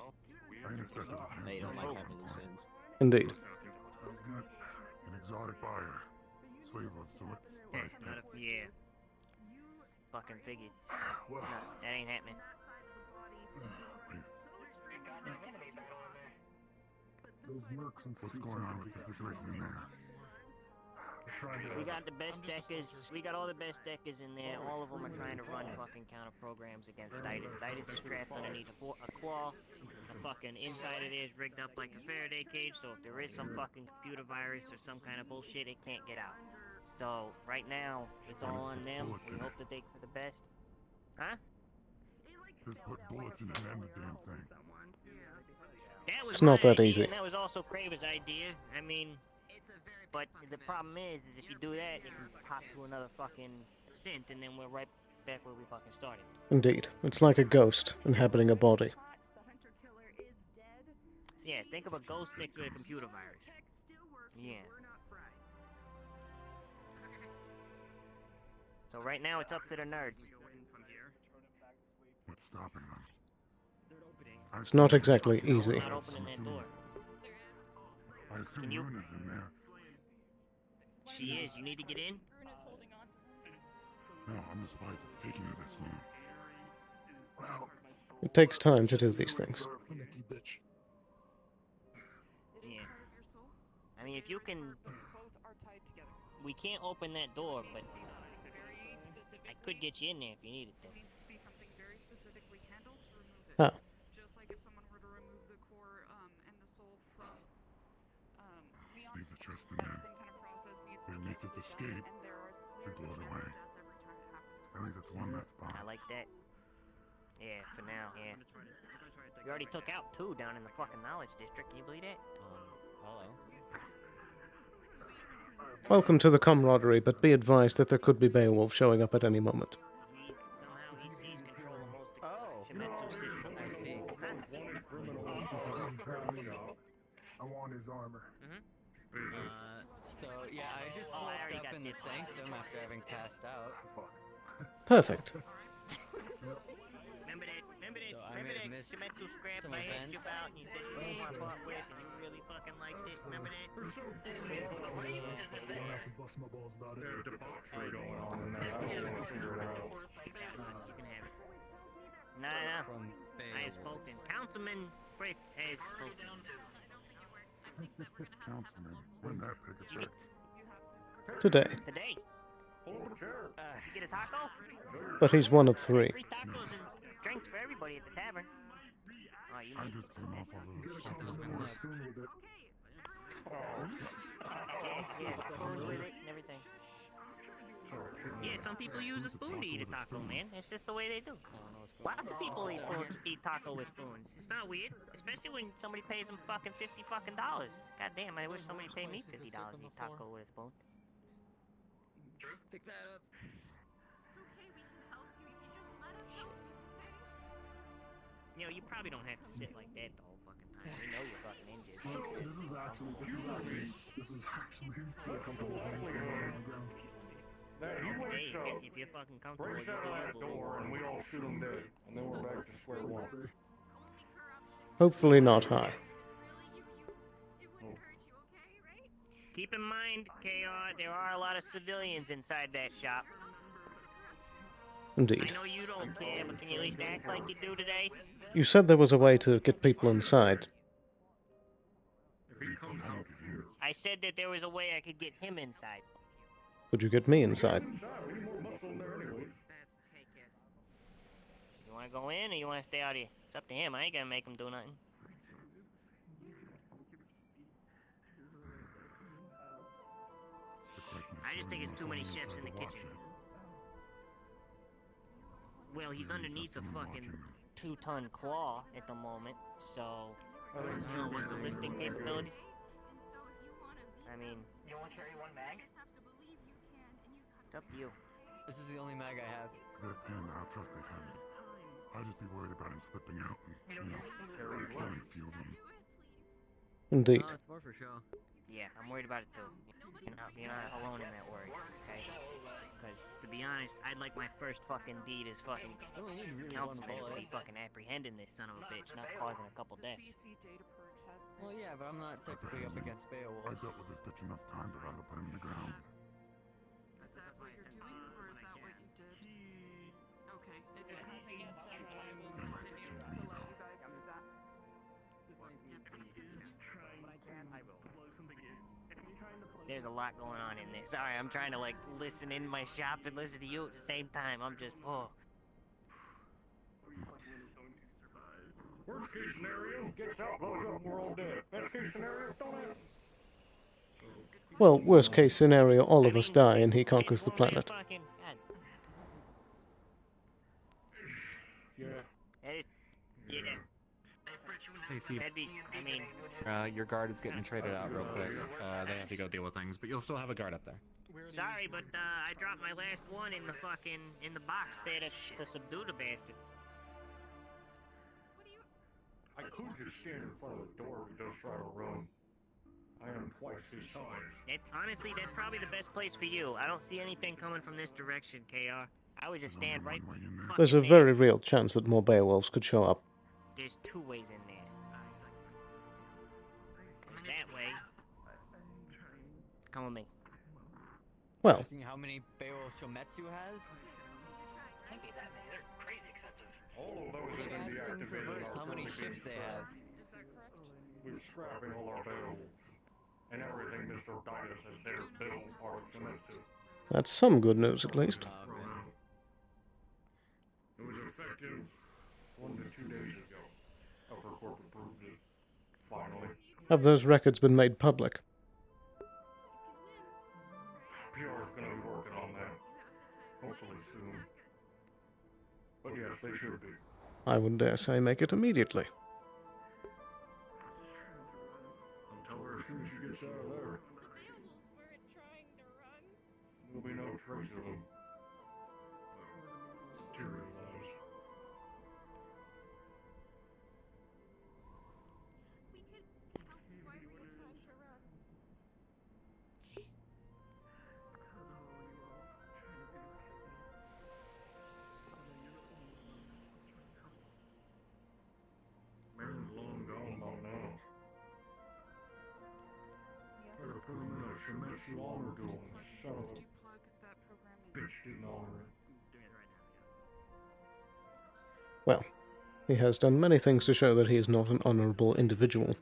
I intercepted it. They don't like having loose ends. Indeed. That was good. An exotic buyer. Slave of sorts. Yeah. Fucking figured. Well, No, that ain't happening. those mercs and what's going on with the situation in there? They're trying to... We got the best deckers. We got all the best deckers in there. All of them are trying to run fucking counter programs against Titus. Titus is trapped underneath a claw. The fucking inside of it is rigged up like a Faraday cage, so if there is some fucking computer virus or some kind of bullshit, it can't get out. So, right now, it's all on them. We hope that they do the best. Huh? Just put bullets in and end the damn thing. That was It's not my that idea, easy. And that was also Kraven's idea. I mean, but the problem is if you do that, you can pop to another fucking synth, and then we're right back where we fucking started. Indeed. It's like a ghost inhabiting a body. Yeah, think of a ghost next to a computer virus. Yeah. So right now it's up to the nerds. What's stopping them? It's not exactly easy. Not opening that door. I assume Luna's in there. She is. You need to get in? No, I'm surprised it's taking you this long. Well, It takes time to do these things. finicky bitch. Yeah. I mean, if you can... We can't open that door, but... I could get you in there if you needed to. How? Needs to trust the men. If it makes it escape, we blow it away. At least it's one less bomb. I like that. Yeah, for now, yeah. You already took out 2 down in the fucking knowledge district. Can you believe that? Hello. Welcome to the camaraderie, but be advised that there could be Beowulf showing up at any moment. Somehow he sees control of most of the Shimetsu system. I see. want his armor. So yeah, I just Oh, I woke already up got in the this one. sanctum after having passed out. Perfect. Remember that? So I may have missed Shimetsu scrap some I asked you events. about and you said you didn't want to fuck with and you really fucking liked it? Remember that? That's fine. You don't have to bust my balls about it. There's debauchery going on in there. I don't want to figure it out. You can have it. Nah. From I have spoken. Councilman Fritz has spoken. Councilman, when that take effect? Today. Today? Pull up a chair. Did you get a taco? But he's one of 3. Free tacos and drinks for everybody at the tavern. Oh, you I missed just came off of a spoon with it. Yeah, spoon with it and everything. Yeah, some people use a spoon to eat a taco, man. It's just the way they do. Lots of people eat taco with spoons. It's not weird, especially when somebody pays them fucking $50 fucking dollars. God damn, I wish somebody paid me $50 to eat taco with a spoon. Pick that up. You know, you probably don't have to sit like that the whole fucking time. We know you're fucking injured. This is actually more comfortable than the ground. He wakes Hey, up, if you're fucking comfortable, breaks you out of that will. door, and we all shoot him dead. And then we're back to square one. Hopefully not high. Keep in mind, KR, there are a lot of civilians inside that shop. Indeed. I know you don't care, but can you at least act like you do today? You said there was a way to get people inside. If he comes out here, I said that there was a way I could get him inside. Could you get me inside? we need more muscle in there anyway. You want to go in or you want to stay out here? It's up to him. I ain't gonna make him do nothing. I just think it's too many chefs in the kitchen. Well, he's underneath a fucking 2-ton claw at the moment, so I don't know what's the lifting capability. I mean, You want to carry one mag? it's up to you. This is the only mag I have. They're pinned. I trust they have it. I'd just be worried about him slipping out and, killing a few of them. Indeed. No, it's more for show. Yeah, I'm worried about it too. You're not alone in that worry, okay? Because, to be honest, I'd like my first fucking deed as fucking councilman to be fucking apprehending this son of a bitch, not causing a couple deaths. Well, yeah, but I'm not technically up against I Beowulf. dealt with this bitch enough times to rather put him in the ground. Is that what you're doing, or is that what you did? Okay. They might be killing me though. There's a lot going on in this. Sorry, I'm trying to, like, listen in my shop and listen to you at the same time. I'm just, oh. Worst case scenario, gets out, blows up, we're all dead. Best case scenario, don't happen. Well, worst case scenario, all of us die and he conquers the planet. Fucking, God. Yeah. Yeah. Hey, Steve. That'd be, I mean, Your guard is getting traded out real quick. They have to go deal with things, but you'll still have a guard up there. sorry, but I dropped my last one in the fucking, in the box there to subdue the bastard. I could just stand in front of the door if he does try to run. I am twice his size. Honestly, that's probably the best place for you. I don't see anything coming from this direction, KR. I would just stand right There's a fucking very real chance that more Beowulfs could show up. There's 2 ways in there. There's that way. Come with me. Well, Asking how many Beowulf Shometsu has? Can't be that many. They're crazy expensive. All of those Like are going to be asking activated Traverse are how many currently being ships they shot. have. We're scrapping all our Beowulfs. And everything Mr. Didas has there built part of Shemetsu. that's some good news at least. It was effective 1 to 2 days ago. Upper Court approved it. Finally. Have those records been made public? PR's gonna be working on that. Hopefully soon. But yes, they should be. I would dare say make it immediately. I'll tell her as soon as she gets out of there. There'll be no trace of them. Materialize. Shimetsu honor duel, son of a bitch didn't honor it. Well, he has done many things to show that he is not an honorable individual.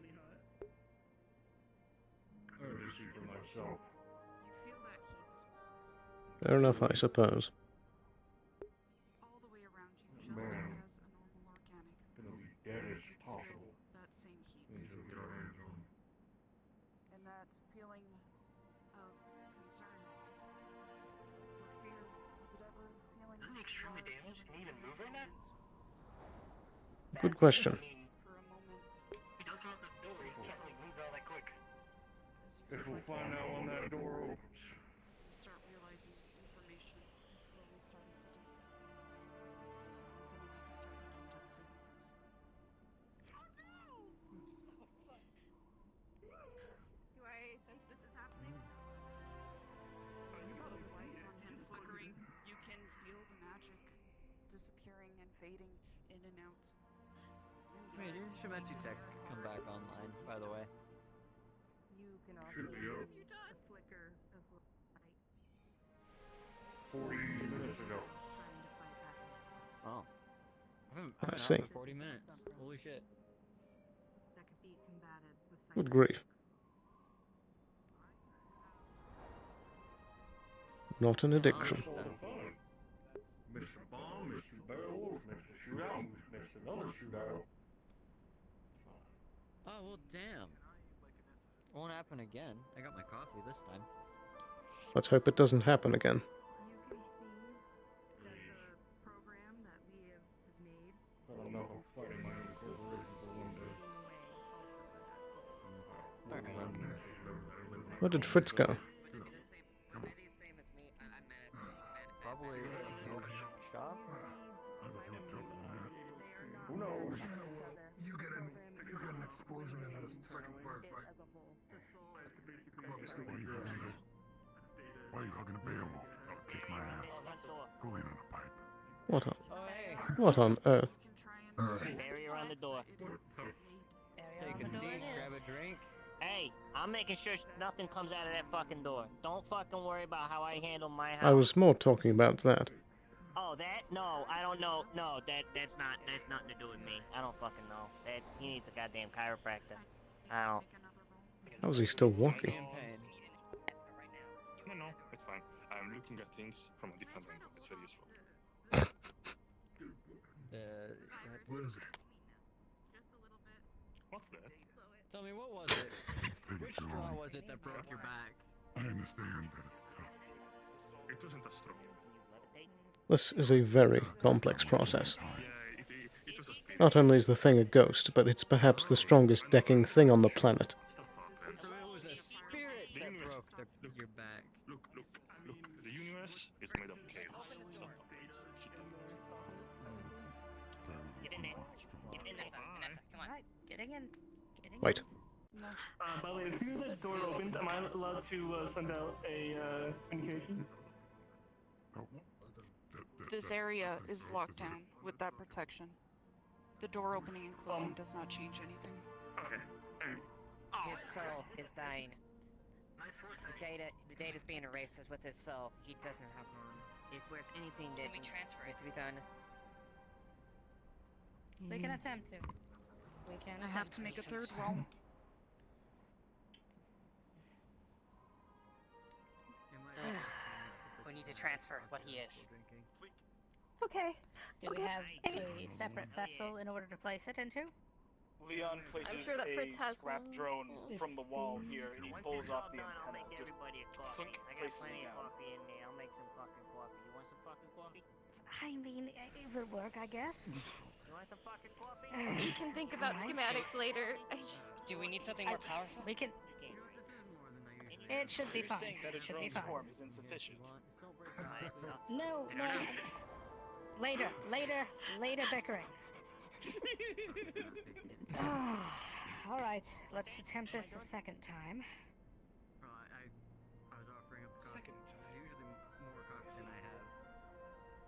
I had to see for myself. Fair enough, I suppose. Man, gonna be dead as possible. Until we get our hands on him. And that feeling of concern or fear, whatever feelings. Isn't he extremely damaged? Can he even move right now? Good question. For a moment. He don't come out the door. He can't really move all that quick. Guess we'll find out when that door opens. Start realizing information is slowly starting to Do I sense this is happening? the lights on him flickering. You can feel the magic disappearing and fading in and out. Wait, did Shimetsu Tech come back online, by the way? You can also Should be up. see the flicker of light 40 minutes ago. trying to fight back. Oh. I've I been see. out for 40 minutes. Holy shit. That could be combated with Good grief. Not an addiction. That's all the fun. Mr. Bomb, Mr. Barrels, Mr. Shootout, Mr. Another Shootout. Oh, well, damn. Won't happen again. I got my coffee this time. Let's hope it doesn't happen again. You can see that the program that we have made Got enough of fighting my own corporation for one day. Where did Fritz go? Probably shop? Who knows? You get an explosion in a second firefight. Probably still want to still. Why are you hugging a bear wolf? I'll kick my ass. Go in on a pipe. What on? Oh, hey. What on earth? Barrier on the door. Take a seat, grab a drink. Hey, I'm making sure nothing comes out of that fucking door. Don't fucking worry about how I handle my house. I was more talking about that. Oh, that? No, I don't know. No, that's nothing to do with me. I don't fucking know. That he needs a goddamn chiropractor. I don't. How is he still walking? No, it's fine. I'm looking at things from a different angle. It's very useful. What is it? What's that? Tell me, what was it? Which straw was it that broke your back? I understand that it's tough. It wasn't a straw. This is a very complex process. Yeah, it was a spirit. Not only is the thing a ghost, but it's perhaps the strongest decking thing on the planet. So it was a spirit that broke your back. Look. The universe is made of chaos. Stop. Get in there. Get in there, Vanessa. Come on. Getting in. Wait. By the way, as soon as that door opens, am I allowed to send out a indication? This area is locked down with that protection. The door opening and closing does not change anything. Okay. His soul is dying. The data's being erased as with his soul. He doesn't have long. If there's anything that we transfer needs to be done. We can attempt to. We can. I have to make a third roll. We need to transfer what he is. Okay. Do we have a separate vessel in order to place it into? Leon places I'm sure that Fritz a has scrap one. drone from the wall here, and he pulls off the antenna. I'll make Just everybody a coffee. clunk, I got places plenty it of down. coffee in there. I'll make some fucking coffee. You want some fucking coffee? I mean, it will work, I guess. You want some fucking coffee? We can think about schematics later. I just. Do we need something more powerful? We can. It should be You're fine. saying that a Should be drone's fine. form is insufficient. No. Later bickering. All right, let's attempt this a second time. I was offering up coffee. Second time. Usually more coffee than I have.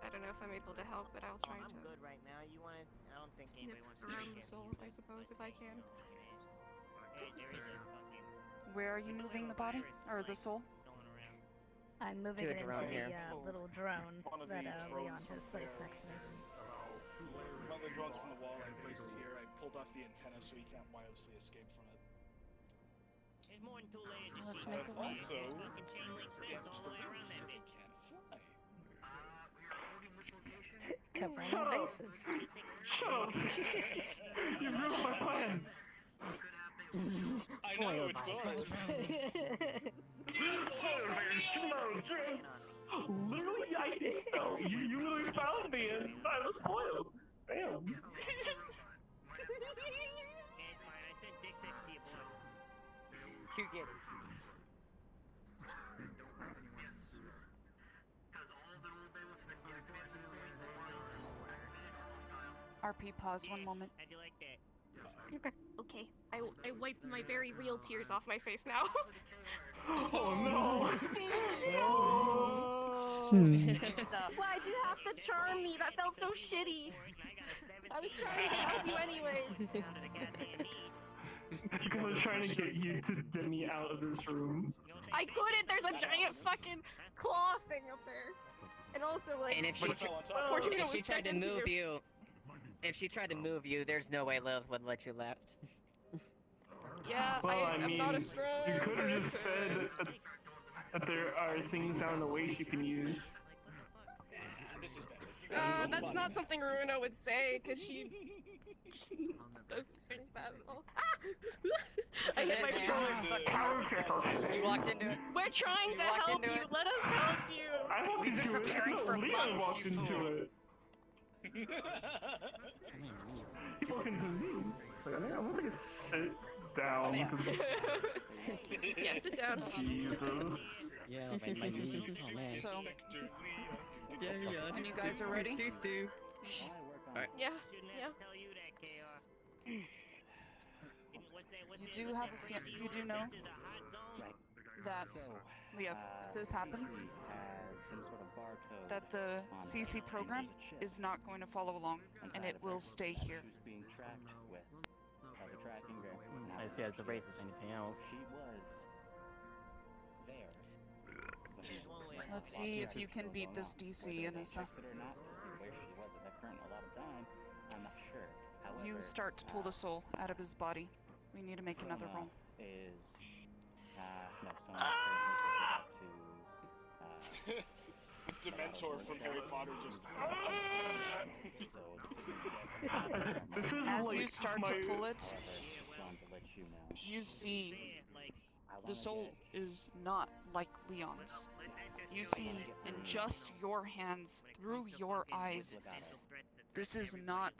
I don't know if I'm able to help, but I'll try I'm to good right now. You want to? I don't think snip anybody wants to around take the it. soul, I suppose, if I can. Hey, there is a fucking. where are you moving the body or the soul? I'm moving To a it into drone the here. little drone One of that the Leon drones has from placed there. next to me. One of the drones from the wall I placed here, I pulled off the antenna so he can't wirelessly escape from it. There's more than 2 layers of Let's steel. make a I've run. also Fucking chain link fence damaged all the the way around wings so that they bitch. can't fly. Covering Shut the up! bases. Shut up! You ruined my plan! I know, it's gone. Literally, I fell. You literally found me and I was spoiled. Damn. It's fine, I sent dick pics to your boss. To get it. RP, pause one moment. How'd you like that? Okay. I wiped my very real tears off my face now. Oh no! Good stuff. Why'd you have to charm me? That felt so shitty. I was trying to help you anyways. Because I was trying to get you to get me out of this room. I couldn't. There's a giant fucking claw thing up there. And also, like, And if she, Fortunato if she was tried to checked into move you, if she tried to move you, there's no way Lilith would let you left. Yeah, Well, I I'm mean, not a strong you could have just person. said that there are things down the waist you can use. This is better. That's not something Runa would say, because she doesn't think that at all. I hit my controller. You walked into it. We're trying to walked help into you. it. Let us help you. I walked into it. No, Leon walked into it. He walked into me. It's like, I think I'm gonna sit down. Yeah, sit down. Jesus. Yeah, my knees. Oh man. So, Yeah. and you guys are ready? Alright. Yeah, yeah. Tell you that, KR. You do have you do know that, Leah, if this happens, that the CC program is not going to follow along, and it will stay here. I see as the race as anything else. Let's see if you can beat this DC, Anissa. You start to pull the soul out of his body. We need to make another roll. Dementor from Harry Potter just. This is As like you start my... to pull it, you see the soul is not like Leon's. You see in just your hands, through your eyes, this is not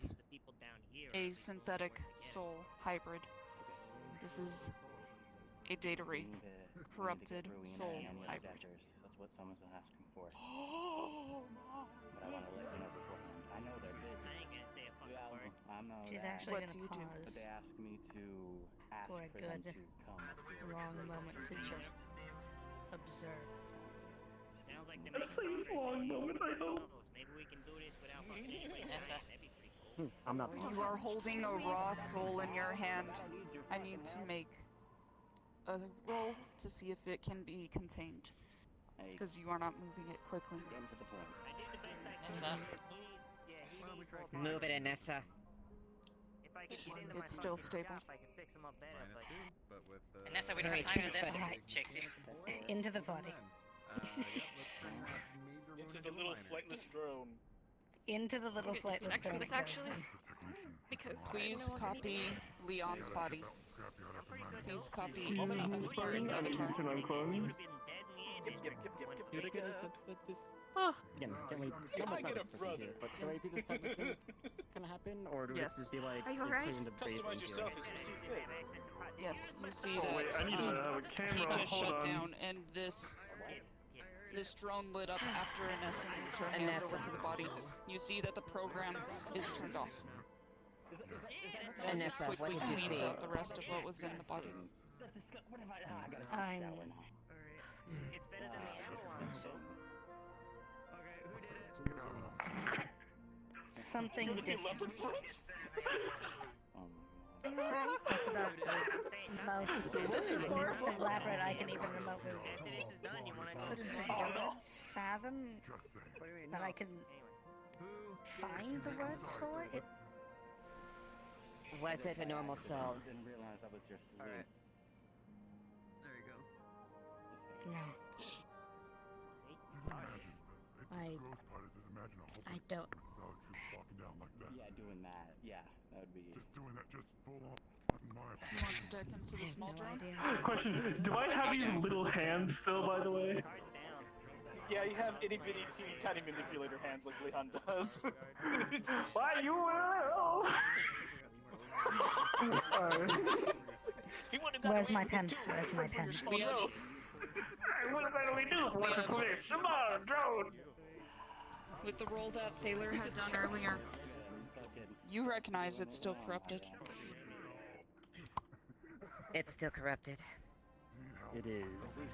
a synthetic soul hybrid. This is a data wraith, corrupted soul hybrid. That's what someone's asking for. But I want to let you know beforehand. I know they're busy. I ain't gonna say a fucking word. I know She's that. actually What gonna do you do? But pause they asked me to ask for a for them good to come up here. long moment to just observe. Sounds like they're That's making a long moment, I hope. Maybe we can do this without fucking anybody. Nessa. That'd be pretty cool. I'm not. You are holding a raw soul in your hand. I need to make a roll to see if it can be contained. Because you are not moving it quickly. Nessa. Move it, Anessa. If I could get into my It's still fucking stable. shop, I could fix them up better, but... Nessa, we don't have time for this. Trixie. Into the body. Into the little flightless drone. Into the little flightless Check drone. this actually, because Please I no longer copy need Leon's body. Please copy Spirit's I need avatar. to unclone. Dude, I get a sense that this. Oh. Again, can we? Can I get a brother? But can I see this type of thing gonna happen, or do we Yes. just be like, Are you just alright? clean the base Customize in yourself here? as you see fit. Yes, you see Oh wait, I need to that have a he camera. just Hold shut on. down, and this drone lit up after Anessa moved her hands over to the body. You see that the program is turned off. As it Anessa, what quickly did you cleans see? out the rest of what was in the body. I'm It's better than the other one. something different. Leopard print? That's about the most This is horrible. elaborate I can even remotely After this is done, you wanna go put into to words, fathom, that I can find the words for. It. Was it a normal soul? Didn't realize that was your sleep. Alright. There you go. No. I don't. Yeah, doing that. Yeah, that would be. Just doing that. Just hold on. He wants to deck into the small drone? Question, do I have these little hands still, by the way? Yeah, you have itty bitty teeny tiny manipulator hands like Leon does. Why you will? Where's my pen? Where's my pen? What better we do? What's this? Small drone! With the roll that Sailor had done earlier, you recognize it's still corrupted. It's still corrupted. It is.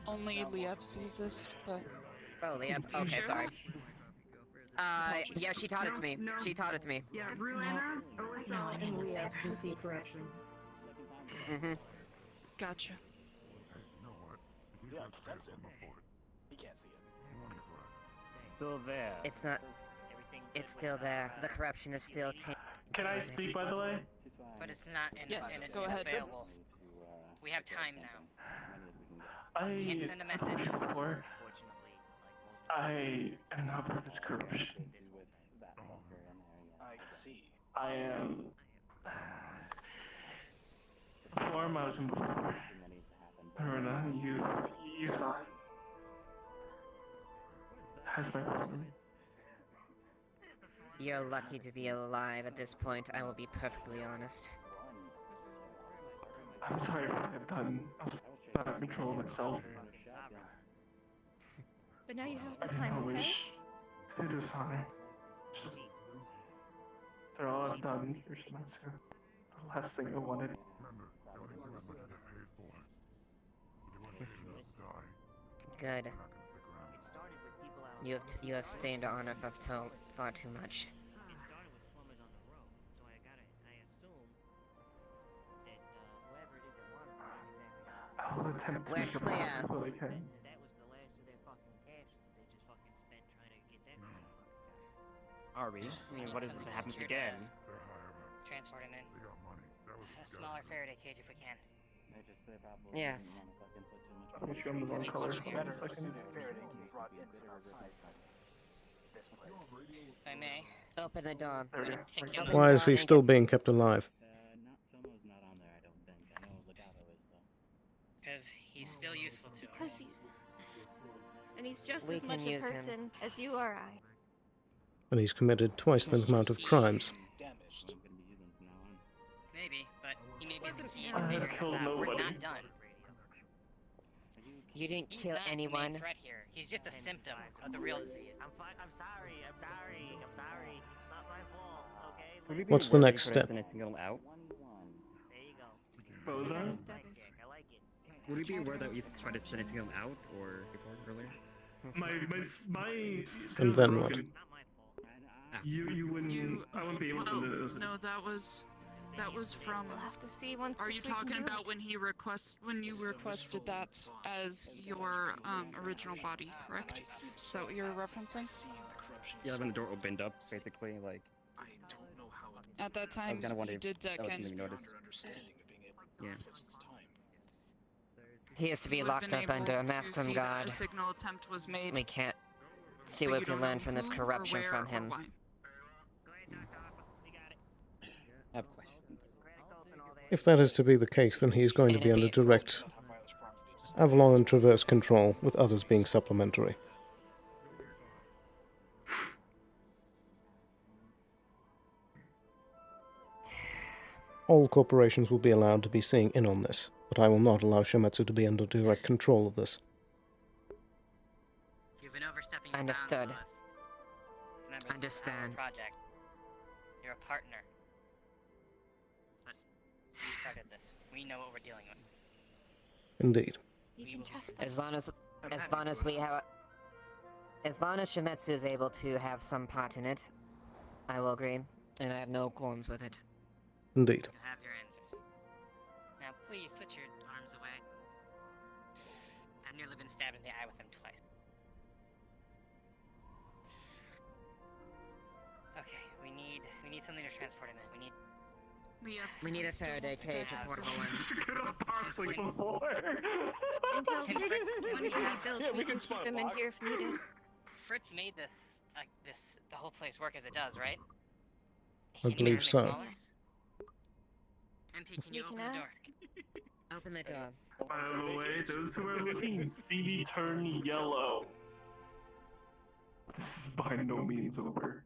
Only Liep sees this, but... Oh, Liep. You Okay, sure? sorry. Yeah, she taught it to me. No. She taught it to me. Yeah, Ruana, OSL, and Leah can see corruption. Mm-hmm. Gotcha. Yeah, I can sense it. He can't see it. Still there. It's not. It's still there. The corruption is still. Can I speak, by the way? But it's not. Yes, go ahead. Available. We have time now. I Can't send a message. Before, I am not part of this corruption. I can see. I am. The form I was in before. Marina, you thought has my form. You're lucky to be alive at this point. I will be perfectly honest. I'm sorry for what I've done. I was out of control of myself. But now you have I the did time, not okay? wish to dishonor. They're all I've done for Shimatsu. The last thing I wanted. Good. You have stained honor for far too much. I'll attempt to We're make a clear. process that I can. Are we? I mean, what if it happens again? Transport him in. They got money. That was A smaller Faraday cage if we can. Probably Yes. didn't wanna fucking put too much I'll show them the wrong color. Hold on Better a second. suited Faraday key brought in from outside than this place. If I may. Open the door. There we go. Pick up Why the is he door still and being kept alive? Not Somo's not on there, I don't think. I know Legato is though. Because he's still useful to Because us. he's just We as much can a use him. person as you or I. And he's committed twice the amount of crimes. Damaged. Maybe, but he may be the Wasn't key him. to I figuring us killed out. We're nobody. not done. You didn't He's kill not the main anyone. threat here. He's just a symptom of the real disease. I'm fine. I'm sorry. I'm sorry. I'm sorry. It's not my fault. Okay. Would we be What's the worthy next for step? sending him out? There you go. Bozo? I like it. Would we be aware that we tried to send him out or before earlier? My And then what? broken. You wouldn't. I wouldn't be able to do this. No, that was from. We'll have to see once. Are if you we can talking do about it. when you requested that as your original body, correct? Is that what you're referencing? Yeah, when the door opened up, basically, like. At that I was time, gonna wonder you if did that deck was in. something you noticed. Yeah. He has to be You would've locked been up able under a to maximum see that guard. A signal attempt was made. We can't see but what you we can don't learn know from this who or corruption where from or him. why. I have questions. If that is to be the case, then he is going to be under direct Avalon and Traverse control, with others being supplementary. All corporations will be allowed to be seeing in on this, but I will not allow Shimetsu to be under direct control of this. You've been overstepping your Understood. Understand. Project. You're a partner. But we started this. We know what we're dealing with. Indeed. You can trust us. As long as we have, as long as Shimetsu is able to have some part in it, I will agree, and I have no qualms with it. Indeed. You have your answers. please put your arms away. I've nearly been stabbed in the eye with them twice. Okay, we need something to transport him in. We need a Faraday cage, a portable one. Until Fritz can be built, Yeah, we can keep him in here if needed. Fritz made this, the whole place work as it does, right? I believe so. MP, can you We can open the door? ask. Open the door. By the way, those who are looking see me turn yellow. This is by no means over.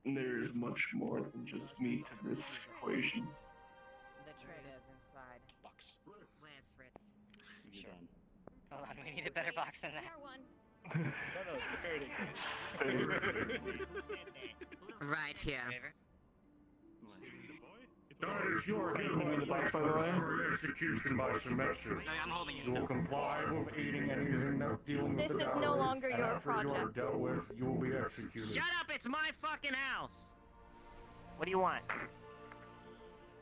There's much more than just me to this equation. The traitor's inside. Box. Where's Fritz? Sure. Hold on, we need a better box than that. No, it's the Faraday cage. Right here. Titus, you are getting the box, by the way. Execution by submission. I'm holding you You will still. comply with aiding anything that's dealing with This the is dowry. no longer your After you are project. dealt with, you will be executed. Shut up! It's my fucking house. What do you want?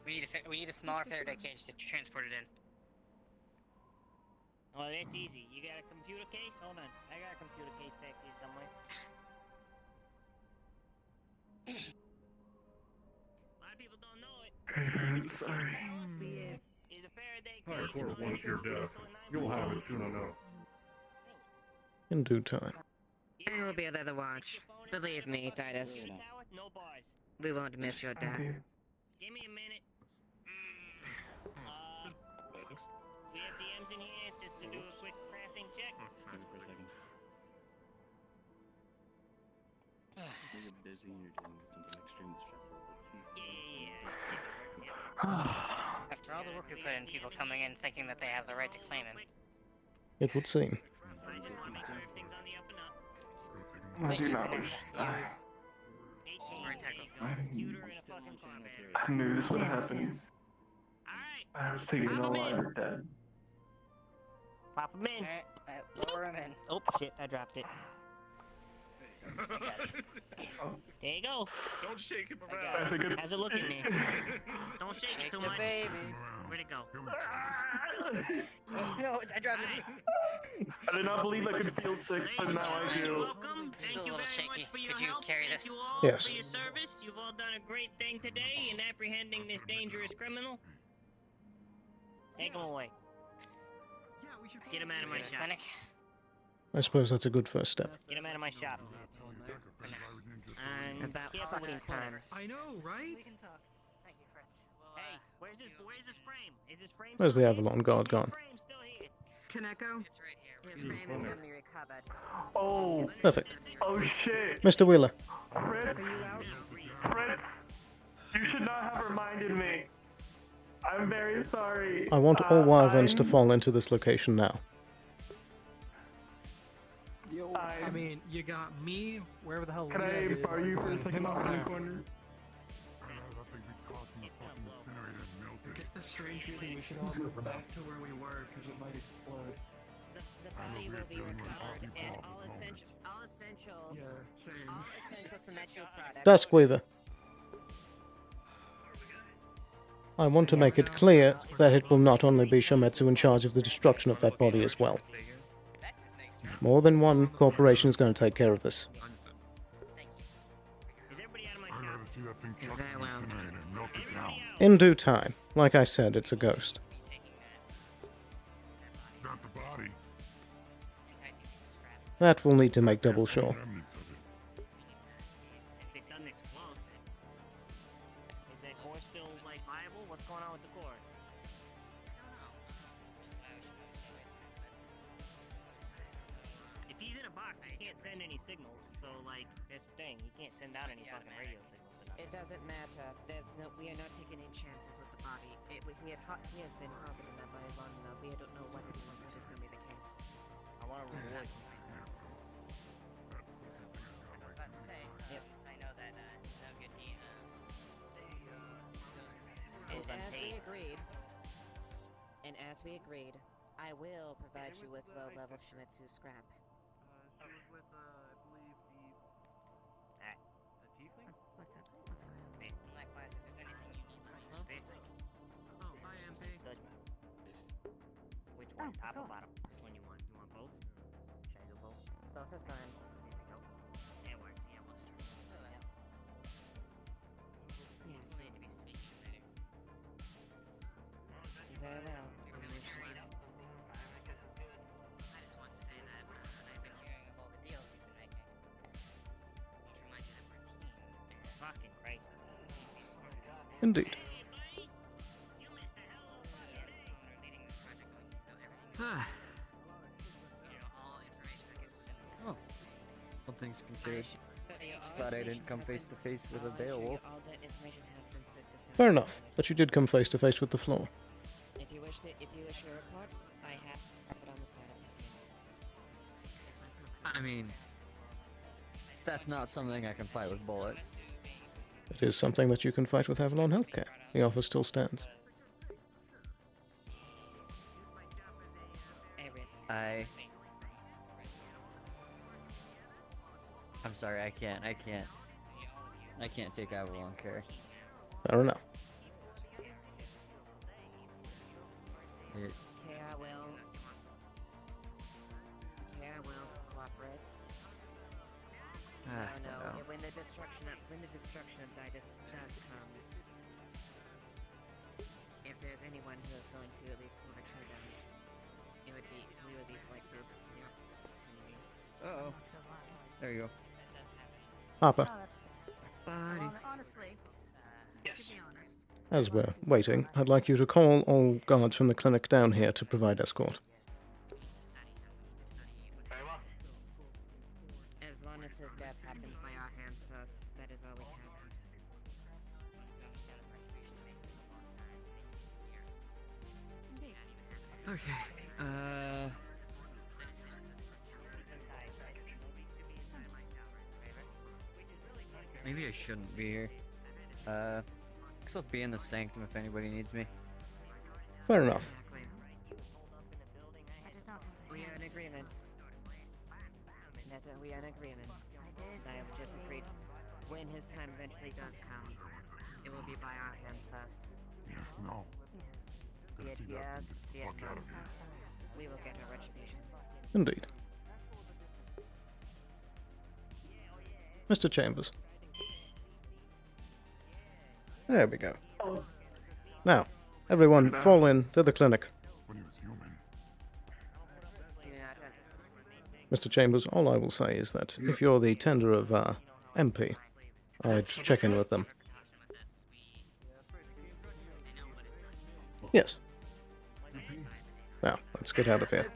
We need a smaller Faraday cage to transport it in. Oh, that's easy. You got a computer case? Hold on. I got a computer case back here somewhere. A lot of people don't know it. I'm sorry. Is a Faraday High cage. Court wants your death. You'll have it soon enough. In due time. We will be there to watch. Believe me, Titus. No bars. We won't miss your death. Give me a minute. We have DMs in here just to do a quick crafting check. For a second. So you're busy, you're doing something extremely stressful. After all the work we put in, people coming in thinking that they have the right to claim him. It would seem. I just want to make sure everything's on the up and up. I do not wish. I knew this would happen. I was thinking all lighter, Dad. Pop him in. Alright, lower him in. Oh shit, I dropped it. There you go. Don't shake him That's a around. good- How's it looking there? Don't shake it too much. baby. Where'd it go? No, I dropped it. I did not believe I could feel sick, but now I do. Welcome. This is a Thank you little very shaky. much for your Could you help. carry Thank this? you all Yes. for your service. You've all done a great thing today in apprehending this dangerous criminal. Take him away. Get him out of my shop. Clinic. I suppose that's a good first step. Get him out of my shop. And About careful with fucking the corner. time. I know, right? We can talk. Thank you, Fritz. Hey, where's this frame? Is this frame Where's still the here? Avalon guard gone? Frame's still here. Kaneko? It's right here. His frame is gonna be recovered. Oh, Perfect. oh shit. Mr. Wheeler, Fritz, Fritz, you should not have reminded me. I'm very sorry. I want all wyverns to I'm- fall into this location now. I mean, you got me, wherever the hell Can I Leah is, borrow you for a and second him over off in the there. corner? Get the strange feeling we should all go back to where we were, because it might explode. The body will be recovered, and all essential Yeah, same. cemetery products. Dusk Weaver. I want to make it clear that it will not only be Shometsu in charge of the destruction of that body as well. More than one corporation is going to take care of this. Very well. In due time. Like I said, it's a ghost. Got the body. That will need to make double sure. Remnants of it. It doesn't explode. Is that core still like viable? What's going on with the core? If he's in a box, he can't send any signals. So like, that's the thing. He can't send out any fucking radio signals. It doesn't matter. We are not taking any chances with the body. He has been harbored in that body long enough. We don't know what is going to be the case. I want to reward him. I was about to say, I know that no good deed And goes unpaid. as we agreed, I will provide you with low-level Shimizu scrap. She was with, I believe, the tiefling? What's up? What's going on? Likewise, if there's anything you need from us. want top or bottom? Which one you want? You want both? Should I do both? Both is fine. There we go. That works. Yeah, we'll start. So, yeah. Yes. We'll need to be speaking later. Very well. I just want to say that I've been hearing of all the deals you've been making. Which reminds me that we're a team. Fucking Christ. Indeed. Oh. All things considered. Glad I didn't come face to face with a Beowulf. All that information has been sent to Fair enough, but you did come face to face with the floor. If you wish a report, I have it on the side of I mean, that's not something I can fight with bullets. It is something that you can fight with Avalon Healthcare. The offer still stands. I'm sorry, I can't take Avalon care. Fair enough. Care will cooperate. No. When the destruction of Didus does come, if there's anyone who is going to at least pull the trigger, we would at least like to, Uh-oh. There you go. Harper, Honestly, to be honest. as we're waiting, I'd like you to call all guards from the clinic down here to provide escort. as long as his death happens by our hands first, that is all we care about. Okay. Maybe I shouldn't be here. I guess I'll be in the sanctum if anybody needs me. Fair enough. We are in agreement. We are in agreement. I have just agreed. When his time eventually does come, it will be by our hands first. Yeah, no. Be it yes, be it no. We will get our retribution. Indeed. Mr. Chambers. There we go. Now, everyone fall in to the clinic. When he was human. Mr. Chambers, all I will say is that if you're the tender of MP, I'd check in with them. Yes. Now, let's get out of here.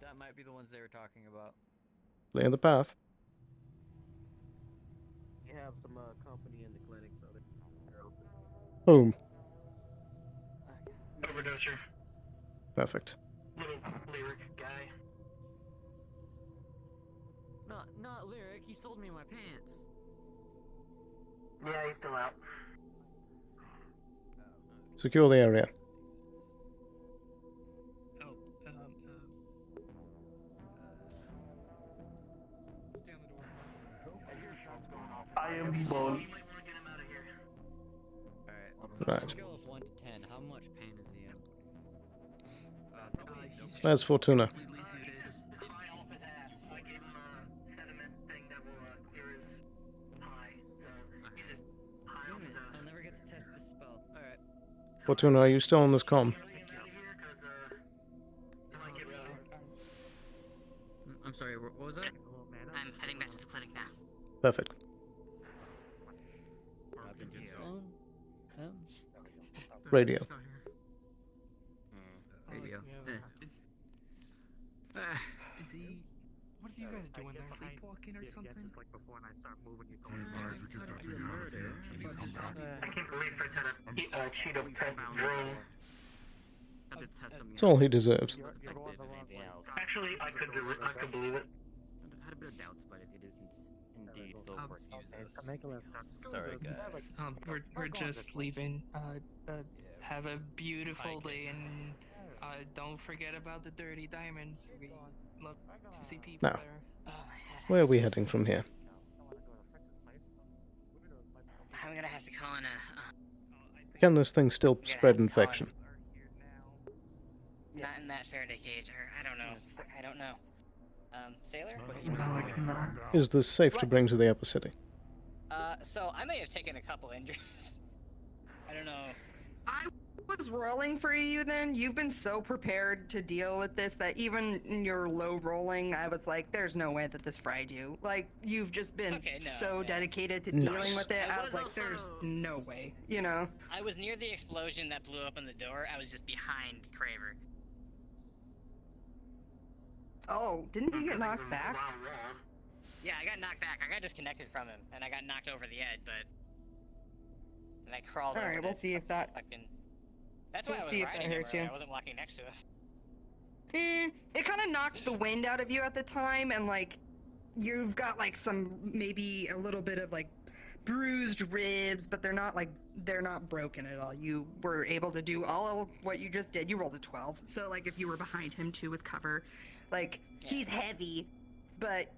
That might be the ones they were talking about. Clear the path. You have some company in the clinic, so they're open. Boom. Overdoser. Perfect. Little lyric guy. Not Lyric, he sold me my pants. Yeah, he's still out. Secure the area. I am bold. Alright. Right. Scale of 1 to 10, how much pain is he in? There's Fortuna. I'll never get to test this spell. Alright. Fortuna, are you still on this comm? I'm sorry, what was that? I'm heading back to the clinic now. Perfect. Sloan? Radio. Radio. Is he? What are you guys doing there? Sleepwalking or something? Just like before, and I start moving, you I can't believe Fritz had a cheetah prep room. It's all he deserves. Actually, I could believe it. Had a bit of doubts, but it isn't indeed so for Sorry, guys. We're just leaving. Have a beautiful day, and don't forget about the dirty diamonds. We love to see people Now, there. Oh my head. Where are we heading from here? I'm gonna have to call in a. Can this thing still spread infection? Not in that Faraday cage, or I don't know. I don't know. Sailor? Is this safe to bring to the upper city? So I may have taken a couple injuries. I don't know. I was rolling for you then. You've been so prepared to deal with this that even in your low rolling, I was like, there's no way that this fried you. Like, you've just been dedicated to dealing with it. I was like, there's no way, you know? I was near the explosion that blew open the door. I was just behind Craver. Oh, didn't he get knocked back? Yeah, I got knocked back. I got disconnected from him, and I got knocked over the edge, but... And I crawled over. Alright, we'll see if that... That's why I was riding him earlier. I wasn't walking next to him. It kind of knocked the wind out of you at the time, and, like, you've got, like, some, maybe a little bit of, like, bruised ribs, but they're not broken at all. You were able to do all of what you just did. You rolled a 12. So, like, if you were behind him, too, with cover, like, he's heavy, but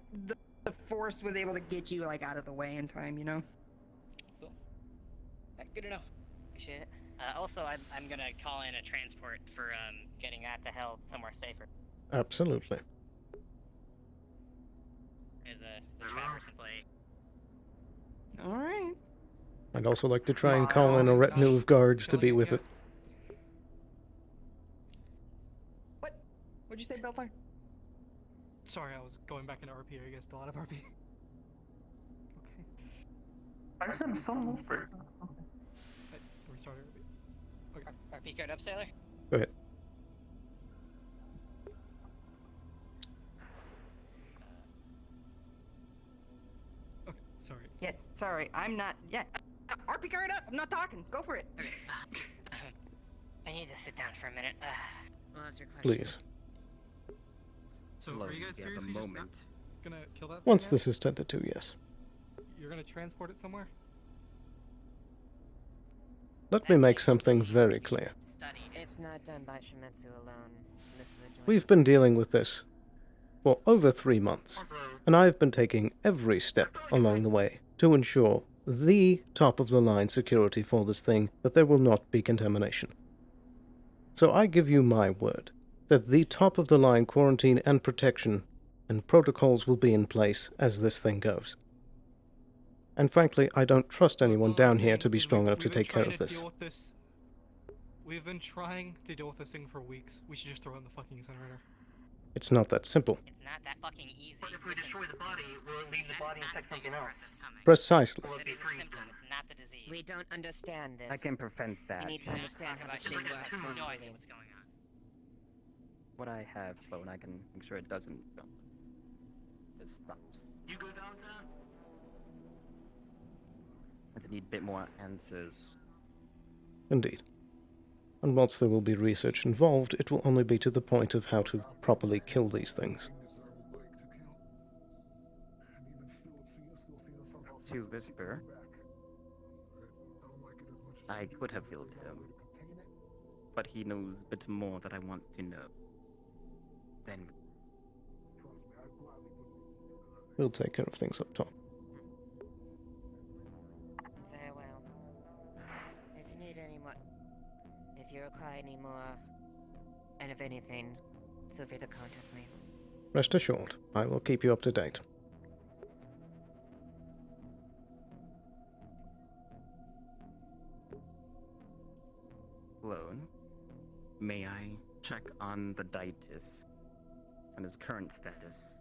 the force was able to get you, like, out of the way in time, you know? Cool. Good to know. Appreciate it. Also, I'm gonna call in a transport for, getting that to hell somewhere safer. Absolutely. There's the traverse in play. Alright. I'd also like to try and call in a retinue of guards to be with it. What'd you say, Belfar? Sorry, I was going back into RP. I guess a lot of RP. I said some over. Sorry, RP. Okay. RP card up, Sailor? Go ahead. Okay, sorry. Yes, sorry. I'm not... Yeah. RP card up! I'm not talking. Go for it. Okay. I need to sit down for a minute. Well, that's your question. Please. So, are you guys seriously just not gonna kill that Once thing this is tended to, yes. You're gonna transport it somewhere? Let me make something very clear. It's not done by Shimetsu alone. This is a joint. We've been dealing with this for over 3 months, and I've been taking every step along the way to ensure the top-of-the-line security for this thing, that there will not be contamination. So I give you my word that the top-of-the-line quarantine and protection and protocols will be in place as this thing goes. And frankly, I don't trust anyone down here to be strong enough to take care of this. We've been trying to deal with this thing for weeks. We should just throw in the fucking incinerator. It's not that simple. It's not that fucking easy. But if we destroy the body, will it leave the body and infect something else? Precisely. Will it be free? It's not the disease. We don't understand this. I can prevent that. We need to understand how this thing works. No idea what's going on. What I have, Sloan, I can make sure it doesn't go. It stops. You go downtown? I need a bit more answers. Indeed. And whilst there will be research involved, it will only be to the point of how to properly kill these things. To Whisper, I could have killed him, but he knows a bit more that I want to know. Then We'll take care of things up top. Very well. If you need any more... If you require any more... And if anything, feel free to contact me. Rest assured, I will keep you up to date. Sloan, may I check on the Ditis and his current status?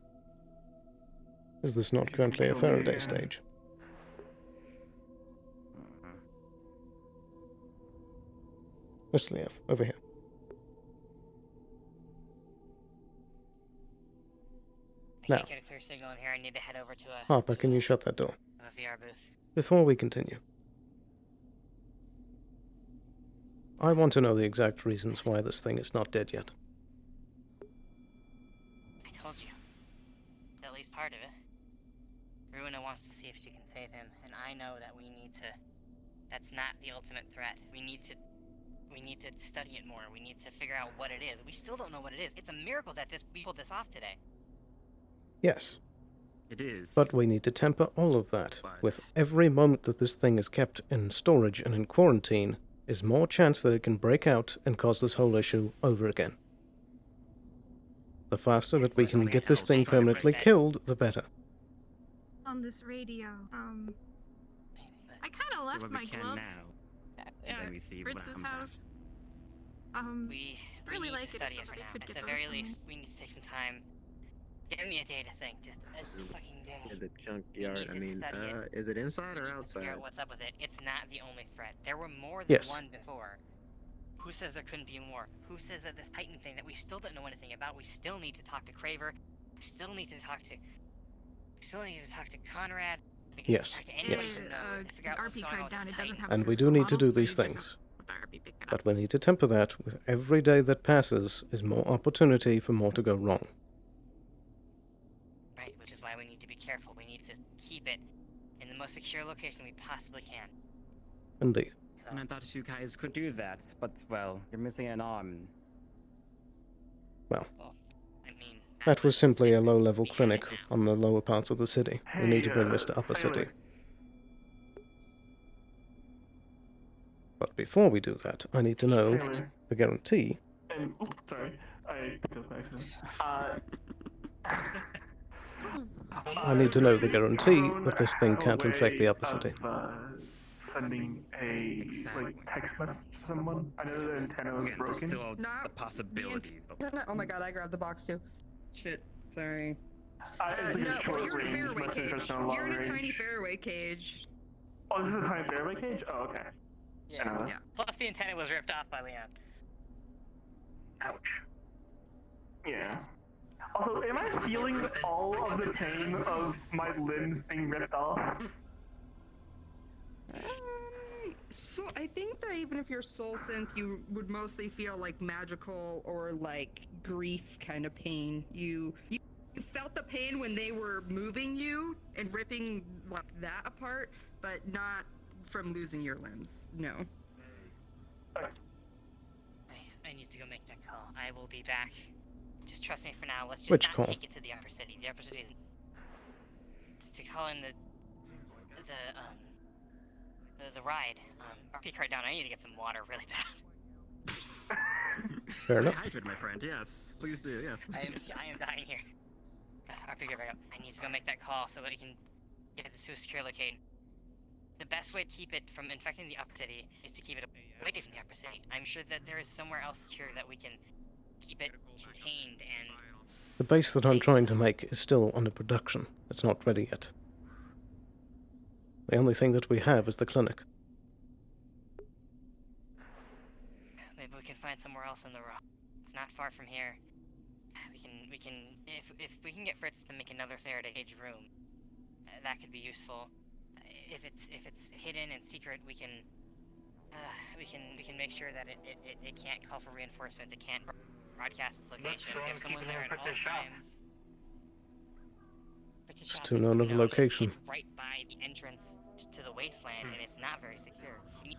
Is this not currently a Faraday stage? Mr. Liev, over here. I Now, can't get a clear signal in here. I need to head over to a Harper, can you shut that door? VR booth. Before we continue, I want to know the exact reasons why this thing is not dead yet. I told you. At least part of it. Ruina wants to see if she can save him, and I know that we need to... That's not the ultimate threat. We need to study it more. We need to figure out what it is. We still don't know what it is. It's a miracle that we pulled this off today. Yes. It is. But we need to temper all of that. With every moment that this thing is kept in storage and in quarantine, is more chance that it can break out and cause this whole issue over again. The faster that we can get this thing permanently killed, the better. On this radio, I kind of left what my we can gloves now. at Then we see what Fritz's happens house. We really need like to it if study it for somebody now. could At get the those very for me. least, we need to take some time. Give me a day to think. Just a fucking day. Yeah, the We junkyard. need I to mean, study it. is it inside or Figure outside? out what's up with it. It's not the only threat. There were more than Yes. one before. Who says there couldn't be more? Who says that this Titan thing that we still don't know anything about? We still need to talk to Craver. We still need to talk to. We still need to talk to Conrad. We need to Yes, talk to anyone yes. who knows to figure out what's RP going on card with down, this it doesn't Titan. have And we do need to do these things. But we need to temper that with every day that passes is more opportunity for more to go wrong. Right, which is why we need to be careful. We need to keep it in the most secure location we possibly can. Indeed. And I thought you guys could do that, but well, you're missing an arm. Well, I mean, that was simply a low-level clinic on the lower parts of the city. We need to bring this to upper Sailor. city. But before we do that, I need to know Sailor. the guarantee. And oops, sorry, I picked up by accident. I need to know the guarantee that this thing can't infect the upper Of, city. Sending a like text message to someone. I know the antenna was Again, there's broken. still No, the possibilities. Oh my god, I grabbed the box too. Shit, sorry. It's like No, a short you're in a range fairway message, cage. that's not a long You're in a range. tiny fairway cage. Oh, this is a tiny fairway cage? Oh, okay. Yeah. Yeah. Plus, the antenna was ripped off by Leon. Ouch. Yeah. Also, am I feeling all of the pain of my limbs being ripped off? So I think that even if you're soul synth, you would mostly feel like magical or like grief kind of pain. You felt the pain when they were moving you and ripping like that apart, but not from losing your limbs. No. I need to go make that call. I will be back. Just trust me for now. Let's just Which not call? take it to the upper city. The upper city is to call in the ride. RP card down. I need to get some water really bad. Fair enough. Hydrate, my friend. Yes, please do. Yes. I am dying here. RP card back up. I need to go make that call so that we can get this to a secure location. The best way to keep it from infecting the upper city is to keep it away from the upper city. I'm sure that there is somewhere else secure that we can keep it contained and. The base that I'm trying to make is still under production. It's not ready yet. The only thing that we have is the clinic. Maybe we can find somewhere else in the rock. It's not far from here. We can if we can get Fritz to make another Faraday cage room, that could be useful. If it's hidden and secret, we can make sure that it can't call for reinforcement. It can't broadcast its location. We have someone there at all times. Fritz's It's shop to is, know you another know, location. it's right by the entrance to the wasteland, and it's not very secure. We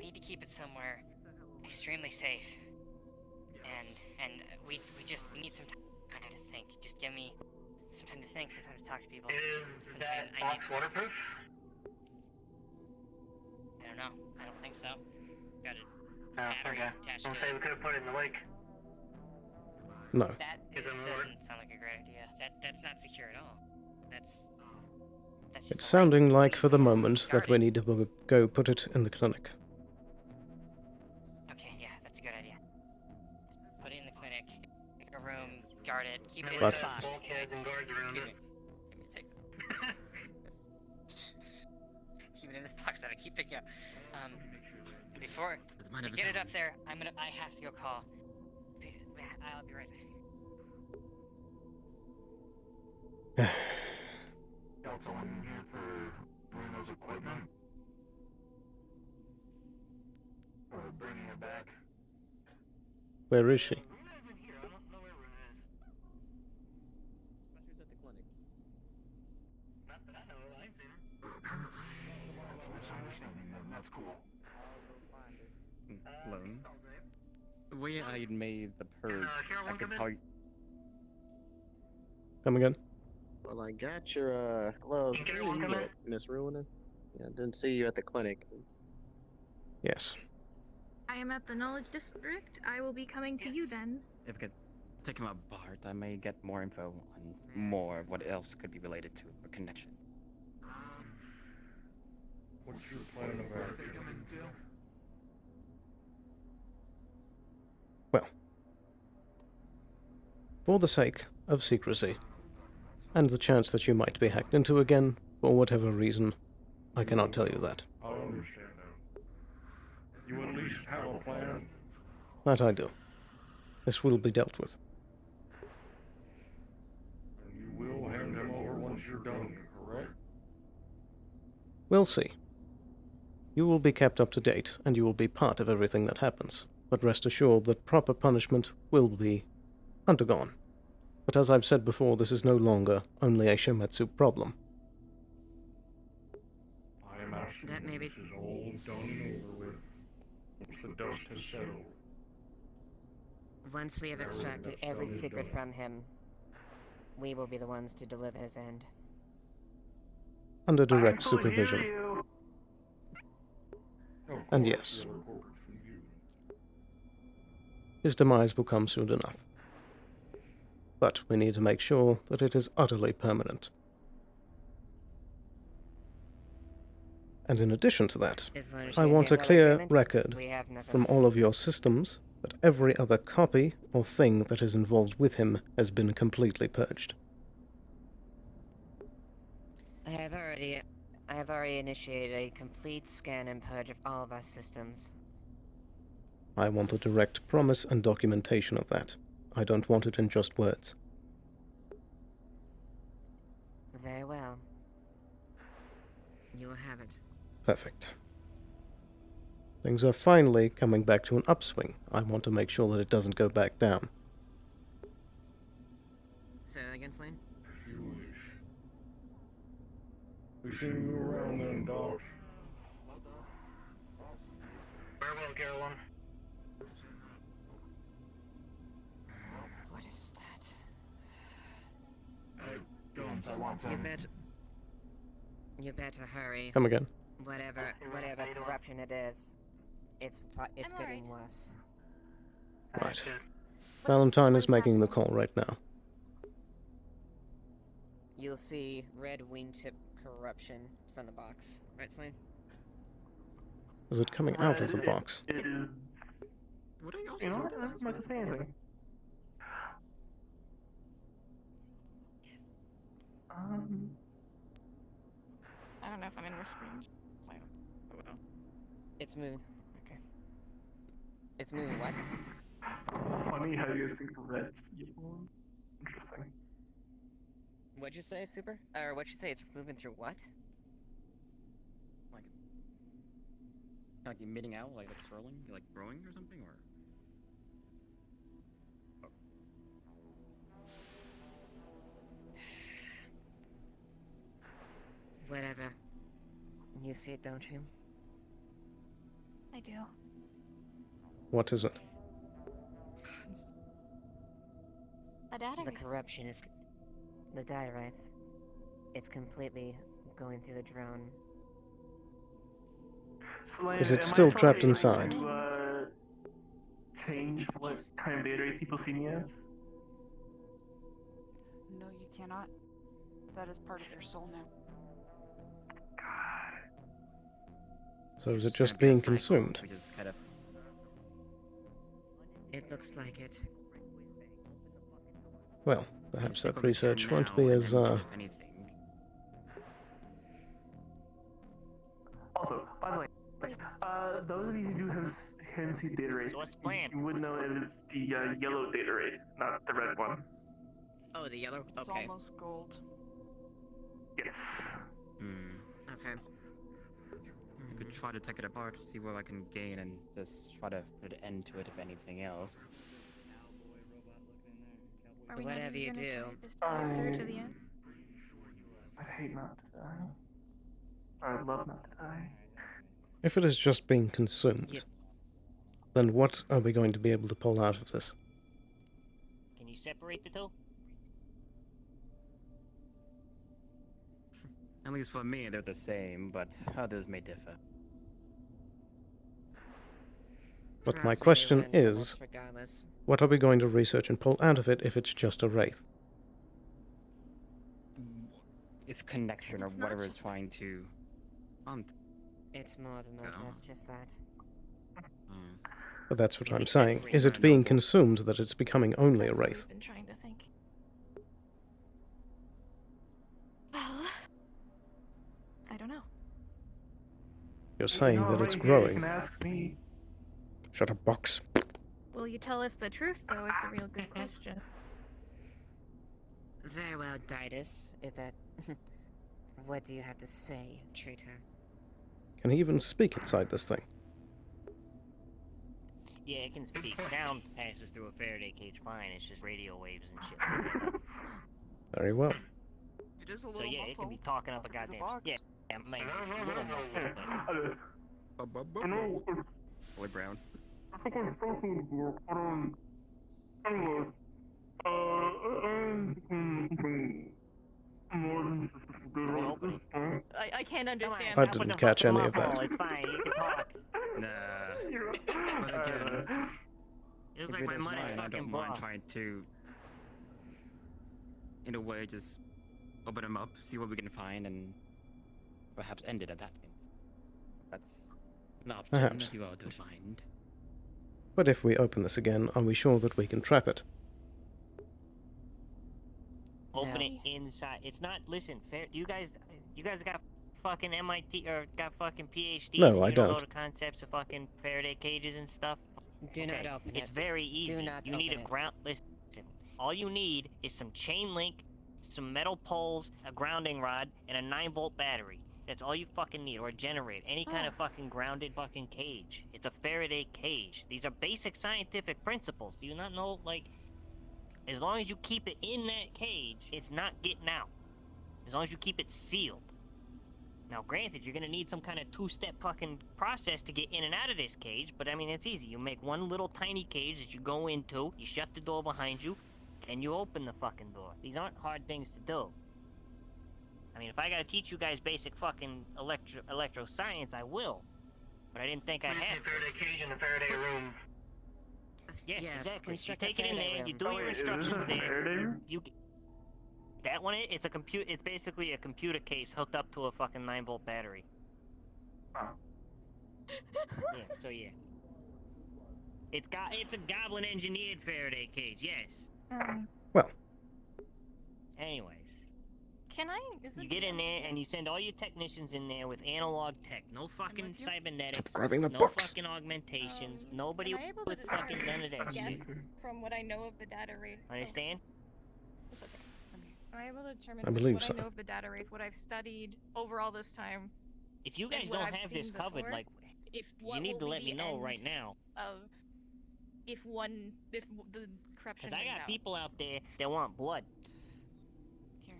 need to keep it somewhere extremely safe. And we need some time to think. Just give me some time to think, some time to talk to people. Is some that time- box waterproof? I don't know. I don't think so. Got it. No, okay. I'll say we could have put it in the lake. No. That Is it doesn't sound like a great idea. That's not secure at all. That's just It's sounding like, for the moment, that we need to go put it in the clinic. Okay, yeah, that's a good idea. Just put it in the clinic, make a room, guard it, keep it in But- the box. Bulkheads and guards around it. Give me a sec. Keep it in this box that I keep picking up. Before to get it up there, I have to go call. I'll be right back. Got someone in here for Bruno's equipment? Or bringing it back? Where is she? That's a misunderstanding then, that's cool. Sloan. The way I made the purge, Carol, I wanna could come in? tell you. Come again? Well, I got your gloves. Think Where everyone you come in? at, Miss Ruiner? Yeah, I didn't see you at the clinic. Yes. I am at the Knowledge District. I will be coming to you then. If I could take him apart, I may get more info on more of what else could be related to a connection. What's your plan of action? Well, for the sake of secrecy, and the chance that you might be hacked into again, for whatever reason, I cannot tell you that. I understand that. You at least have a plan? That I do. This will be dealt with. And you will hand him over once you're done, correct? We'll see. You will be kept up to date, and you will be part of everything that happens, but rest assured that proper punishment will be undergone. But as I've said before, this is no longer only a Shometsu problem. I am asking That may be- this is all done and over with. Once the dust has settled. Once we have extracted every secret from him, we will be the ones to deliver his end. Under direct supervision. And yes, his demise will come soon enough. But we need to make sure that it is utterly permanent. And in addition to that, As long as I we want a have no clear agreement, record we have nothing. from all of your systems that every other copy or thing that is involved with him has been completely purged. I have already initiated a complete scan and purge of all of our systems. I want a direct promise and documentation of that. I don't want it in just words. Very well. You will have it. Perfect. Things are finally coming back to an upswing. I want to make sure that it doesn't go back down. Say that again, Slane? Jewish. We see you around then, Doc. Farewell, Carolyn. What is that? You better hurry. Come again. Whatever corruption it is, it's getting worse. Right. Valentine is making the call right now. You'll see red wingtip corruption from the box. Right, Slane? Is it coming out of the box? It is. What are you You know what? I'm not gonna say anything. I don't know if I'm in range. I don't know. It's moving. Okay. It's moving what? Funny how you guys think red's evil. Interesting. What'd you say, Super? Or what'd you say? It's moving through what? Like emitting out, like swirling, like growing or something, or? Whatever. You see it, don't you? I do. What is it? A data The corruption is... The diorite. It's completely going through the drone. Slane, Is it am I still trying trapped to, inside? Change what kind of data rate people see me as? No, you cannot. That is part of your soul now. So is it just being consumed? We just kind of... It looks like it. Well, perhaps stick that with it research for won't now, be and as, then, if anything. Also, by the way, those of you who do have see data rate, So what's the plan? you would know it is the yellow data rate, not the red one. Oh, the yellow? It's Okay. almost gold. Yes. Okay. I could try to take it apart, see what I can gain, and just try to put an end to it, if anything else. Are we Whatever you do. Just live through to the end? I'd hate not to die. Or I'd love not to die. If it is just being consumed, then what are we going to be able to pull out of this? Can you separate the two? At least for me, they're the same, but others may differ. But my Trust me, they question learn from is, us regardless. what are we going to research and pull out of it if it's just a wraith? Its connection or whatever it's trying to hunt. It's more than that, that's just that. But that's what I'm saying. Is it being consumed that it's becoming only a That's what wraith? we've been trying to think. Well, I don't know. You're saying that it's growing. Shut up, box. Will you tell us the truth, though, is the real good question. Very well, Didas. If that... What do you have to say, traitor? Can he even speak inside this thing? Yeah, it can speak. Sound passes through a Faraday cage fine. It's just radio waves and shit like that. Very well. It is a So little yeah, it can be muffled talking up a goddamn... Yeah, maybe a little muffled, but... Boy Brown. I think I'm thinking here, but anyways, I can't understand. I didn't catch any of that. It's fine, you can talk. Nah. But again, It looks if like it my is mother's mine, I fucking don't mind bra. trying to, in a way, just open them up, see what we can find, and perhaps end it at that thing. That's an option Perhaps. that you ought to find. But if we open this again, are we sure that we can trap it? Open it inside. It's not. Listen, you guys got fucking MIT or got fucking PhDs. No, and I you know don't. the concepts of fucking Faraday cages and stuff. Do not open It's it. very easy. Do not You need open a it. ground. Listen, all you need is some chain link, some metal poles, a grounding rod, and a 9-volt battery. That's all you fucking need, or a generator. Any kind of fucking grounded fucking cage. It's a Faraday cage. These are basic scientific principles. Do you not know, like, as long as you keep it in that cage, it's not getting out. As long as you keep it sealed. Now, granted, you're gonna need some kind of 2-step fucking process to get in and out of this cage, but I mean, it's easy. You make one little tiny cage that you go into, you shut the door behind you, and you open the fucking door. These aren't hard things to do. I mean, if I gotta teach you guys basic fucking electro science, I will. But I didn't think I had to. Faraday cage in the Faraday room. Yeah, Yes, exactly. You construct a take it in Faraday there, you room. do your Is this instructions a there. Faraday? That one, it's a computer. It's basically a computer case hooked up to a fucking 9-volt battery. Yeah. So yeah. It's a goblin engineered Faraday cage. Yes. Well. Anyways. Can I? Is You it get in there and you send all your technicians in there with analog tech. No fucking cybernetics. grabbing the no box. fucking augmentations. Nobody Am I able with to fucking none of that guess shit. from what I know of the data rate? Understand? It's okay. Am I able to determine I believe what so. I know of the data rate, what I've studied over all this time? If you and guys what don't I've have this seen covered, before, like, if you what need will to be let me the know end right now. Of if the corruption. Because I wins got out. people out there that want blood. Here,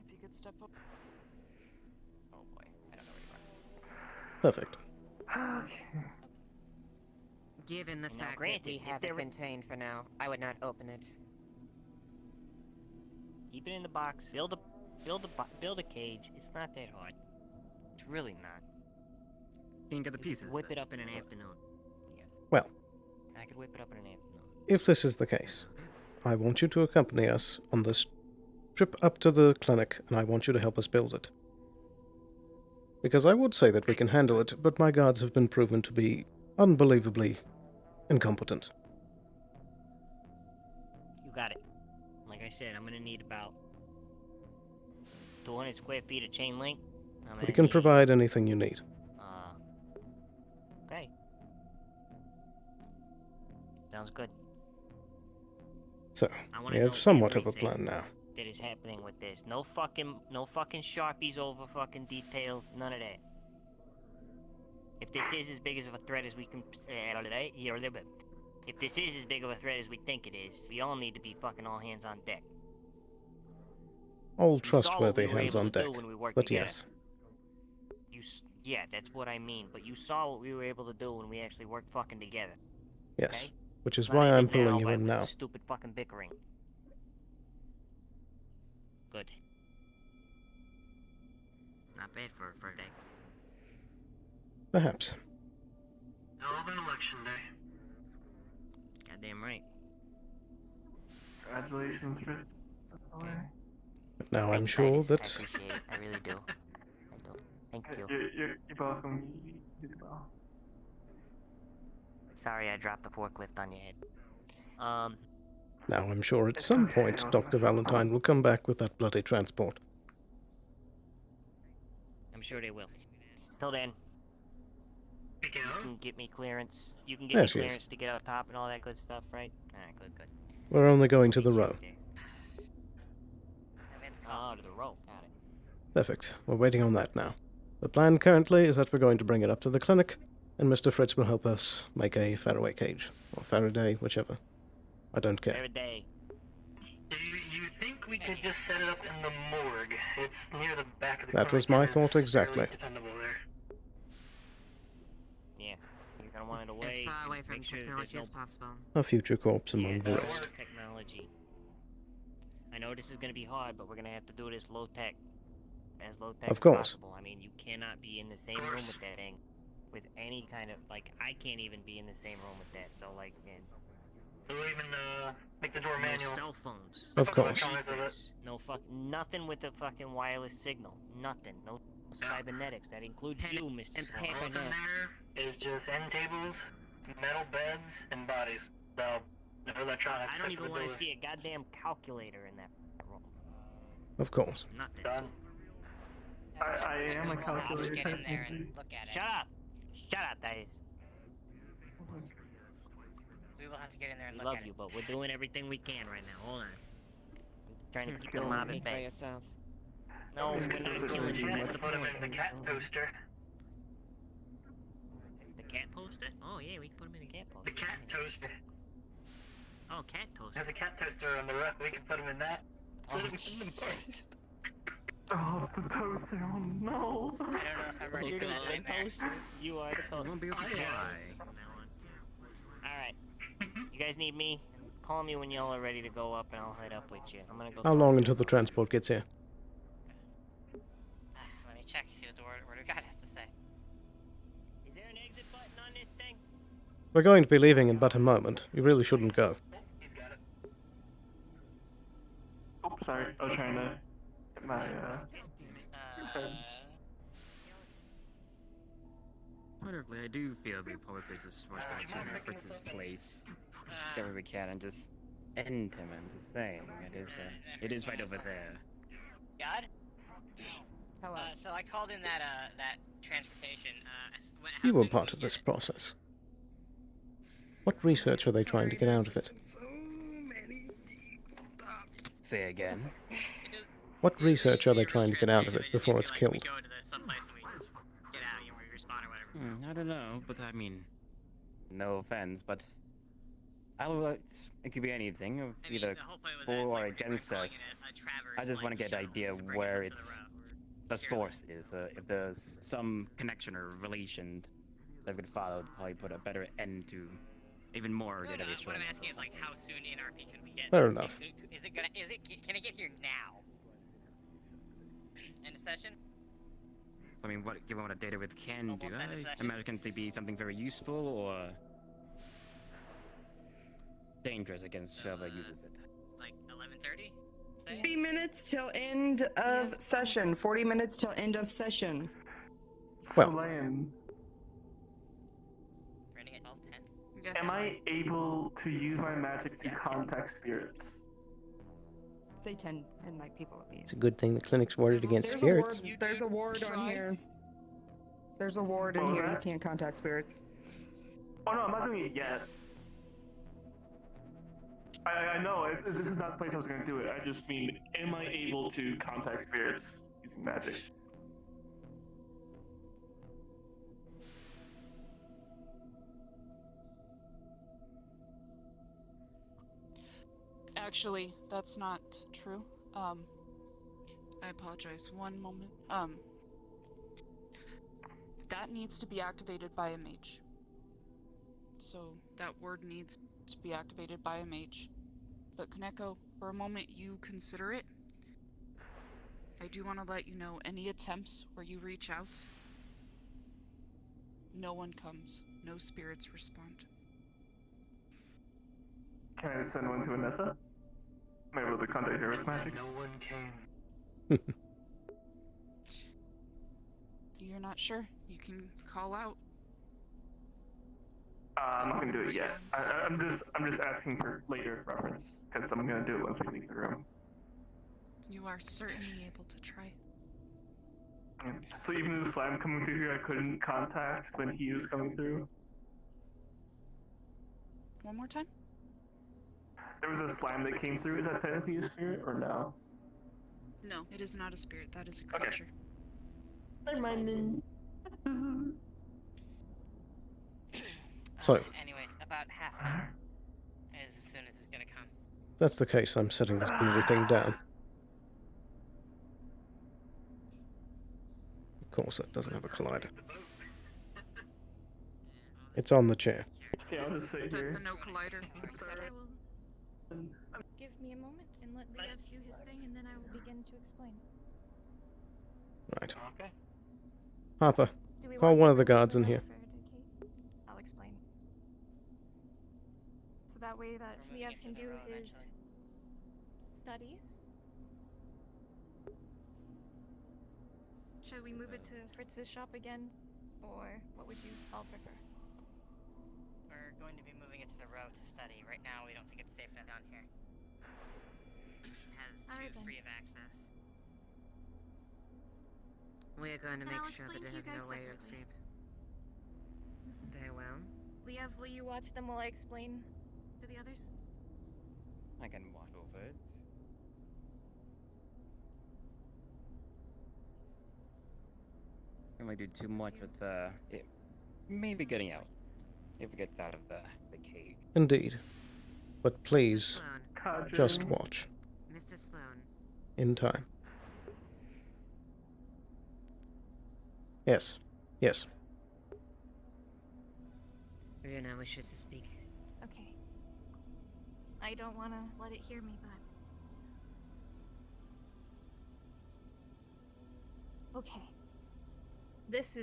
if you could step up. Oh boy, I don't know where you are. Perfect. Given the Now, fact that granted, we if have it there- contained for now, I would not open it. Keep it in the box. Build a cage. It's not that hard. It's really not. You can get the You could pieces. whip it up in an afternoon. Yeah. Well, I could whip it up in an afternoon. if this is the case, I want you to accompany us on this trip up to the clinic, and I want you to help us build it. Because I would say that we can handle it, but my guards have been proven to be unbelievably incompetent. You got it. Like I said, I'm gonna need about 200 square feet of chain link. I'm We gonna can need, provide anything you need. Okay. Sounds good. So, I we wanna know have somewhat of a everything plan now. that is happening with this. No fucking Sharpies over fucking details. None of that. If this is as big as of a threat as we can, if this is as big of a threat as we think it is, we all need to be fucking all hands on deck. All You saw what trustworthy we were hands able on to do deck. when we worked But together. yes, Yeah, that's what I mean. But you saw what we were able to do when we actually worked fucking together. yes. Okay? Which is Not why I'm ended pulling you by in now. Stupid fucking bickering. Good. bad for a day. Perhaps. Hell of an election day. Goddamn right. Congratulations, Fritz. But now I'm Thanks, sure Titus. that... I appreciate it. I really do. I do. Thank you. You're welcome. You did well. Sorry I dropped the forklift on your head. Now I'm sure at some point Dr. Valentine will come back with that bloody transport. I'm sure they will. Till then, you can get me clearance. You can get Yes, me yes. clearance to get up top and all that good stuff, right? Alright, good. We're only going to the row. Oh, to the row. Got it. Perfect. We're waiting on that now. The plan currently is that we're going to bring it up to the clinic, and Mr. Fritz will help us make a Faraway cage. Or Faraday, whichever. I don't care. Faraday. Do you think we could just set it up in the morgue? It's near the back of the That was clinic my and thought it's exactly. fairly dependable there. Yeah. You're gonna want it away. As far away from Make sure that technology there's as possible. A future corpse among the no rest. technology. I know this is gonna be hard, but we're gonna have to do this low tech. As low tech Of as course. possible. I mean, you cannot be in the same room with that thing. With any kind of, like, I can't even be in the same room with that, so, like, man. We'll even make the door No manual. cell phones. Of course. No nothing with the fucking wireless signal. Nothing. No cybernetics. That includes you, Mr. Sloan. What's in there is just end tables, metal beds, and bodies. No electronics. I don't except for even the want to door. see a goddamn calculator in that room. Of course. Nothing. Done. I am a We'll have to calculator. get in there and look at it. Shut up! Shut up, Dice. We will have to get in there and We look love at you, it. but we're doing everything we can right now. Hold on. I'm trying to keep the Speak mob at Speak for bay. yourself. No, we're not killing you. That's Let's the put him point. in the cat toaster. The cat toaster? Oh yeah, we can put him in the cat The toaster. cat toaster. Oh, cat toaster. There's a cat toaster on the roof. We can put him in that. Oh, Put him in the Jesus Christ. Oh, the toaster. Oh no. I don't know if I'm ready You're for the that in there. toaster. You are the toaster. You won't be able to fly. Alright. You guys need me? Call me when y'all are ready to go up and I'll head up with you. I'm gonna go. How long until the transport gets here? Let me check see what the guy has to say. Is there an exit button on this thing? We're going to be leaving in but a moment. You really shouldn't go. He's got it. Oh, sorry. I was trying to get my Wonderfully, I do feel the public is just forced back to Fritz's place. Wherever we can and just end him. I'm just saying, it is right over there. God? Hello. So I called in that transportation. You were part of this process. What research are they trying to get out of it? Say again. What research are they trying to get out of it before it's We killed? go to the someplace and we get out and we respond or whatever. I don't know, but I mean, no offense, but I would. It could be anything, of I mean, either the whole point was for that it's or like against calling us. it a traverse, I just want to get an shuttle idea to bring where us up it's to the road. the source is. If there's some connection or relation that could follow, to probably put a better end to even more No, database. what I'm asking is like how soon in RP can we get? Fair enough. Can it get here now? End of session? I mean, what given what a data with can Almost do, end of I session. imagine it to be something very useful or dangerous against whoever uses it. Like 11:30? 40 minutes till end of session. 40 minutes till end of session. Well, Sloan, Running at 12:10. Yes. am I able to use my magic to contact spirits? Say 10 and like people will be. it's a good thing the clinic's warded against There's spirits. a ward. There's a ward on here. There's a ward in What was here. You that? can't contact spirits. Oh no, I'm not doing it yet. I know, this is not the place I was going to do it. I just mean, am I able to contact spirits using magic? Actually, that's not true. I apologize. One moment. That needs to be activated by a mage. So that word needs to be activated by a mage. But Kaneko, for a moment, you consider it. I do want to let you know any attempts where you reach out, no one comes. No spirits respond. Can I send one to Anessa? Am I able to contact her with magic? No one came. You're not sure? You can call out. I'm not gonna do it yet. I'm just asking for later reference because I'm gonna do it once we leave the room. You are certainly able to try. Yeah. So even the slime coming through here, I couldn't contact when he was coming through. One more time? There was a slime that came through. Is that technically a spirit or no? No, it is not a spirit. That is a creature. Never mind then. So, Anyways, about half an hour is as soon as it's gonna come. if that's the case, I'm setting this bloody thing down. Of course, that doesn't have a collider. It's on the chair. Okay, I'll just sit The here. no collider. I will give me a moment and let Liev do his thing, and then I will begin to explain. Right. Okay. Harper, Do we call want one to of the refer guards in to here. Kate? I'll explain. So that way that Liev can do his studies. Should we move it to Fritz's shop again? Or what would you all prefer? We're going to be moving it to the road to study. Right now, we don't think it's safe enough down here. It has Alright too then. free of access. We're going to Then make I'll sure explain that to it you has guys no way of separately. escape. Very well. Liev, will you watch them while I explain to the others? I can watch over it. Don't do too much with it maybe getting out. If it gets out of the cage. Indeed. But please, Cadre. just watch. Mr. Sloan. In time. Yes. Yes. Runa wishes to speak. Okay. I don't want to let it hear me, but... Okay. This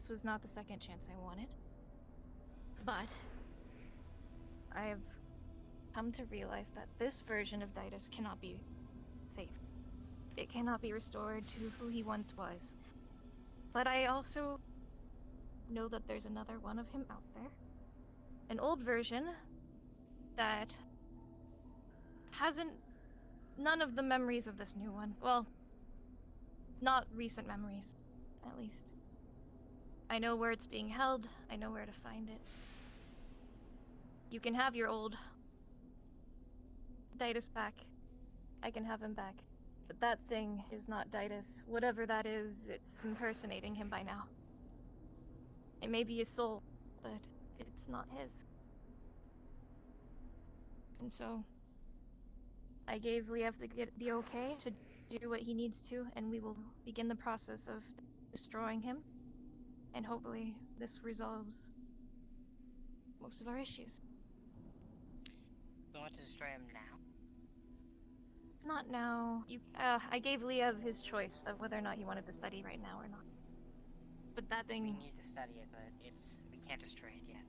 was not the second chance I wanted. But... I have come to realize that this version of Didas cannot be saved. It cannot be restored to who he once was. But I also know that there's another one of him out there. An old version that hasn't none of the memories of this new one. Well, not recent memories, at least. I know where it's being held. I know where to find it. You can have your old Didas back. I can have him back. But that thing is not Didas. Whatever that is, it's impersonating him by now. It may be his soul, but it's not his. And so, I gave Liev the okay to do what he needs to, and we will begin the process of destroying him. And hopefully, this resolves most of our issues. We want to destroy him now. Not now. I gave Liev his choice of whether or not he wanted to study right now or not. But that thing... We need to study it, but we can't destroy it yet.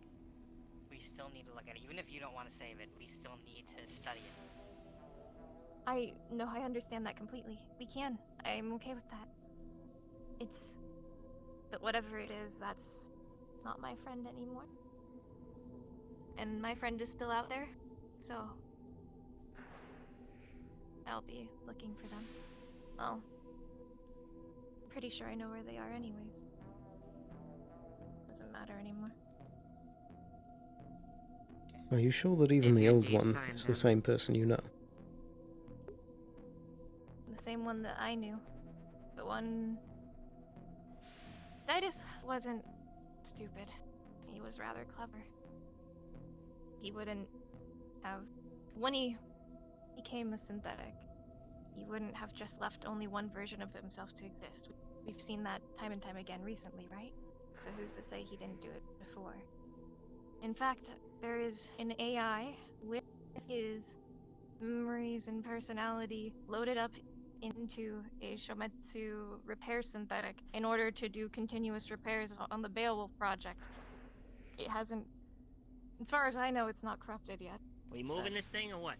We still need to look at it. Even if you don't want to save it, we still need to study it. No, I understand that completely. We can. I'm okay with that. But whatever it is, that's not my friend anymore. And my friend is still out there, so... I'll be looking for them. Well, I'm pretty sure I know where they are anyways. Doesn't matter anymore. Are you sure that even If the you old indeed one find is the them. same person you know? The same one that I knew. The one... Didas wasn't stupid. He was rather clever. He wouldn't have... When he became a synthetic, he wouldn't have just left only one version of himself to exist. We've seen that time and time again recently, right? So who's to say he didn't do it before? In fact, there is an AI with his memories and personality loaded up into a Shometsu repair synthetic in order to do continuous repairs on the Beowulf project. It hasn't, as far as I know, it's not corrupted yet. We moving this thing or what?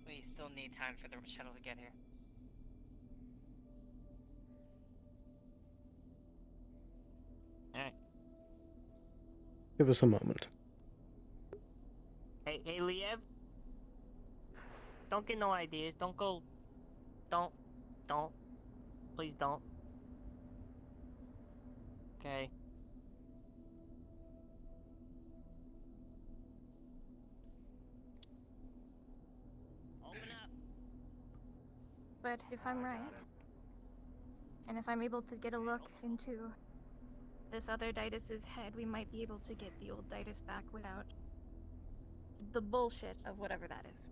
We still need time for the shuttle to get here. Alright. Give us a moment. Hey, Liev? Don't get no ideas. Don't go. Don't. Please don't. Okay. Open up. But if I'm right, and if I'm able to get a look into this other Didus's head, we might be able to get the old Didus back without the bullshit of whatever that is.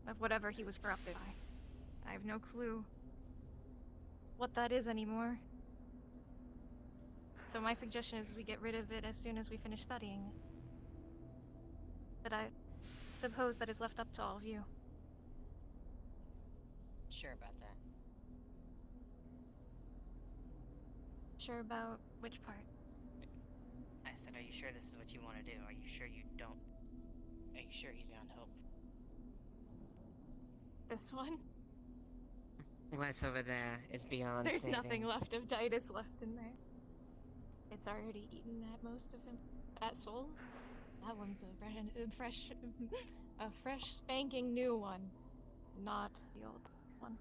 Of whatever he was corrupted by. I have no clue what that is anymore. So my suggestion is we get rid of it as soon as we finish studying it. But I suppose that is left up to all of you. Sure about that. Sure about which part? I said, are you sure this is what you want to do? Are you sure you don't? Are you sure he's beyond hope? This one? What's over there is beyond There's saving. nothing left of Didus left in there. It's already eaten at most of him. That soul? That one's a fresh spanking new one. Not the old one.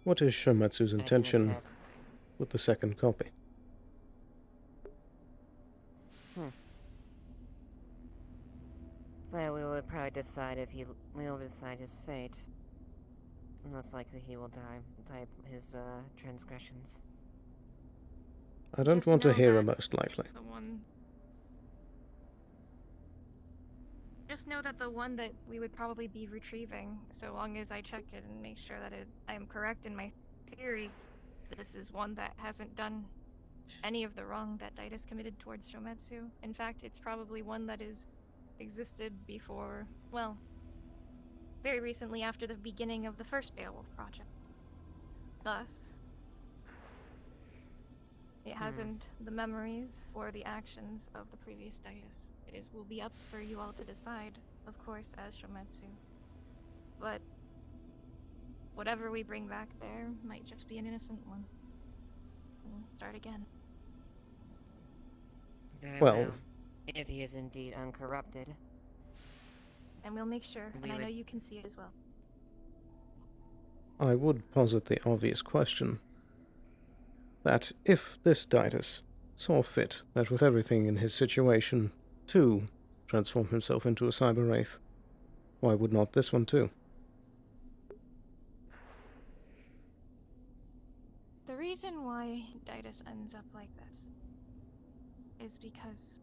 What is Shometsu's I can intention attest. with the second copy? Well, we will probably decide if we will decide his fate. Most likely he will die by his transgressions. I don't Just want to know hear a that most likely. The one... Just know that the one that we would probably be retrieving, so long as I check it and make sure that I am correct in my theory, this is one that hasn't done any of the wrong that Didus committed towards Shometsu. In fact, it's probably one that is existed before, well, very recently after the beginning of the first Beowulf project. Thus, it hasn't the memories or the actions of the previous Didus. Will be up for you all to decide, of course, as Shometsu. But whatever we bring back there might just be an innocent one. And start again. Very Well, if he is indeed uncorrupted. And we'll make sure, and I know would- you can see it as well. I would posit the obvious question that if this Didus saw fit that with everything in his situation to transform himself into a cyber wraith, why would not this one too? The reason why Didus ends up like this is because,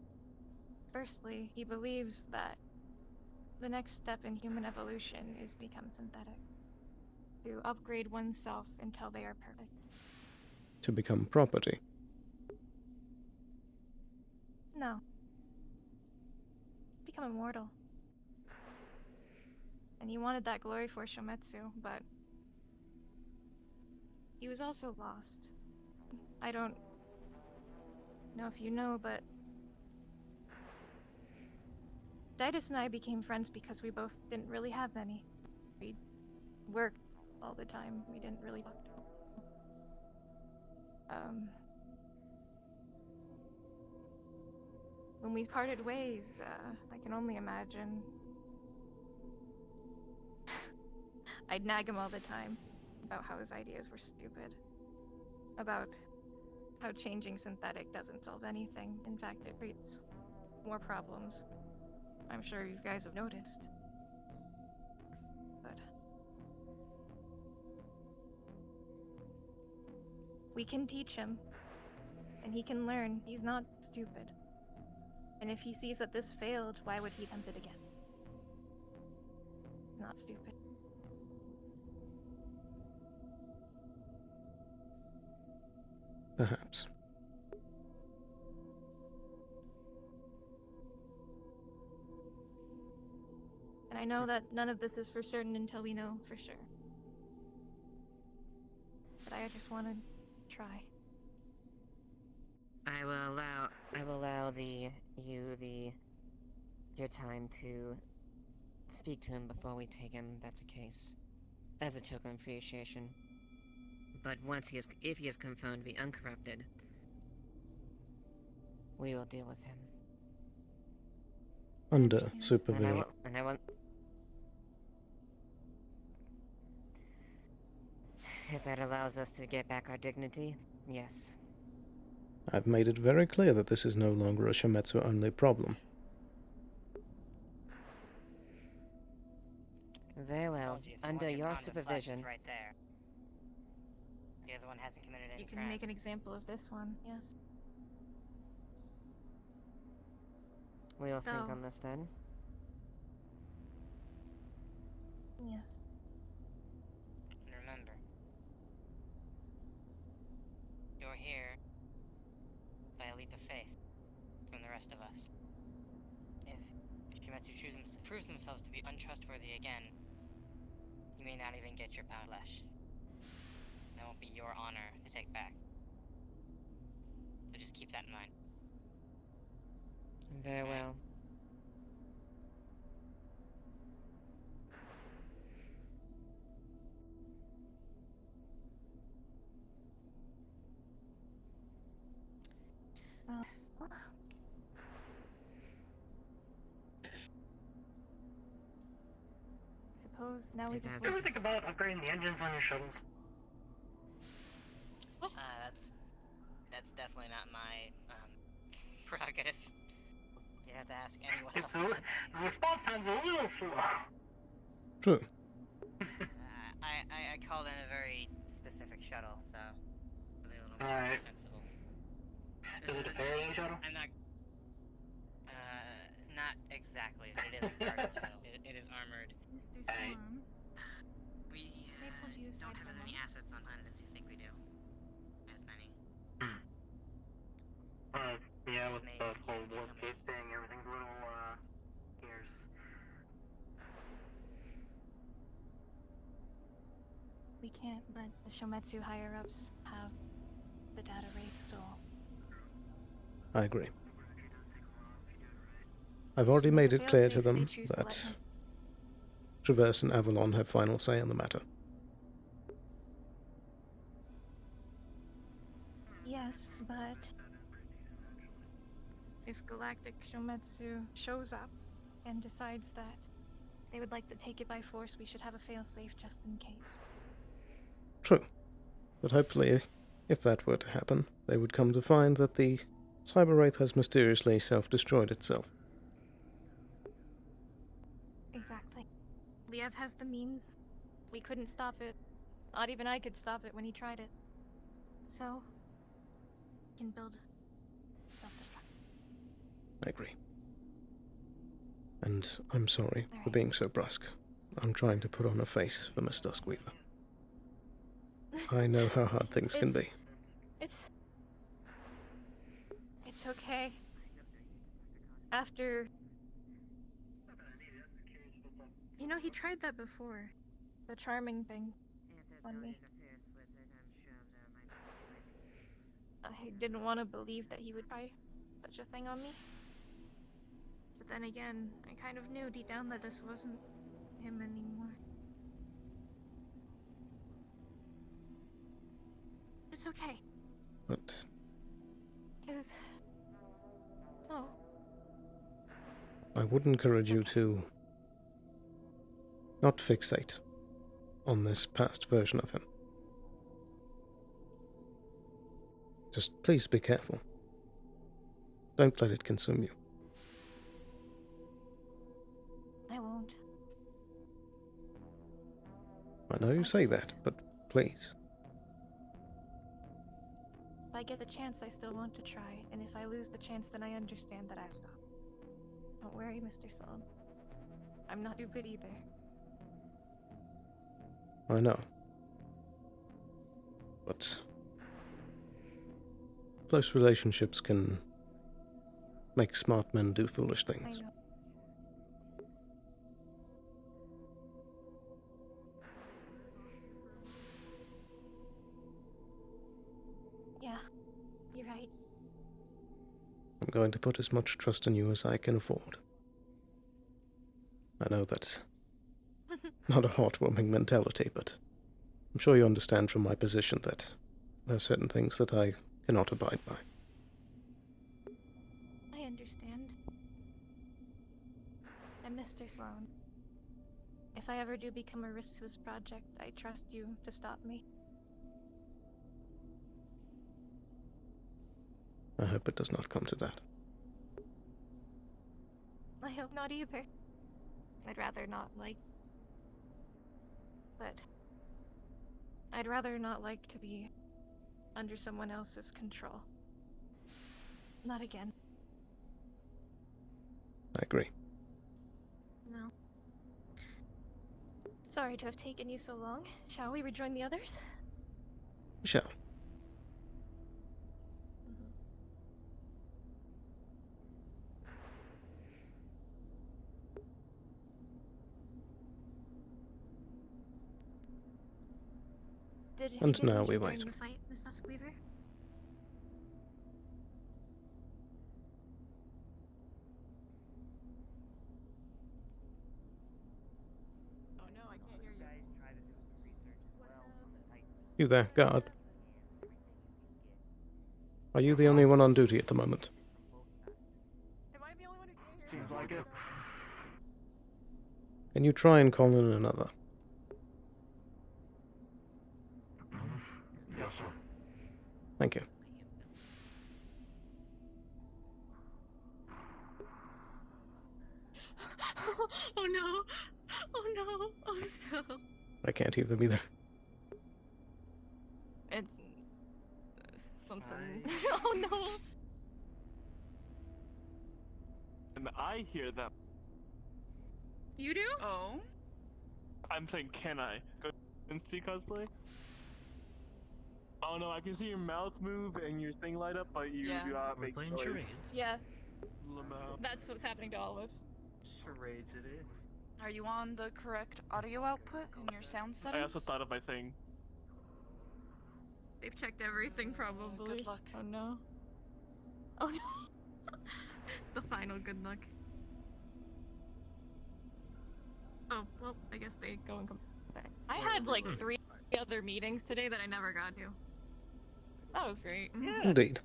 firstly, he believes that the next step in human evolution is to become synthetic. To upgrade oneself until they are perfect. To become property? No. Become immortal. And he wanted that glory for Shometsu, but he was also lost. I don't know if you know, but Didus and I became friends because we both didn't really have many. We worked all the time. We didn't really talk. When we parted ways, I can only imagine. I'd nag him all the time about how his ideas were stupid. About how changing synthetic doesn't solve anything. In fact, it creates more problems. I'm sure you guys have noticed. But we can teach him, and he can learn. He's not stupid. And if he sees that this failed, why would he attempt it again? Not stupid. Perhaps. And I know that none of this is for certain until we know for sure. But I just want to try. I will allow your time to speak to him before we take him. That's a case. As a token of appreciation. But if he is confirmed to be uncorrupted, we will deal with him. Under supervision. And I want... If that allows us to get back our dignity, yes. I've made it very clear that this is no longer a Shometsu-only problem. Very well. Under your supervision... Right there. The other one hasn't committed any You can crime. make an example of this one, yes. We will think So- on this then. Yes. And remember, you're here by a leap of faith from the rest of us. If Shimetsu proves themselves to be untrustworthy again, you may not even get your Powlash. That won't be your honor to take back. So just keep that in mind. Very well. Suppose now we just Ever think about upgrading the engines on your shuttles? That's definitely not my prerogative. You have to ask anyone else. The response time's a little slow. True. I called in a very specific shuttle, so a little more Alright. defensible. Is it a Faraday shuttle? I'm not. Not exactly. It is a Faraday shuttle. It is armored. Mr. Storm. We don't have as many assets on hand as you think we do. As many. Yeah, with the whole warp gate thing, everything's a little, scarce. We can't let the Shometsu higher-ups have the data wraith, so... I agree. I've already made it clear to them that Traverse and Avalon have final say in the matter. Yes, but... if Galactic Shometsu shows up and decides that they would like to take it by force, we should have a failsafe just in case. True. But hopefully, if that were to happen, they would come to find that the Cyber Wraith has mysteriously self-destroyed itself. Exactly. Liev has the means. We couldn't stop it. Not even I could stop it when he tried it. So, we can build self-destruct. I agree. And I'm sorry for being so brusque. I'm trying to put on a face for Miss Duskweaver. I know how hard things can be. It's okay. After... You know, he tried that before. The charming thing on me. I didn't want to believe that he would try such a thing on me. But then again, I kind of knew deep down that this wasn't him anymore. It's okay. But... Because... Oh. I would encourage you to not fixate on this past version of him. Just please be careful. Don't let it consume you. I won't. I know you say that, but please. If I get the chance, I still want to try, and if I lose the chance, then I understand that I've stopped. Don't worry, Mr. Sloan. I'm not stupid either. I know. But close relationships can make smart men do foolish I things. know. right. I'm going to put as much trust in you as I can afford. I know that's not a heartwarming mentality, but I'm sure you understand from my position that there are certain things that I cannot abide by. I understand. And Mr. Sloan, if I ever do become a risk to this project, I trust you to stop me. I hope it does not come to that. I hope not either. I'd rather not but I'd rather not like to be under someone else's control. Not again. I agree. No. Sorry to have taken you so long. Shall we rejoin the others? We shall. Did And he get now we injured wait. during the fight, Miss Duskweaver? Oh no, I can't hear you. You there, guard? Are you the only one on duty at the moment? Am I the only one who can't hear Seems like it. Can you try and call in another? Yes, sir. Thank you. Oh no! Oh no! Oh so. I can't hear them either. It's something. Oh no! And I hear them. You do? Oh. I'm saying, can I go and speak cosplay? Oh no, I can see your mouth move and your thing light up, but you Yeah. do not make Playing noise. charades. Yeah, Lamau. that's what's happening to all of us. Charades it is. Are you on the correct audio output in your sound I settings? also thought of my thing. They've checked everything probably. Good luck. Oh no. Oh no. The final good luck. Oh, well, I guess they go and come back. I had like 3 other meetings today that I never got to. That was great. Indeed.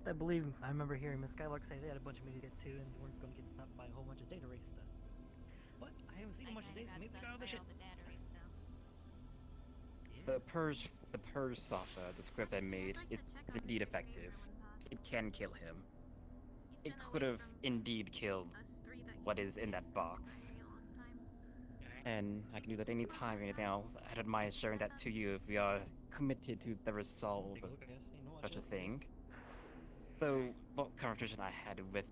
I believe I remember hearing Miss Skylark say they had a bunch of meetings to get to and weren't going to get stopped by a whole bunch of data race stuff. But I haven't seen much today, so maybe they got all the shit. The purge software, the script I made, is indeed effective. It can kill him. It could have indeed killed what is in that box. And I can do that anytime, anything else. I don't mind sharing that to you if we are committed to the resolve of such a thing. So, what conversation I had with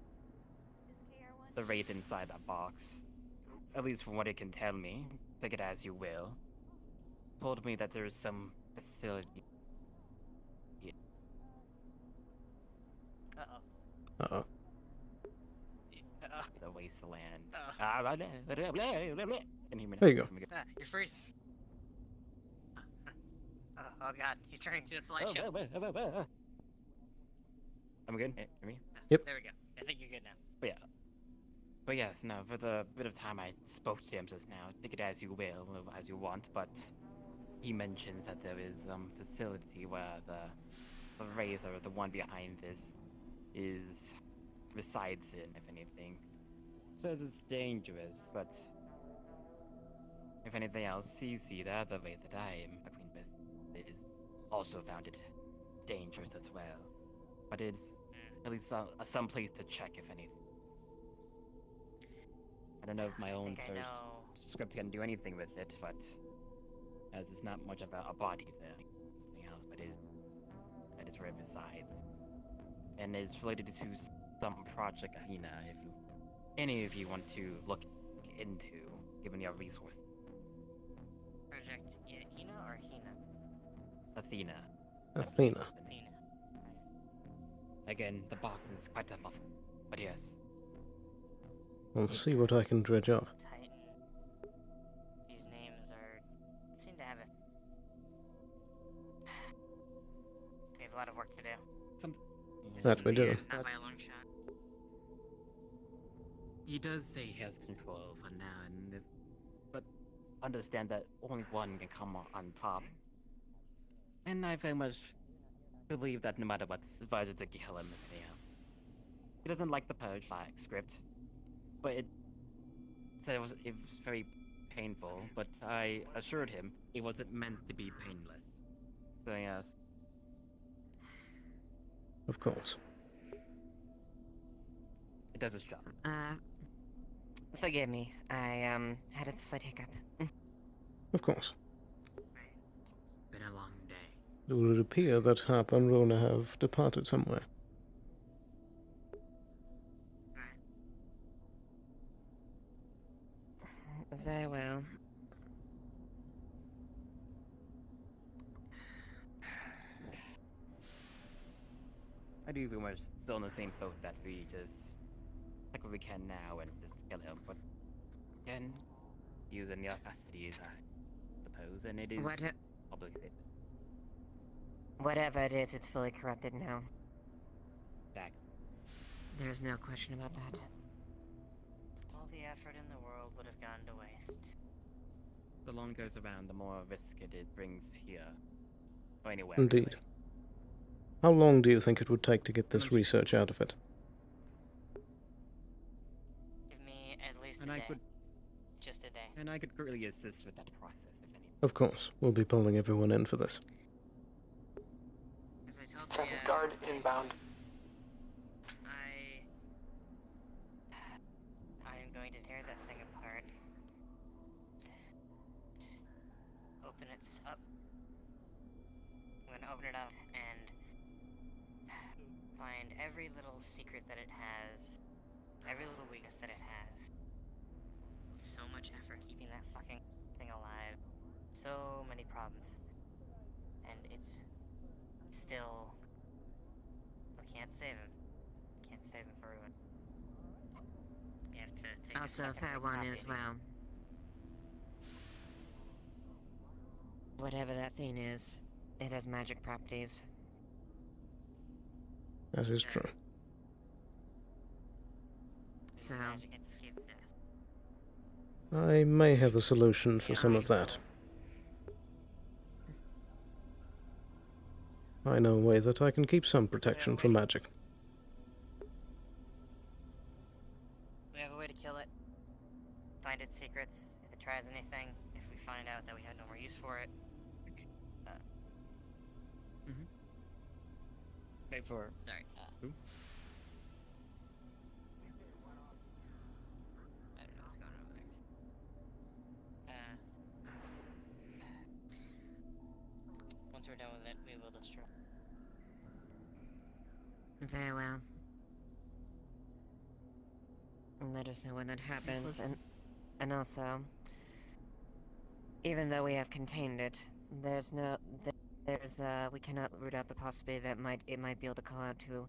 the wraith inside that box, at least from what it can tell me, take it as you will, told me that there is some facility. Uh-oh. The wasteland. Can you hear me now? There you go. You're first. Oh god, he's turning to a slideshow. I'm good. Hear me? Yep. There we go. I think you're good now. But yes, no, for the bit of time I spoke to him just now, take it as you will, as you want, but he mentions that there is facility where the wraith or the one behind this resides in, if anything. Says it's dangerous, but if anything else, CC, the other wraith that I am acquainted with, is also found it dangerous as well. But it's at least some place to check, if anything. I don't know if my own script can do anything with it, but as it's not much of a body there, anything else, but that is where it resides. And is related to some Project Athena, if any of you want to look into, given your resource. Project Athena or Hina? Athena. Athena. Again, the box is quite a muffle, but yes. I'll see what I can dredge up. Titan. These names seem to have a have a lot of work to do. That we do. Not by a long shot. He does say he has control for now, but understand that only one can come on top. And I very much believe that no matter what, his advisor to kill him if they He doesn't like the purge script, but it said it was very painful. But I assured him it wasn't meant to be painless. So yes. Of course. It does its job. Forgive me. I had a slight hiccup. Of course. Been a long day. It would appear that Harp and Rona have departed somewhere. Very well. I do think we're still in the same boat that we just take what we can now and just kill him, but again, using your capacities, I suppose, and it is public safety. Whatever it is, it's fully corrupted now. Back. There's no question about that. All the effort in the world would have gone to waste. The longer it goes around, the more risk it brings here. Or anywhere. Indeed. Really. How long do you think it would take to get this research out of it? Give me at least and a I day. could, just a day. And I could greatly assist with that process, if any. Of course, we'll be pulling everyone in for this. As I told you, guard inbound. I'm going to tear that thing apart. Just open it up. I'm going to open it up and find every little secret that it has, every little weakness that it has. So much effort keeping that fucking thing alive. So many problems. And it's still... We can't save him. Can't save him for everyone. We have to take a Also, second fair look one properly. as well. Whatever that thing is, it has magic properties. That is true. So, I may have a solution for some of that. I know a way that I can keep some protection from magic. We have a way to kill it. Find its secrets. If it tries anything. If we find out that we have no more use for it. Wait for... Sorry. Who? I don't know what's going on over there. Once we're done with it, we will destroy. very well. Let us know when that happens, and also, even though we have contained it, we cannot root out the possibility that it might be able to call out to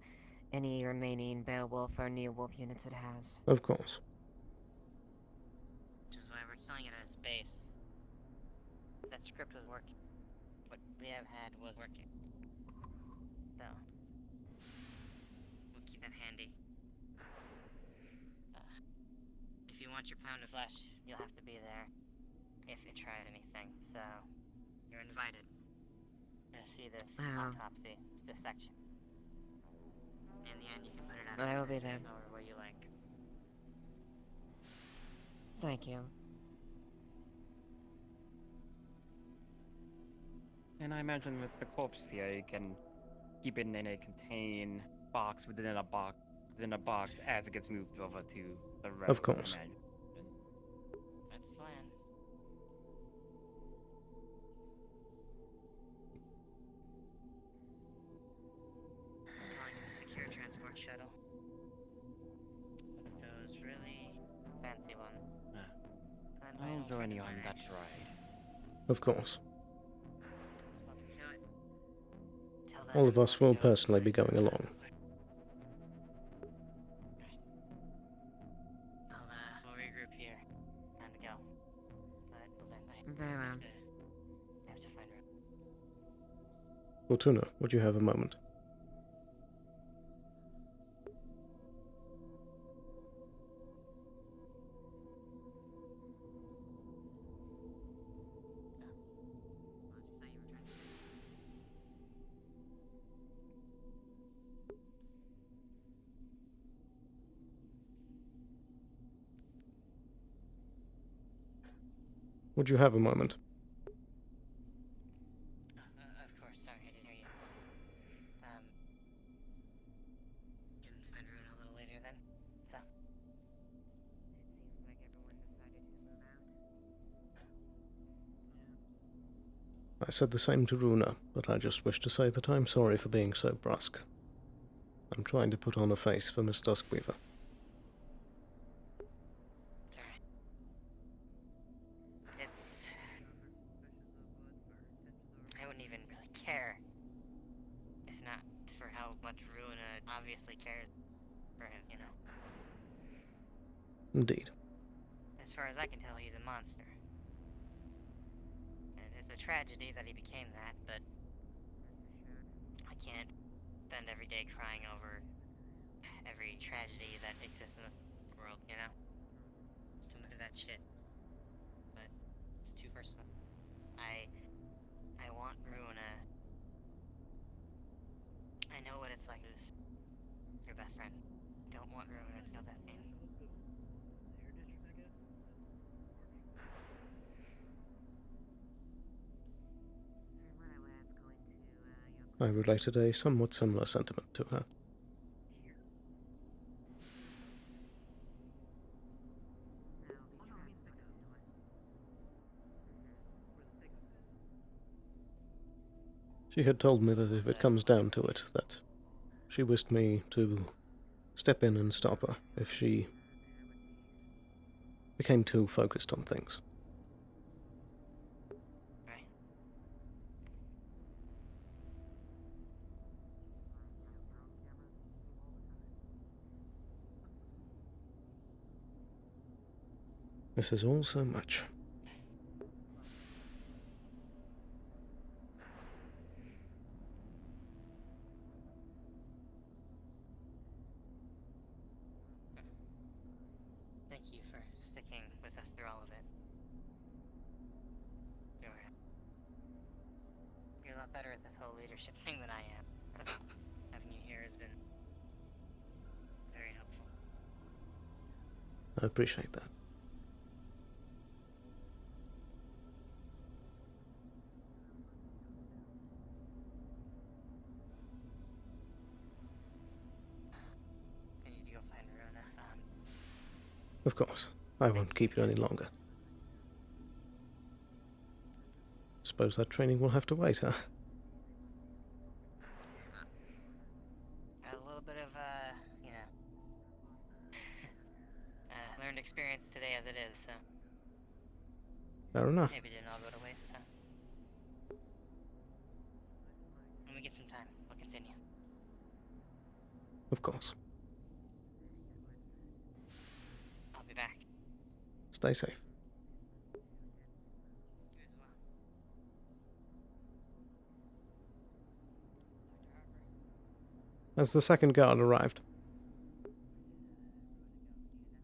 any remaining Beowulf or Neowolf units it has. Of course. Which is why we're killing it at its base. That script was working. What we have had was working. So, we'll keep that handy. If you want your pound of flesh, you'll have to be there if it tries anything. So, you're invited to see this autopsy, this dissection. In the end, you can put it on I will be there. or where you like. Thank you. And I imagine with the corpse here, you can keep it in a contained box within a box as it gets moved over to the road. Of course. That's the plan. I'm calling it a secure transport shuttle. One of those really fancy ones. I'll join you on that ride. Of course. Tell that All of us will personally be going along. We'll regroup here. Time to go. But then I Very well. have to find room. Fortuna, would you have a moment? Would you have a moment? Of course, sorry, I didn't hear you. Can find Rune a little later then. So. It seems like everyone decided to move out. I said the same to Runa, but I just wish to say that I'm sorry for being so brusque. I'm trying to put on a face for Miss Duskweaver. It's... I wouldn't even really care. If not for how much Runa obviously cares for him, you know? Indeed. As far as I can tell, he's a monster. And it's a tragedy that he became that, but... I can't spend every day crying over every tragedy that exists in this world, you know? It's too much of that shit. But it's too personal. I want Runa. I know what it's like to lose your best friend. I don't want Runa to feel that pain. I related a somewhat similar sentiment to her. She had told me that if it comes down to it, that she wished me to step in and stop her if she became too focused on things. Right. This is all so much. Thank you for sticking with us through all of it. You're a lot better at this whole leadership thing than I am. Having you here has been very helpful. I appreciate that. I need to go find Runa. Of course. I won't keep you any longer. Suppose that training will have to wait, huh? Got a little bit of, you know, learned experience today as it is, so. Fair enough. Maybe it didn't all go to waste, huh? When we get some time, we'll continue. Of course. I'll be back. Stay safe. You as well. As the second guard arrived,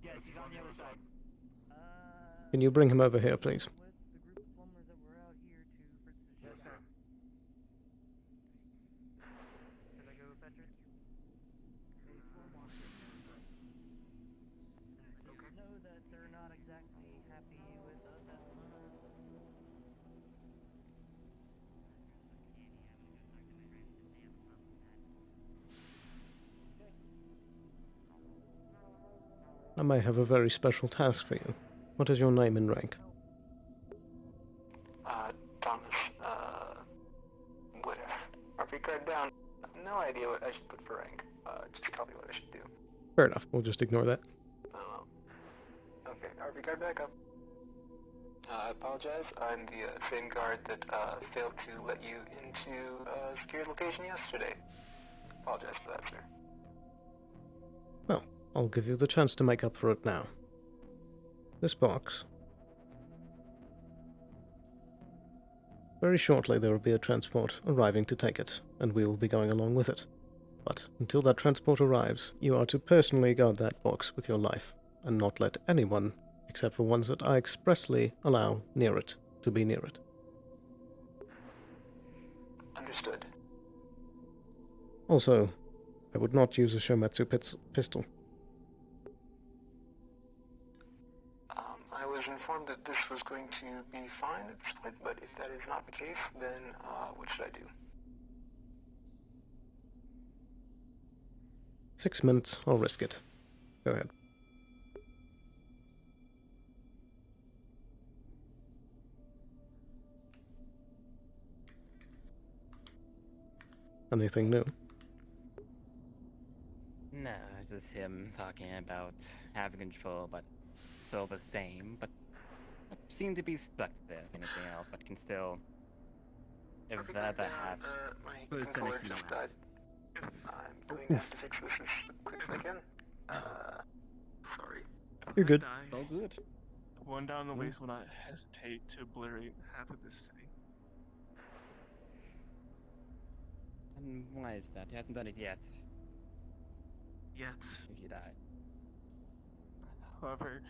Yes, he's on the other side. can you bring him over here, please? Yes, sir. Should I go fetch her? Okay. Know that they're not exactly happy with us at the moment. I may have a very special task for you. What is your name and rank? Thomas, with RP card down. No idea what I should put for rank. Just tell me what I should do. Fair enough, we'll just ignore that. Okay, RP card back up. I apologize, I'm the same guard that failed to let you into a secured location yesterday. Apologize for that, sir. Well, I'll give you the chance to make up for it now. This box Very shortly there will be a transport arriving to take it, and we will be going along with it. But until that transport arrives, you are to personally guard that box with your life, and not let anyone, except for ones that I expressly allow near it, to be near it. Understood. Also, I would not use a Shometsu pistol. I was informed that this was going to be fine at this point, but if that is not the case, then what should I do? 6 minutes, I'll risk it. Go ahead. Anything new? No, it's just him talking about having control, but still the same, but I seem to be stuck there. Anything else that can still, if that have My controller just died. I'm going to have to fix this as quick as I can. Sorry. You're good. All good. One down the waist will not hesitate to obliterate half of this city. And why is that? He hasn't done it yet. Yet. If you die. However,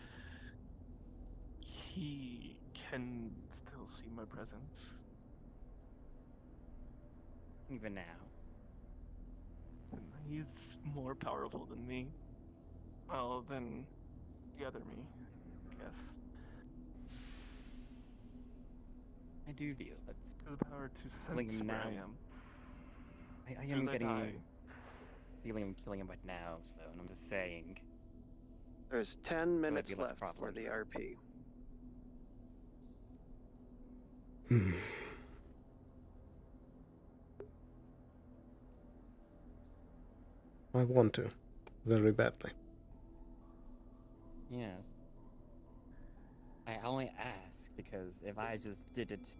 he can still see my presence. Even now. And he's more powerful than me. Well, than the other me, I guess. I do feel that. The power to sense him where now. I am. I am getting feeling him killing him right now, so and I'm just saying. There's 10 might minutes be less left for problems. the RP. I want to. Very badly. Yes. I only ask because if I just did it,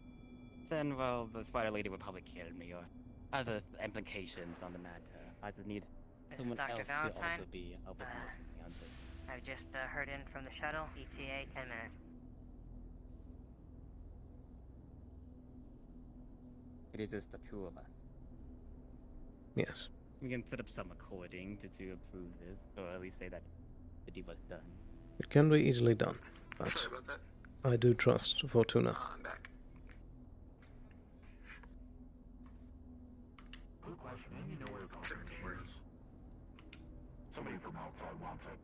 then, well, the spider lady would probably kill me or other implications on the matter. I just need This is someone Dr. else to Valentine. also be a witness on this. I've just heard in from the shuttle. ETA 10 minutes. It is just the two of us. Yes. We can set up some recording to approve this, or at least say that the deal was done. It can be easily done, but I do trust Fortuna. I'm back. Good question. You know where the conference is. Somebody from outside wants it.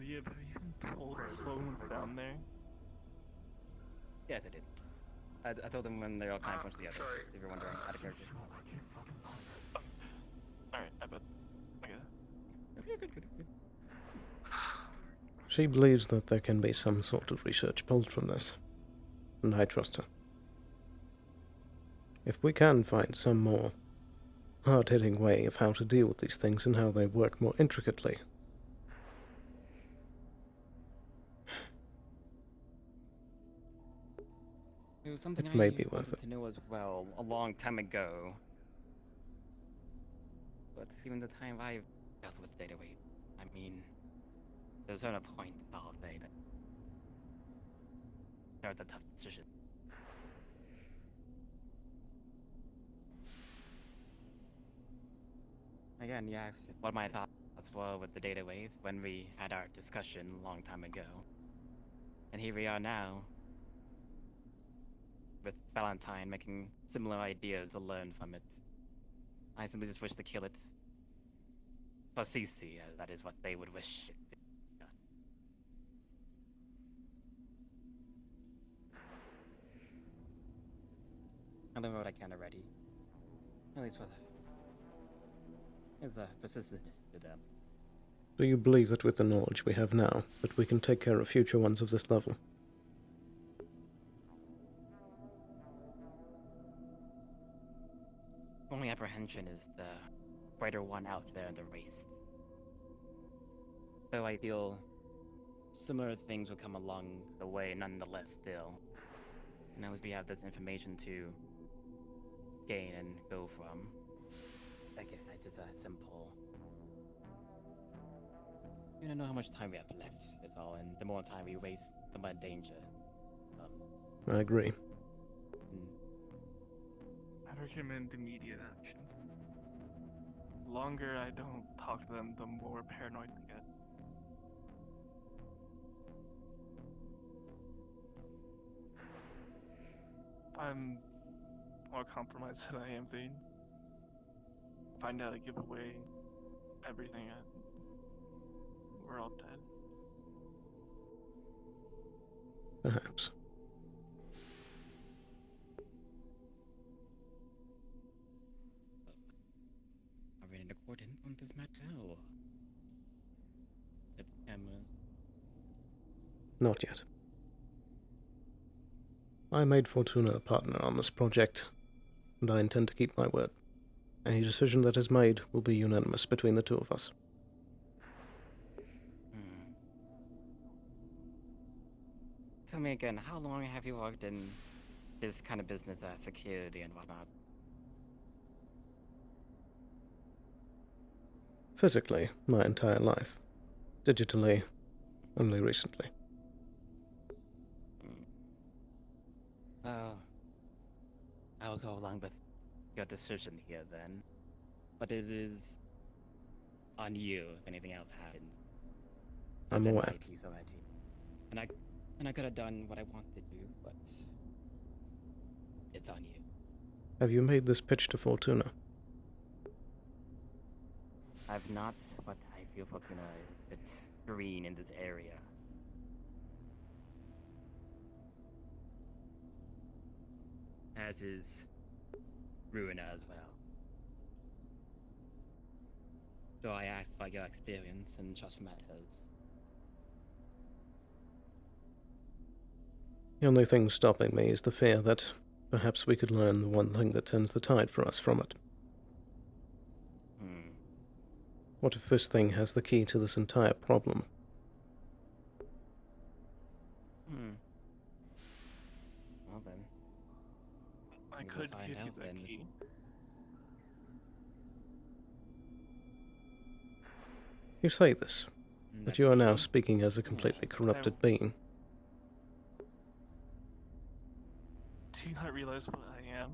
Leah, have you even told Sloan was down there? Yes, I did. I told them when they all kind of punched together. If you're wondering, out of character. Alright, I bet. Okay. Good. She believes that there can be some sort of research pulled from this, and I trust her. If we can find some more hard-hitting way of how to deal with these things and how they work more intricately, It was something it may I be worth wanted it. to know as well a long time ago. But even the time I dealt with data wave, I mean, there's no point to all day that are the tough decision. Again, you asked what my thoughts were with the data wave when we had our discussion a long time ago. And here we are now, with Valentine making similar ideas to learn from it. I simply just wish to kill it for CC, as that is what they would wish it to be done. I learned what I can already. At least with it's a persistence to them. Do you believe that with the knowledge we have now, that we can take care of future ones of this level? Only apprehension is the brighter one out there in the race. Though I feel similar things will come along the way nonetheless still. And as we have this information to gain and go from, again, it's just a simple... You don't know how much time we have left, is all, and the more time we waste, the more danger. I agree. recommend immediate action. The longer I don't talk to them, the more paranoid they get. I'm more compromised than I am vain. Find out I give away everything, we're all dead. Perhaps. Are we in accordance on this matter, or? The cameras? Not yet. I made Fortuna a partner on this project, and I intend to keep my word. Any decision that is made will be unanimous between the two of us. Tell me again, how long have you worked in this kind of business as security and whatnot? Physically, my entire life. Digitally, only recently. Well, I'll go along with your decision here then. But it is on you if anything else happens. I'm As it aware. might be so at you. And I could have done what I wanted to do, but it's on you. Have you made this pitch to Fortuna? I've not, but I feel Fortuna is a bit green in this area. As is Ruina as well. So I asked about your experience and just matters. The only thing stopping me is the fear that perhaps we could learn the one thing that turns the tide for us from it. What if this thing has the key to this entire problem? Well then. I could give you the key. You say this, but you are now speaking as a completely corrupted being. Do you not realize what I am?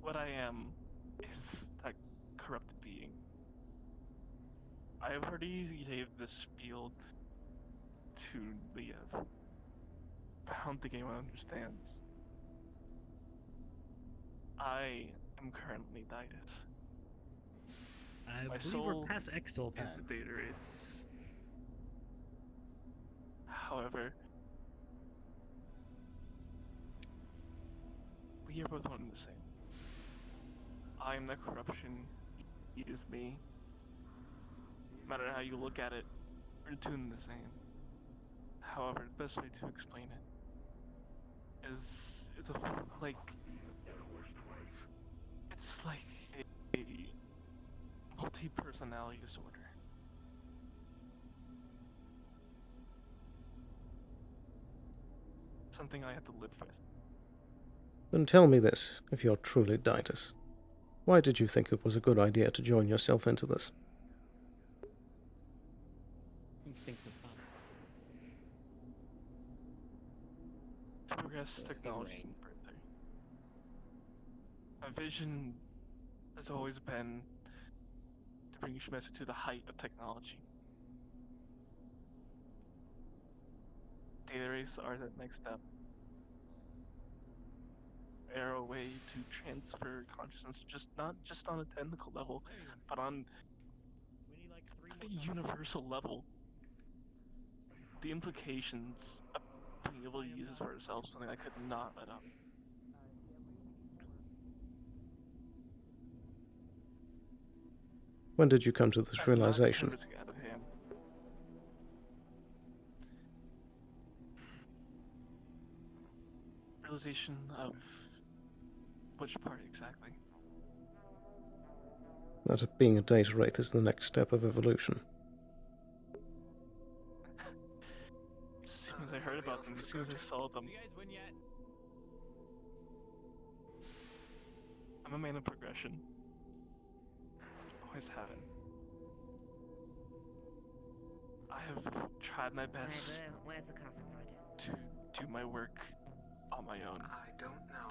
What I am is that corrupted being. I have already gave this spiel to Liev. I don't think anyone understands. I am currently Didas. I My believe soul we're past exfil time. is the data rates. However, we are both one and the same. I am the corruption, he is me. No matter how you look at it, we're two and the same. However, the best way to explain it is it's like a multi-personality disorder. Something I have to live with. Then tell me this, if you're truly Didas. Why did you think it was a good idea to join yourself into this? Progress technology further. My vision has always been to bring Shmesa to the height of technology. Data race are that next step. They're a way to transfer consciousness, not just on a technical level, but on a universal level. The implications of being able to use this for ourselves, something I could not let up. When did you come to this realization? Realization of which part exactly? That being a data wraith is the next step of evolution. As soon as I heard about them, as soon as I saw them. I'm a man of progression. Always have been. I have tried my best Where's the coffin pot? to do my work on my own. I don't know.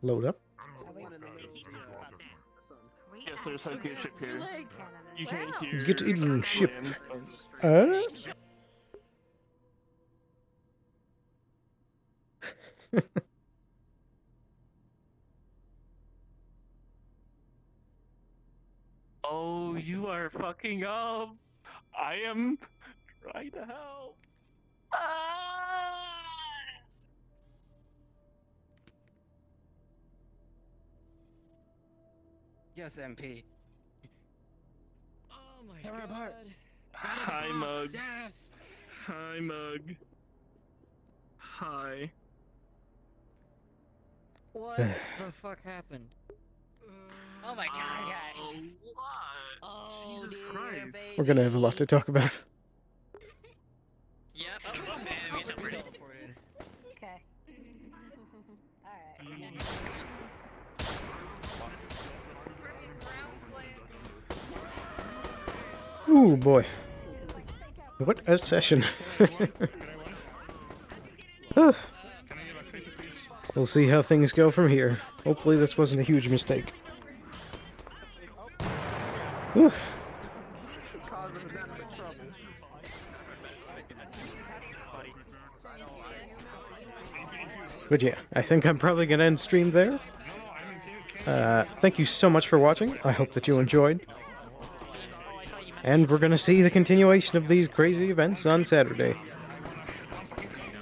load up. Yes, there's a good ship here. You can't hear. Get in ship. Oh, you are fucking up. I am trying to help. Yes, MP. Oh my Tear her apart. Hi, Mug. Yes. Hi, Mug. Hi. What the fuck happened? Oh my god, guys. Oh, Jesus Christ. We're gonna have a lot to talk about. Yep. Okay. Alright. Ooh, boy. What a session. We'll see how things go from here. Hopefully this wasn't a huge mistake. Whew. But yeah, I think I'm probably going to end stream there. Thank you so much for watching. I hope that you enjoyed. And we're going to see the continuation of these crazy events on Saturday.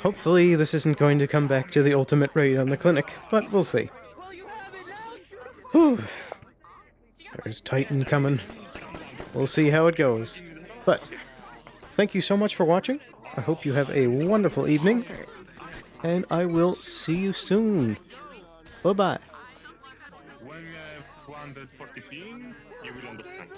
Hopefully this isn't going to come back to the ultimate raid on the clinic, but we'll see. Whew. There's Titan coming. We'll see how it goes. But thank you so much for watching. I hope you have a wonderful evening. And I will see you soon. Bye-bye. When we have 240 ping, you will understand.